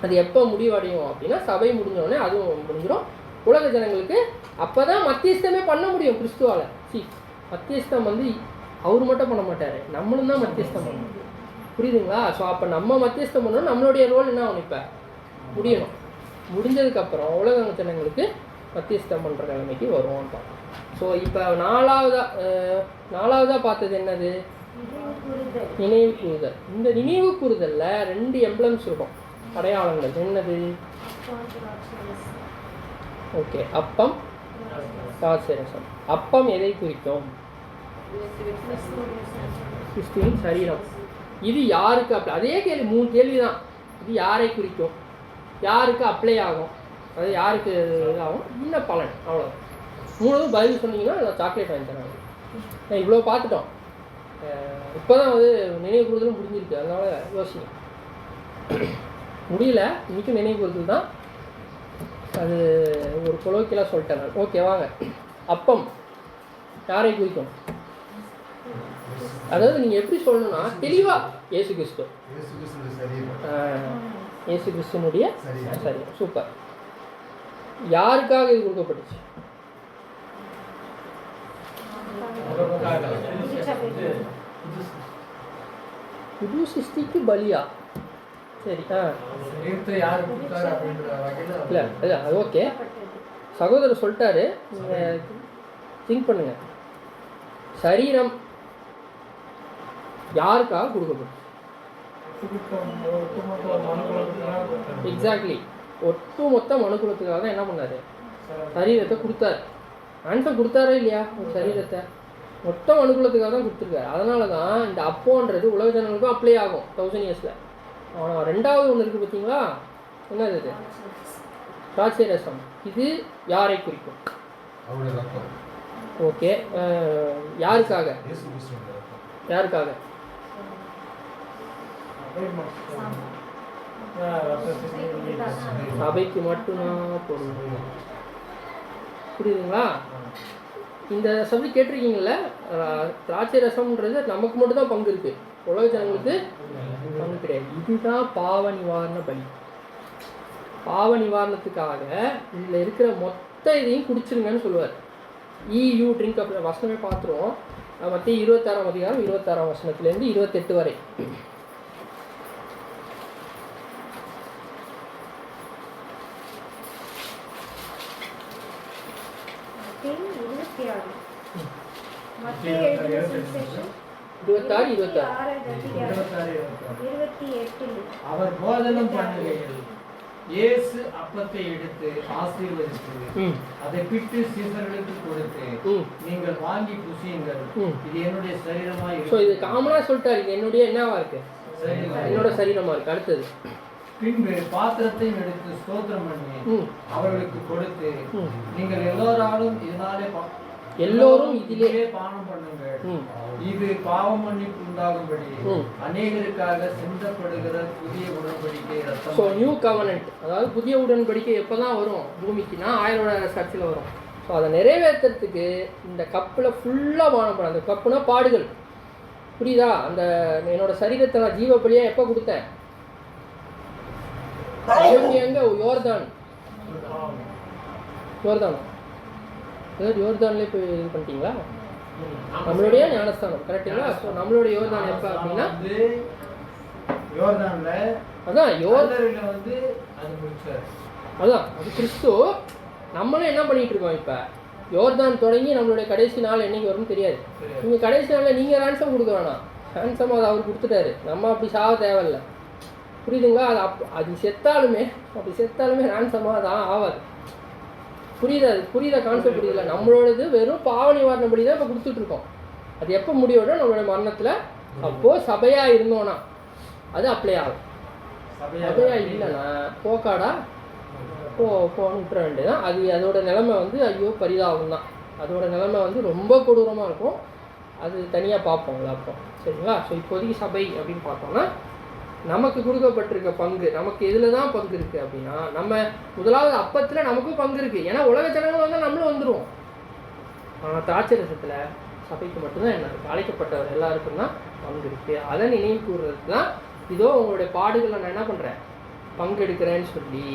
அது எப்போ முடிவடையும் அப்படின்னா, சபை முடிஞ்சோடனே அதுவும் முடிஞ்சிடும். உலக ஜனங்களுக்கு அப்போ தான் மத்தியஸ்தமே பண்ண முடியும் கிறிஸ்துவால். மத்தியஸ்தம் வந்து அவர் மட்டும் பண்ண மாட்டார், நம்மளும் தான் மத்தியஸ்தம் பண்ணணும். புரியுதுங்களா? ஸோ அப்போ நம்ம மத்தியஸ்தம் பண்ணணும். நம்மளுடைய ரோல் என்ன ஆகும்? இப்போ முடியணும். முடிஞ்சதுக்கப்புறம் உலக ஜனங்களுக்கு மத்தியஸ்தம் பண்ணுற நிலைமைக்கு வருவோம் தான். ஸோ இப்போ நாலாவதாக பார்த்தது என்னது? நினைவு கூறுதல். இந்த நினைவு கூறுதலில் 2 எம்ப்ளம்ஸ் இருக்கும், அடையாளங்கள். என்னது? ஓகே, அப்பம், தாசரசம். அப்பம் எதை குறிக்கும்? கிறிஸ்துவின் சரீரம். இது யாருக்கு அப்ளை? அதே கேள்வி, 3 கேள்வி தான். இது யாரை குறிக்கும், யாருக்கு அப்ளை ஆகும், அது யாருக்கு ஆகும், என்ன பலன், அவ்வளோ. 3 பதில் சொன்னீங்கன்னா நான் சாக்லேட் வாங்கி தரேன். இவ்வளோ பார்த்துட்டோம். இப்போ தான் வந்து நினைவு கூறுதலும் முடிஞ்சிருக்கு, அதனால் யோசிங்க. முடியல, இன்றைக்கும் நினைவு கூறுதல் தான். அது ஒரு கொலோக்கியலாக சொல்லிட்டேன் நான். ஓகே வாங்க. அப்பம் யாரை குறிக்கும்? அதாவது நீங்கள் எப்படி சொல்லணும்னா தெளிவாக, இயேசு கிறிஸ்து, இயேசு கிறிஸ்துனுடைய சரி. சூப்பர். யாருக்காக இது கொடுக்கப்பட்டுச்சு? புது சிருஷ்டிக்கு பலியா? சரி. சரீரத்தை யார் கொடுத்தாரு அப்படின்ற வகையில் இல்லை இல்லை அது ஓகே. சகோதரர் சொல்லிட்டாரு, நீங்கள் திங்க் பண்ணுங்க. சரீரம் யாருக்காக கொடுக்கப்படும்? எக்ஸாக்ட்லி, ஒட்டுமொத்த மனுக்குலத்துக்காக தான் என்ன பண்ணாரு? சரீரத்தை கொடுத்தாரு. ஆன்சர் கொடுத்தாரா இல்லையா? ஒரு சரீரத்தை மொத்த மனுக்குலத்துக்காக தான் கொடுத்துருக்காரு. அதனால தான் இந்த அப்போன்றது உலக ஜனங்களுக்கும் அப்ளை ஆகும் 1000 இயர்ஸில். ஆனால் ரெண்டாவது ஒன்று இருக்குது பார்த்தீங்களா, என்னது இது? திராட்சை ரசம். இது யாரை குறிக்கும்? ஓகே, யாருக்காக? யாருக்காக? சபைக்கு மட்டும்தான் போடணும். புரியுதுங்களா? இந்த சப்ஜெக்ட் கேட்டிருக்கீங்கள, திராட்சை ரசம்ன்றது நமக்கு மட்டும்தான் பங்கு இருக்குது, உலக ஜனங்களுக்கு பங்கு கிடையாது. இதுதான் பாவ நிவாரண பலி. பாவ நிவாரணத்துக்காக இதில் இருக்கிற மொத்த இதையும் குடிச்சிருங்கன்னு சொல்லுவார். யூ ட்ரிங்க் அப்படி வசனமே பார்த்துருவோம். மத்திய 26ஆம் அதிகாரம் 26ஆம் வசனத்துலேருந்து 28 வரை. மத்திய 26 அவர் போதனம் பண்ணுகையில் இயேசு அப்பத்தை எடுத்து ஆசீர்வதித்து அதை பிட்டு சீசர்களுக்கு கொடுத்து, நீங்கள் வாங்கி புசியுங்கள், இது என்னுடைய சரீரமா இருக்கு. இது காமனா சொல்லிட்டாரு, இது என்னுடைய என்னவா இருக்கு? என்னோட சரீரமா இருக்கு. அடுத்தது, பின்பு பாத்திரத்தையும் எடுத்து ஸ்தோத்திரம் பண்ணி அவர்களுக்கு கொடுத்து, நீங்கள் எல்லோராலும் இதனாலே எல்லோரும் இதிலே பானம் பண்ணுங்கள், இது பாவ மன்னிப்பு உண்டாகும்படி அநேகருக்காக சிந்தப்படுகிற புதிய உடன்படிக்கை ரத்தம். ஸோ நியூ கவர்னன்ட், அதாவது புதிய உடன்படிக்கை எப்போ தான் வரும் பூமிக்குன்னா 1000 வருட சாட்சியில் வரும். ஸோ அதை நிறைவேற்றுறதுக்கு இந்த கப்பில் ஃபுல்லாக பானம் பண்ண. அந்த கப்புனா பாடுகள், புரியுதா? அந்த என்னோட சரீரத்தை நான் ஜீவ பலியாக எப்போ கொடுத்தேன்? எங்க? யோர்தான். யோர்தான்லேயே போய் இது பண்ணிட்டீங்களா? நம்மளுடைய ஞானஸ்தானம் கரெக்டுங்களா? ஸோ நம்மளுடைய யோர்தான் எப்போ அப்படின்னா அதான் அதான் அது கிறிஸ்து. நம்மளும் என்ன பண்ணிட்டு இருக்கோம் இப்போ? யோர்தான் தொடங்கி நம்மளுடைய கடைசி நாள் என்னைக்கு வரும்னு தெரியாது. நீங்கள் கடைசி நாளில் நீங்கள் ரேன்சம் கொடுக்க வேணாம், ரேன்சம் அதை அவர் கொடுத்துட்டாரு. நம்ம அப்படி சாக தேவையில்லை, புரியுதுங்களா? அது செத்தாலுமே ரேன்சமாக தான் ஆகாது. புரியுதா கான்செப்ட்? புரியுதுல? நம்மளோடது வெறும் பாவ நிவாரணப்படி தான் இப்போ கொடுத்துட்ருக்கோம். அது எப்போ முடியோட நம்மளோட மரணத்தில். அப்போது சபையாக இருந்தோன்னா அது அப்ளை ஆகும். சபையாக இல்லைன்னா போக்காடா போன்னு விட்டுற வேண்டியதான். அதோட நிலைமை ஐயோ பரிதாபம் தான். அதோட நிலைமை ரொம்ப கொடூரமாக இருக்கும். அது தனியாக பார்ப்போம்ல அப்போ, சரிங்களா? ஸோ இப்போதைக்கு சபை அப்படின்னு பார்த்தோம்னா நமக்கு கொடுக்கப்பட்டிருக்க பங்கு, நமக்கு இதில் தான் பங்கு இருக்குது அப்படின்னா, நம்ம முதலாவது அப்பத்தில் நமக்கும் பங்கு இருக்குது. ஏன்னா உலக ஜனங்கள் நம்மளும் வந்துடுவோம். ஆனால் திராட்சை ரசத்தில் சபைக்கு மட்டும்தான் என்ன இருக்குது? அழைக்கப்பட்டவர் எல்லாருக்கும் தான் பங்கு இருக்குது. அதை நினைவு கூறுறதுக்கு தான் இதோ உங்களுடைய பாடுகளில் நான் என்ன பண்ணுறேன், பங்கெடுக்கிறேன்னு சொல்லி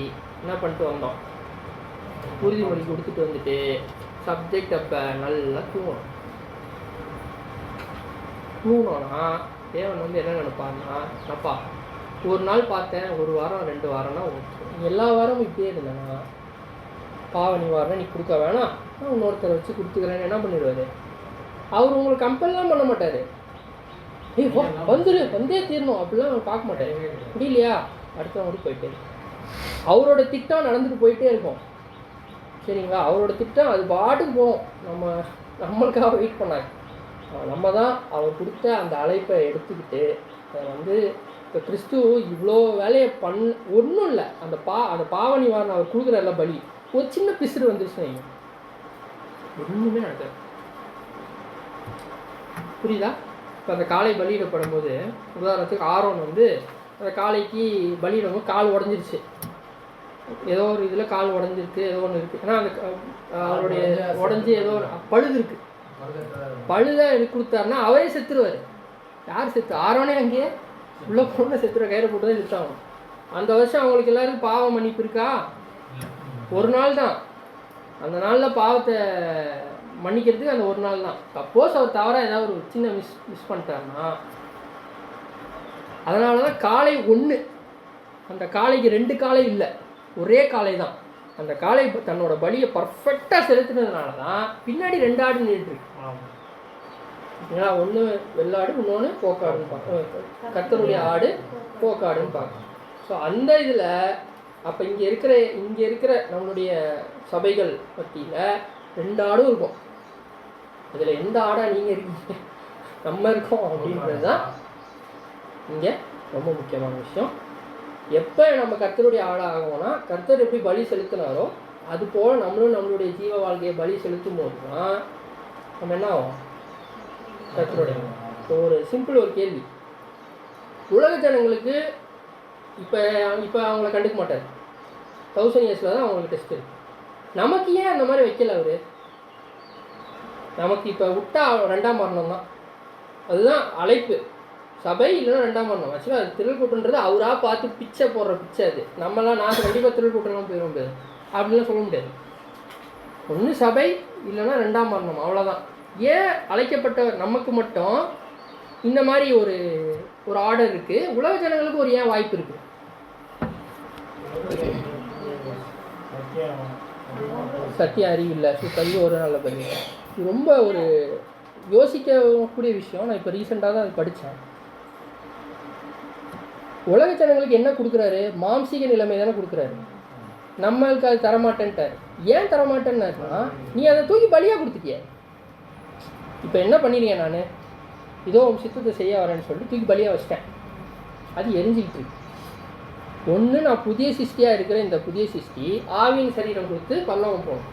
என்ன பண்ணிட்டு வந்தோம், உறுதிமொழி கொடுத்துட்டு வந்துட்டு சப்ஜெக்ட் அப்போ நல்லா தூங்கணும்னா தேவன் என்ன நினைப்பாருன்னா, அப்பா ஒரு நாள் பார்த்தேன், ஒரு வாரம் 2 வாரம்னா ஓகே, எல்லா வாரமும் இப்படியே இருந்தேன்னா பாவ நிவாரணம் நீ கொடுக்க வேணாம், நான் இன்னொருத்தரை வச்சு கொடுத்துக்கிறேன்னு என்ன பண்ணிடுவார்? அவர் உங்களுக்கு கம்பல்லாம் பண்ண மாட்டார். வந்தே தீரணும் அப்படிலாம் அவர் பார்க்க மாட்டார். முடியலையா அடுத்தவங்க போயிட்டே அவரோட திட்டம் நடந்துட்டு போயிட்டே இருக்கும், சரிங்களா? அவரோட திட்டம் அது பாட்டுக்கு போகும். நம்மளுக்காக வெயிட் பண்ணாங்க. நம்ம தான் அவர் கொடுத்த அந்த அழைப்பை எடுத்துக்கிட்டு அதை இப்போ கிறிஸ்து இவ்வளோ வேலையை ஒன்றும் இல்லை. அந்த பாவ நிவாரணம் அவர் கொடுக்குறல்ல பலி, ஒரு சின்ன பிசுறு வந்துருச்சு, ஒன்றுமே நடக்காது. புரியுதா? இப்போ அந்த காளை பலியிடப்படும் போது உதாரணத்துக்கு ஆரோன் அந்த காளைக்கு பலியிடும் கால் உடஞ்சிருச்சு, ஏதோ ஒரு இதில் கால் உடஞ்சிருக்கு, ஏதோ ஒன்று இருக்குது. ஏன்னா அந்த அவருடைய உடஞ்சி ஏதோ ஒரு பழுது இருக்குது, பழுதாக இது கொடுத்தாருன்னா அவரே செத்துருவார். யார் செத்து? ஆரோனே அங்கேயே உள்ள பொண்ணை செத்துற கயிறை போட்டு தான் செத்தாகணும். அந்த வருஷம் அவங்களுக்கு எல்லாருக்கும் பாவ மன்னிப்பு இருக்கா? ஒரு நாள் தான். அந்த நாளில் பாவத்தை மன்னிக்கிறதுக்கு அந்த ஒரு நாள் தான். சப்போஸ் அவர் தவறாக ஏதாவது ஒரு சின்ன மிஸ் பண்ணிட்டாருன்னா அதனால தான் காளை ஒன்று, அந்த காளைக்கு 2 காளை இல்லை, ஒரே காளை தான். அந்த காளை தன்னோட பலியை பர்ஃபெக்டாக செலுத்தினதுனால தான் பின்னாடி 2 ஆடு நின்றுருக்கு. ஏன்னா ஒன்று வெள்ளாடு, இன்னொன்று போக்காடுன்னு பார்க்க, கர்த்தருடைய ஆடு போக்காடுன்னு பார்க்கணும். ஸோ அந்த இதில் அப்போ இங்கே இருக்கிற நம்மளுடைய சபைகள் மத்தியில் 2 ஆடும் இருக்கும். இதில் எந்த ஆடாக நீங்கள் இருக்கீங்க, நம்ம இருக்கோம் அப்படின்றது தான் இங்கே ரொம்ப முக்கியமான விஷயம். எப்போ நம்ம கர்த்தருடைய ஆடாக ஆகும்னா, கர்த்தர் எப்படி பலி செலுத்தினாரோ அது போல் நம்மளும் நம்மளுடைய ஜீவ வாழ்க்கையை பலி செலுத்தும் போது தான் நம்ம என்ன ஆகும், கர்த்தருடைய. ஸோ ஒரு சிம்பிள் ஒரு கேள்வி, உலக ஜனங்களுக்கு இப்போ அவங்கள கண்டுக்க மாட்டார், 1000 இயர்ஸில் தான் அவங்களுக்கு டெஸ்ட் இருக்குது. நமக்கு ஏன் அந்த மாதிரி வைக்கல அவர்? நமக்கு இப்போ விட்டா 2ஆம் மரணம் தான், அதுதான் அழைப்பு. சபை இல்லைன்னா 2ஆம் மரணம். ஆக்சுவலாக அது திரள் கூட்டன்றது அவராக பார்த்து பிச்சை போடுற பிச்சை. அது நம்மளாம் நான் கண்டிப்பாக திரள் கூட்டம்லாம் போயிட முடியாது, அப்படின்லாம் சொல்ல முடியாது. ஒன்று சபை இல்லைன்னா 2ஆம் மரணம், அவ்வளோதான். ஏன் அழைக்கப்பட்டவர் நமக்கு மட்டும் இந்த மாதிரி ஒரு ஆர்டர் இருக்குது, உலக ஜனங்களுக்கு ஒரு ஏன் வாய்ப்பு இருக்குது? சத்திய அறிவு இல்லை, கல்வி ஒரு நல்ல பதில். இது ரொம்ப ஒரு யோசிக்கக்கூடிய விஷயம். நான் இப்போ ரீசெண்டாக தான் அது படித்தேன். உலக ஜனங்களுக்கு என்ன கொடுக்குறாரு? மாம்சீக நிலைமை தானே கொடுக்குறாரு. நம்மளுக்கு அது தரமாட்டேன்ட்டார். ஏன் தரமாட்டேன்னாருன்னா, நீ அதை தூக்கி பலியாக கொடுத்துட்டிய. இப்போ என்ன பண்ணிடுறேன், நான் இதோ சித்தத்தை செய்ய வரேன்னு சொல்லிட்டு தூக்கி பலியாக வச்சிட்டேன். அது எரிஞ்சிக்கிட்டு இருக்கு. ஒன்று நான் புதிய சிருஷ்டியாக இருக்கிற இந்த புதிய சிருஷ்டி ஆவியின் சரீரம் கொடுத்து பல்லவம் போகணும்.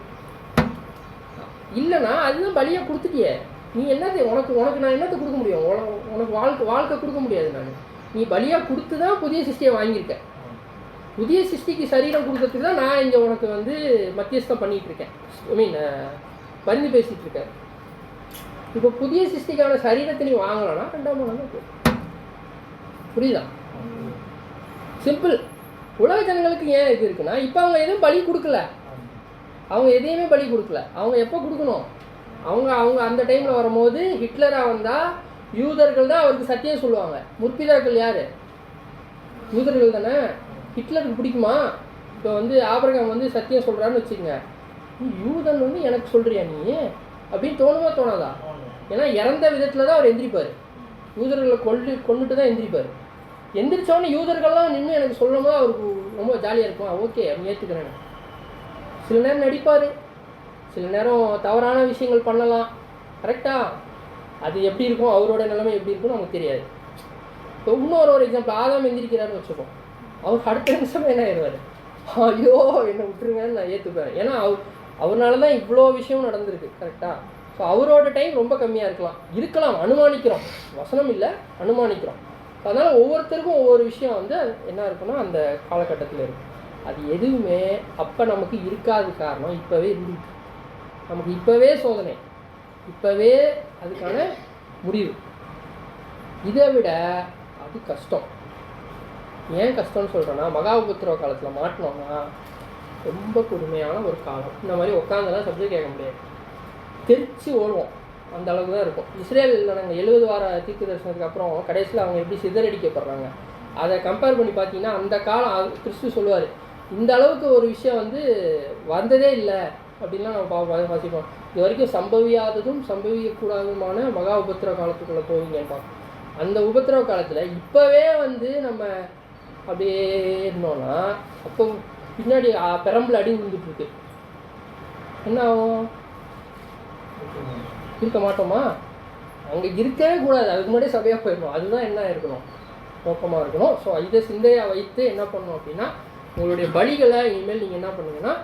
இல்லைனா அதுதான் பலியாக கொடுத்துட்டியே. நீ என்னது உனக்கு நான் என்னத்தை கொடுக்க முடியும்? உனக்கு வாழ்க்கை கொடுக்க முடியாது. நான் நீ பலியாக கொடுத்து தான் புதிய சிருஷ்டியை வாங்கியிருக்க. புதிய சிருஷ்டிக்கு சரீரம் கொடுக்கறதுக்கு தான் நான் இங்கே உனக்கு மத்தியஸ்தம் பண்ணிகிட்டு இருக்கேன். பரிந்து பேசிகிட்டு இருக்கேன். இப்போ புதிய சிருஷ்டிக்கான சரீரத்தை நீ வாங்கலாம்னா 2ஆம் மரணம் தான். புரியுதா? சிம்பிள். உலக ஜனங்களுக்கு ஏன் இது இருக்குன்னா, இப்போ அவங்க எதுவும் பலி கொடுக்கல, அவங்க எதையுமே பலி கொடுக்கல. அவங்க எப்போ கொடுக்கணும்? அவங்க அந்த டைமில் வரும்போது ஹிட்லராக வந்தால் யூதர்கள் தான் அவருக்கு சத்தியம் சொல்லுவாங்க. முற்பிதாக்கள் யார்? யூதர்கள் தானே. ஹிட்லருக்கு பிடிக்குமா? இப்போ ஆபிரகாம் சத்தியம் சொல்கிறான்னு வச்சுக்கோங்க, யூதன் எனக்கு சொல்கிறியா நீ அப்படின்னு தோணுமா தோணாதா? ஏன்னா இறந்த விதத்தில் தான் அவர் எந்திரிப்பார். யூதர்களை கொண்டுட்டு தான் எந்திரிப்பார். எந்திரிச்சோன்னு யூதர்கள்லாம் நின்று எனக்கு சொல்லும் போது அவருக்கு ரொம்ப ஜாலியாக இருக்கும். ஓகே, அவங்க ஏற்றுக்கிறேன். சில நேரம் நடிப்பார், சில நேரம் தவறான விஷயங்கள் பண்ணலாம். கரெக்டாக அது எப்படி இருக்கும், அவரோட நிலைமை எப்படி இருக்குன்னு நமக்கு தெரியாது. இப்போ இன்னொரு எக்ஸாம்பிள், ஆதாம் எந்திரிக்கிறாருன்னு வச்சுப்போம். அவர் அடுத்த நிமிஷம் என்ன ஆயிடுவார், ஐயோ என்னை விட்டுருங்கன்னு நான் ஏற்றுப்பேன். ஏன்னா அவர்னால தான் இவ்வளோ விஷயம் நடந்திருக்கு. கரெக்டாக. ஸோ அவரோட டைம் ரொம்ப கம்மியாக இருக்கலாம், அனுமானிக்கிறோம். வசனம் இல்லை, அனுமானிக்கிறோம். அதனால் ஒவ்வொருத்தருக்கும் ஒவ்வொரு விஷயம் என்ன இருக்குன்னா அந்த காலகட்டத்தில் இருக்கும். அது எதுவுமே அப்போ நமக்கு இருக்காது. காரணம் இப்போவே இருந்துருக்கு. நமக்கு இப்போவே சோதனை, இப்போவே அதுக்கான முடிவு. இதை விட அது கஷ்டம். ஏன் கஷ்டம்னு சொல்கிறேன்னா, மகா உபத்திரவ காலத்தில் மாட்டினோம்னா ரொம்ப கொடுமையான ஒரு காலம். இந்த மாதிரி உட்காந்துலாம் சப்ஜெக்ட் கேட்க முடியாது, தெரிச்சு ஓடுவோம். அந்த அளவுக்கு தான் இருக்கும். இஸ்ரேல் நாங்கள் 70 வார தீர்க்க தரிசனத்துக்கு அப்புறம் கடைசியில் அவங்க எப்படி சிதறடிக்கப்படுறாங்க அதை கம்பேர் பண்ணி பார்த்தீங்கன்னா, அந்த காலம் கிறிஸ்து சொல்லுவார், இந்த அளவுக்கு ஒரு விஷயம் வந்ததே இல்லை அப்படின்லாம் நம்ம வாசிப்போம். இது வரைக்கும் சம்பவியாததும் சம்பவிக்கக்கூடாதுமான மகா உபத்திரவ காலத்துக்குள்ளே போவீங்கன்னு பார்ப்போம். அந்த உபத்திரவ காலத்தில் இப்போவே நம்ம அப்படியே இருந்தோன்னா, அப்போ பின்னாடி பெரம்பில் அடி விழுந்துட்டுருக்கு. என்ன ஆகும்? இருக்க மாட்டோமா? அங்கே இருக்கவே கூடாது. அதுக்கு முன்னாடியே சபையாக போயிடணும். அதுதான் என்ன இருக்கணும், நோக்கமாக இருக்கணும். ஸோ இதை சிந்தையாக வைத்து என்ன பண்ணணும் அப்படின்னா, உங்களுடைய பலிகளை இனிமேல் நீங்கள் என்ன பண்ணுங்கன்னா,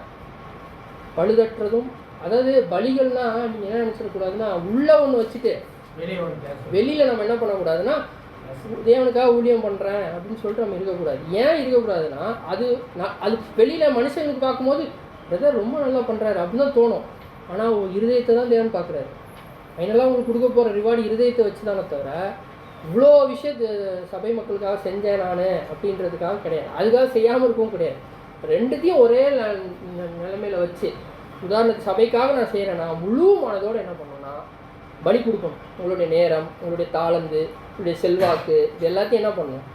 பழுதற்றதும், அதாவது பலிகள்னால் நீங்கள் என்ன நினச்சிடக்கூடாதுன்னா, உள்ளே ஒன்று வச்சுட்டு வெளியில் நம்ம என்ன பண்ணக்கூடாதுன்னா, தேவனுக்காக ஊழியம் பண்ணுறேன் அப்படின்னு சொல்லிட்டு நம்ம இருக்கக்கூடாது. ஏன் இருக்கக்கூடாதுன்னா, அது வெளியில் மனுஷங்களுக்கு பார்க்கும்போது பிரதர் ரொம்ப நல்லா பண்ணுறாரு அப்படின்னு தான் தோணும். ஆனால் இருதயத்தை தான் தேவன் பார்க்குறாரு. ஃபைனலாக உங்களுக்கு கொடுக்க போகிற ரிவார்டு இருதயத்தை வச்சு தானே தவிர, இவ்வளோ விஷயத்தை சபை மக்களுக்காக செஞ்சேன் நான் அப்படின்றதுக்காக கிடையாது. அதுக்காக செய்யாமல் இருக்கவும் கிடையாது. ரெண்டுத்தையும் ஒரே நிலைமையில் வச்சு, உதாரணத்துக்கு சபைக்காக நான் செய்கிறேன், நான் முழு மனதோடு என்ன பண்ணணும்னா பலி கொடுக்கணும். உங்களுடைய நேரம், உங்களுடைய தாளந்து, உங்களுடைய செல்வாக்கு, இது எல்லாத்தையும் என்ன பண்ணணும்,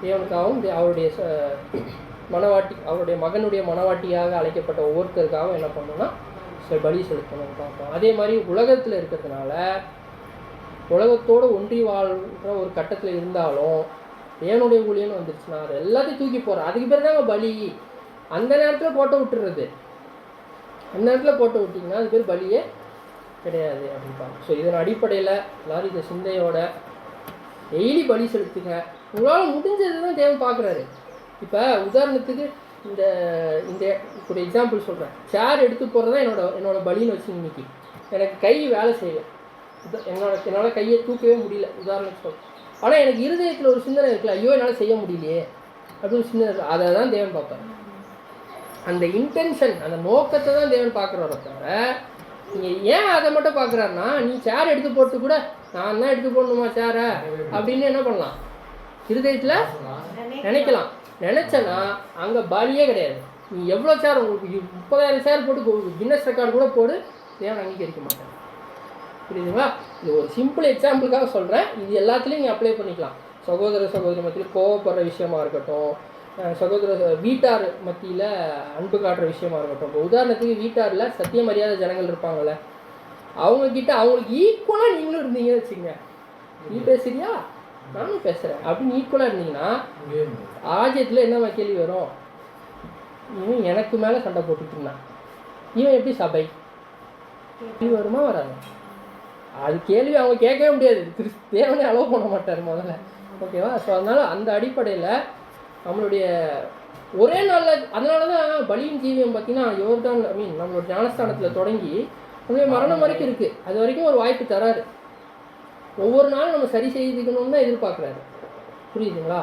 தேவனுக்காகவும் அவருடைய மனவாட்டி, அவருடைய மகனுடைய மனவாட்டியாக அழைக்கப்பட்ட ஒவ்வொருத்தருக்காகவும் என்ன பண்ணணும்னா பலி செலுத்தணும்னு பார்ப்போம். அதே மாதிரி உலகத்தில் இருக்கிறதுனால உலகத்தோடு ஒன்றி வாழ்கிற ஒரு கட்டத்தில் இருந்தாலும் தேவனுடைய ஊழியன்னு வந்துருச்சுன்னா அது எல்லாத்தையும் தூக்கி போகிறோம். அதுக்கு பேர் தாங்க பலி. அந்த நேரத்தில் போட்டு விட்டுறது, அந்த நேரத்தில் போட்டு விட்டிங்கன்னா அது பேர் பலியே கிடையாது அப்படின்பாங்க. ஸோ இதன் அடிப்படையில் எல்லோரும் இந்த சிந்தையோட டெய்லி பலி செலுத்துங்க. உங்களால் முடிஞ்சது தான் தேவன் பார்க்குறாரு. இப்போ உதாரணத்துக்கு இந்த இந்த ஒரு எக்ஸாம்பிள் சொல்கிறேன். சேர் எடுத்து போகிறது தான் என்னோட பலின்னு வச்சு இன்னைக்கு எனக்கு கை வேலை செய்யலை, என்னால் கையை தூக்கவே முடியல உதாரணத்துக்கு சொல்கிறேன். ஆனால் எனக்கு இருதயத்தில் ஒரு சிந்தனை இருக்குல்ல, ஐயோ என்னால் செய்ய முடியலையே அப்படின்னு சிந்தனை, அதை தான் தேவன் பார்ப்பார். அந்த இன்டென்ஷன், அந்த நோக்கத்தை தான் தேவன் பார்க்குறாரு. தவிர நீங்கள் ஏன் அதை மட்டும் பார்க்குறாருன்னா, நீ சேர் எடுத்து போட்டு கூட நான் தான் எடுத்து போடணுமா சேரை அப்படின்னு என்ன பண்ணலாம், இருதயத்தில் நினைக்கலாம். நினச்சேன்னா அங்கே பலியே கிடையாது. நீ எவ்வளோ சேர், உங்களுக்கு 30,000 சேர் போட்டு கின்னஸ் ரெக்கார்டு கூட போடு, தேவன் அங்கீகரிக்க மாட்டேன். புரியுதுங்களா? இது ஒரு சிம்பிள் எக்ஸாம்பிளுக்காக சொல்கிறேன். இது எல்லாத்துலேயும் நீங்கள் அப்ளை பண்ணிக்கலாம். சகோதர சகோதரி மத்தியில் கோவப்படுற விஷயமா இருக்கட்டும், சகோதர வீட்டார் மத்தியில் அன்பு காட்டுற விஷயமா இருக்கட்டும். இப்போ உதாரணத்துக்கு வீட்டாரில் சத்தியம் அறியாத ஜனங்கள் இருப்பாங்கள்ல, அவங்கக்கிட்ட அவங்களுக்கு ஈக்குவலாக நீங்களும் இருந்தீங்கன்னு வச்சுங்க. நீ பேசுறியா நானும் பேசுகிறேன் அப்படின்னு ஈக்குவலாக இருந்தீங்கன்னா ஆஜயத்தில் என்ன கேள்வி வரும், இவன் எனக்கு மேலே சண்டை போட்டுட்டு இருந்தான், இவன் எப்படி சபை கேள்வி வருமா வராது? அது கேள்வி அவங்க கேட்கவே முடியாது. தேவனே அலோவ் பண்ண மாட்டார் முதல்ல. ஓகேவா? ஸோ அதனால் அந்த அடிப்படையில் நம்மளுடைய ஒரே நாளில், அதனால தான் பலியின் ஜீவியம் பார்த்தீங்கன்னா யோர்தான் நம்மளோட ஞானஸ்தானத்தில் தொடங்கி நம்மளுடைய மரணம் வரைக்கும் இருக்குது. அது வரைக்கும் ஒரு வாய்ப்பு தராரு. ஒவ்வொரு நாளும் நம்ம சரி செய்துக்கணும்னு தான் எதிர்பார்க்குறாரு. புரியுதுங்களா?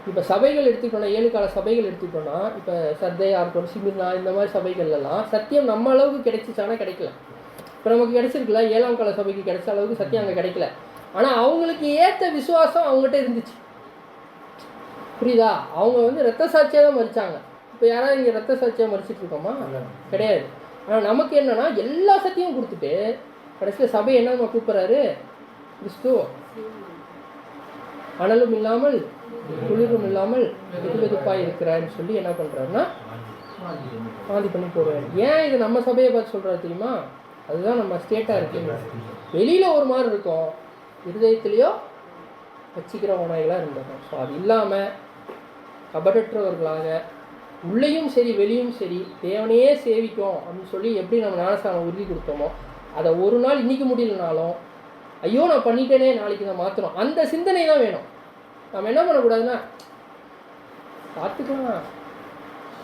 இப்போ சபைகள் எடுத்துக்கிட்டோம்னா, 7 கால சபைகள் எடுத்துக்கிட்டோம்னா, இப்போ சர்தையா இருக்கட்டும், சிமிர்னா, இந்த மாதிரி சபைகள்லாம் சத்தியம் நம்ம அளவுக்கு கிடைச்சிச்சானா கிடைக்கல. இப்போ நமக்கு கிடைச்சிருக்குல்ல, 7ஆம் கால சபைக்கு கிடைச்ச அளவுக்கு சத்தியம் அங்கே கிடைக்கல. ஆனால் அவங்களுக்கு ஏற்ற விசுவாசம் அவங்ககிட்ட இருந்துச்சு. புரியுதா? அவங்க ரத்த சாட்சியாக தான் மறிச்சாங்க. இப்போ யாராவது இங்கே ரத்த சாட்சியாக மறிச்சிட்டு இருக்கோமா? கிடையாது. ஆனால் நமக்கு என்னன்னா எல்லா சத்தியம் கொடுத்துட்டு கடைசியில் சபை என்ன நம்ம கூப்பிட்றாரு, கிறிஸ்து அனலும் இல்லாமல் குளிரும் இல்லாமல் வெதுவெதுப்பாக இருக்கிறாருன்னு சொல்லி என்ன பண்ணுறாருன்னா பாதி பண்ணி போடுறாரு. ஏன் இது நம்ம சபையை பார்த்து சொல்கிறாரு தெரியுமா? அதுதான் நம்ம ஸ்டேட்டாக இருக்குங்க. வெளியில் ஒரு மாதிரி இருக்கும், இருதயத்துலேயோ வச்சிக்கிற உணவுகளாக இருந்தோம். ஸோ அது இல்லாமல் கபடற்றவர்களாக உள்ளேயும் சரி வெளியும் சரி தேவனையே சேவிக்கும் அப்படின்னு சொல்லி எப்படி நம்ம ஞானஸ்தானம் உறுதி கொடுத்தோமோ, அதை ஒரு நாள் இன்றைக்கி முடியலனாலும் ஐயோ நான் பண்ணிட்டேனே நாளைக்கு நான் மாற்றணும், அந்த சிந்தனை தான் வேணும். நம்ம என்ன பண்ணக்கூடாதுன்னா பார்த்துக்கலாம்,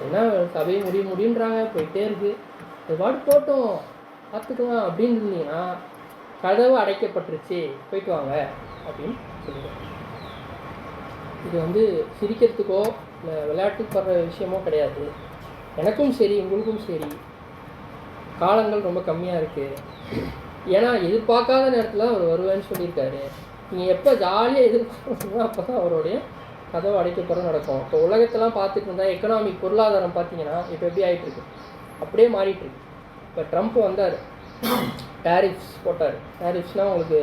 ஏன்னா சபையை முடியுன்றாங்க போயிட்டே இருக்குது, அது பாட்டு போட்டோம் பார்த்துக்கலாம் அப்படின்னு இருந்தீங்கன்னா கதவு அடைக்கப்பட்டுருச்சு போயிட்டு வாங்க அப்படின்னு சொல்லுவோம். இது சிரிக்கிறதுக்கோ இல்லை விளையாட்டுக்கு வர்ற விஷயமோ கிடையாது. எனக்கும் சரி உங்களுக்கும் சரி காலங்கள் ரொம்ப கம்மியாக இருக்குது. ஏன்னா எதிர்பார்க்காத நேரத்தில் அவர் வருவேன்னு சொல்லியிருக்காரு. நீங்கள் எப்போ ஜாலியாக எதிர்பார்க்கணுமோ அப்போ தான் அவருடைய கதவு அடைக்கப்புறம் நடக்கும். இப்போ உலகத்தெல்லாம் பார்த்துட்டு இருந்தால் எக்கனாமிக் பொருளாதாரம் பார்த்தீங்கன்னா இப்போ எப்படி ஆகிட்டுருக்கு, அப்படியே மாறிட்டுருக்கு. இப்போ ட்ரம்ப் வந்தார், டேரிஃப்ஸ் போட்டார். டேரிஃப்ஸ்னால் உங்களுக்கு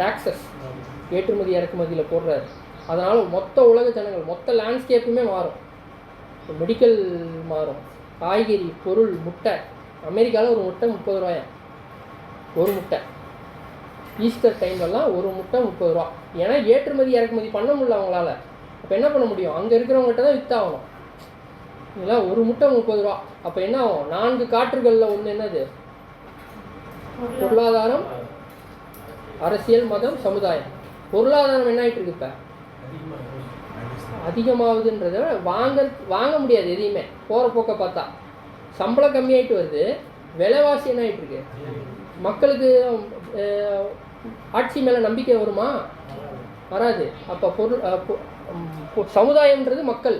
டாக்ஸஸ் ஏற்றுமதி இறக்குமதியில் போடுறாரு. அதனால் மொத்த உலக ஜனங்கள் மொத்த லேண்ட்ஸ்கேப்புமே மாறும். மெடிக்கல் மாறும், காய்கறி பொருள், முட்டை. அமெரிக்காவில் ஒரு முட்டை 30 ரூபாயா, ஒரு முட்டை. ஈஸ்டர் டைம்லலாம் ஒரு முட்டை 30 ரூபா. ஏன்னா ஏற்றுமதி இறக்குமதி பண்ண முடியல அவங்களால. அப்போ என்ன பண்ண முடியும், அங்கே இருக்கிறவங்ககிட்ட தான் விற்றாகணும். இல்லைங்களா? ஒரு முட்டை 30 ரூபா. அப்போ என்ன ஆகும், 4 காற்றுகளில் ஒன்று என்னது, பொருளாதாரம், அரசியல், மதம், சமுதாயம். பொருளாதாரம் என்ன ஆகிட்டு இருக்கு, இப்போ அதிகமாகுதுன்றத வாங்க முடியாது எதையுமே. போகிற போக்க பார்த்தா சம்பளம் கம்மியாயிட்டு வருது, விலைவாசி என்ன ஆகிட்டு இருக்கு. மக்களுக்கு ஆட்சி மேலே நம்பிக்கை வருமா? வராது. அப்போ சமுதாயம்ன்றது மக்கள்,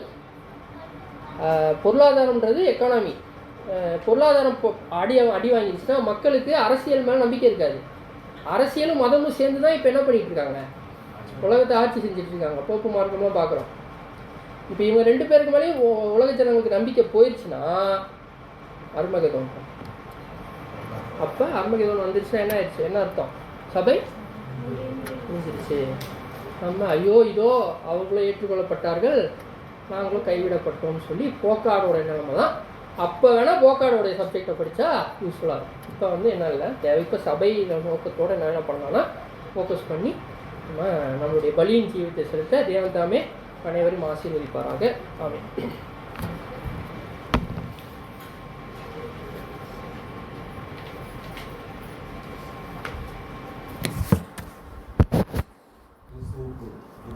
பொருளாதாரம்ன்றது எக்கானமி. பொருளாதாரம் அடி வாங்கிடுச்சுன்னா மக்களுக்கு அரசியல் மேலே நம்பிக்கை இருக்காது. அரசியலும் மதமும் சேர்ந்து தான் இப்போ என்ன பண்ணிகிட்டு இருக்காங்க, உலகத்தை ஆட்சி செஞ்சுட்டு இருக்காங்க. போப்பு மார்க்கம்லாம் பார்க்குறோம். இப்போ இவங்க 2 பேருக்கு மேலேயும் உலக ஜனங்களுக்கு நம்பிக்கை போயிடுச்சுன்னா அருமகதம். அப்போ அருமகதம் வந்துருச்சுன்னா என்ன ஆயிடுச்சு, என்ன அர்த்தம், சபை முடிஞ்சிருச்சு. நம்ம ஐயோ இதோ அவர்களும் ஏற்றுக்கொள்ளப்பட்டார்கள் நாங்களும் கைவிடப்பட்டோம்னு சொல்லி போக்காடோட நிலைமை தான். அப்போ வேணால் போக்காடோடைய சப்ஜெக்டை படித்தா யூஸ்ஃபுல்லாக இருக்கும். இப்போ வந்து என்ன இல்லை தேவை. இப்போ சபை நோக்கத்தோடு என்ன பண்ணலாம்னா ஃபோக்கஸ் பண்ணி நம்மளுடைய பலியின் ஜீவித்தை செலுத்த தேவன் தாமே அனைவரும் ஆசீர்வதிப்பாராக. ஆமென்.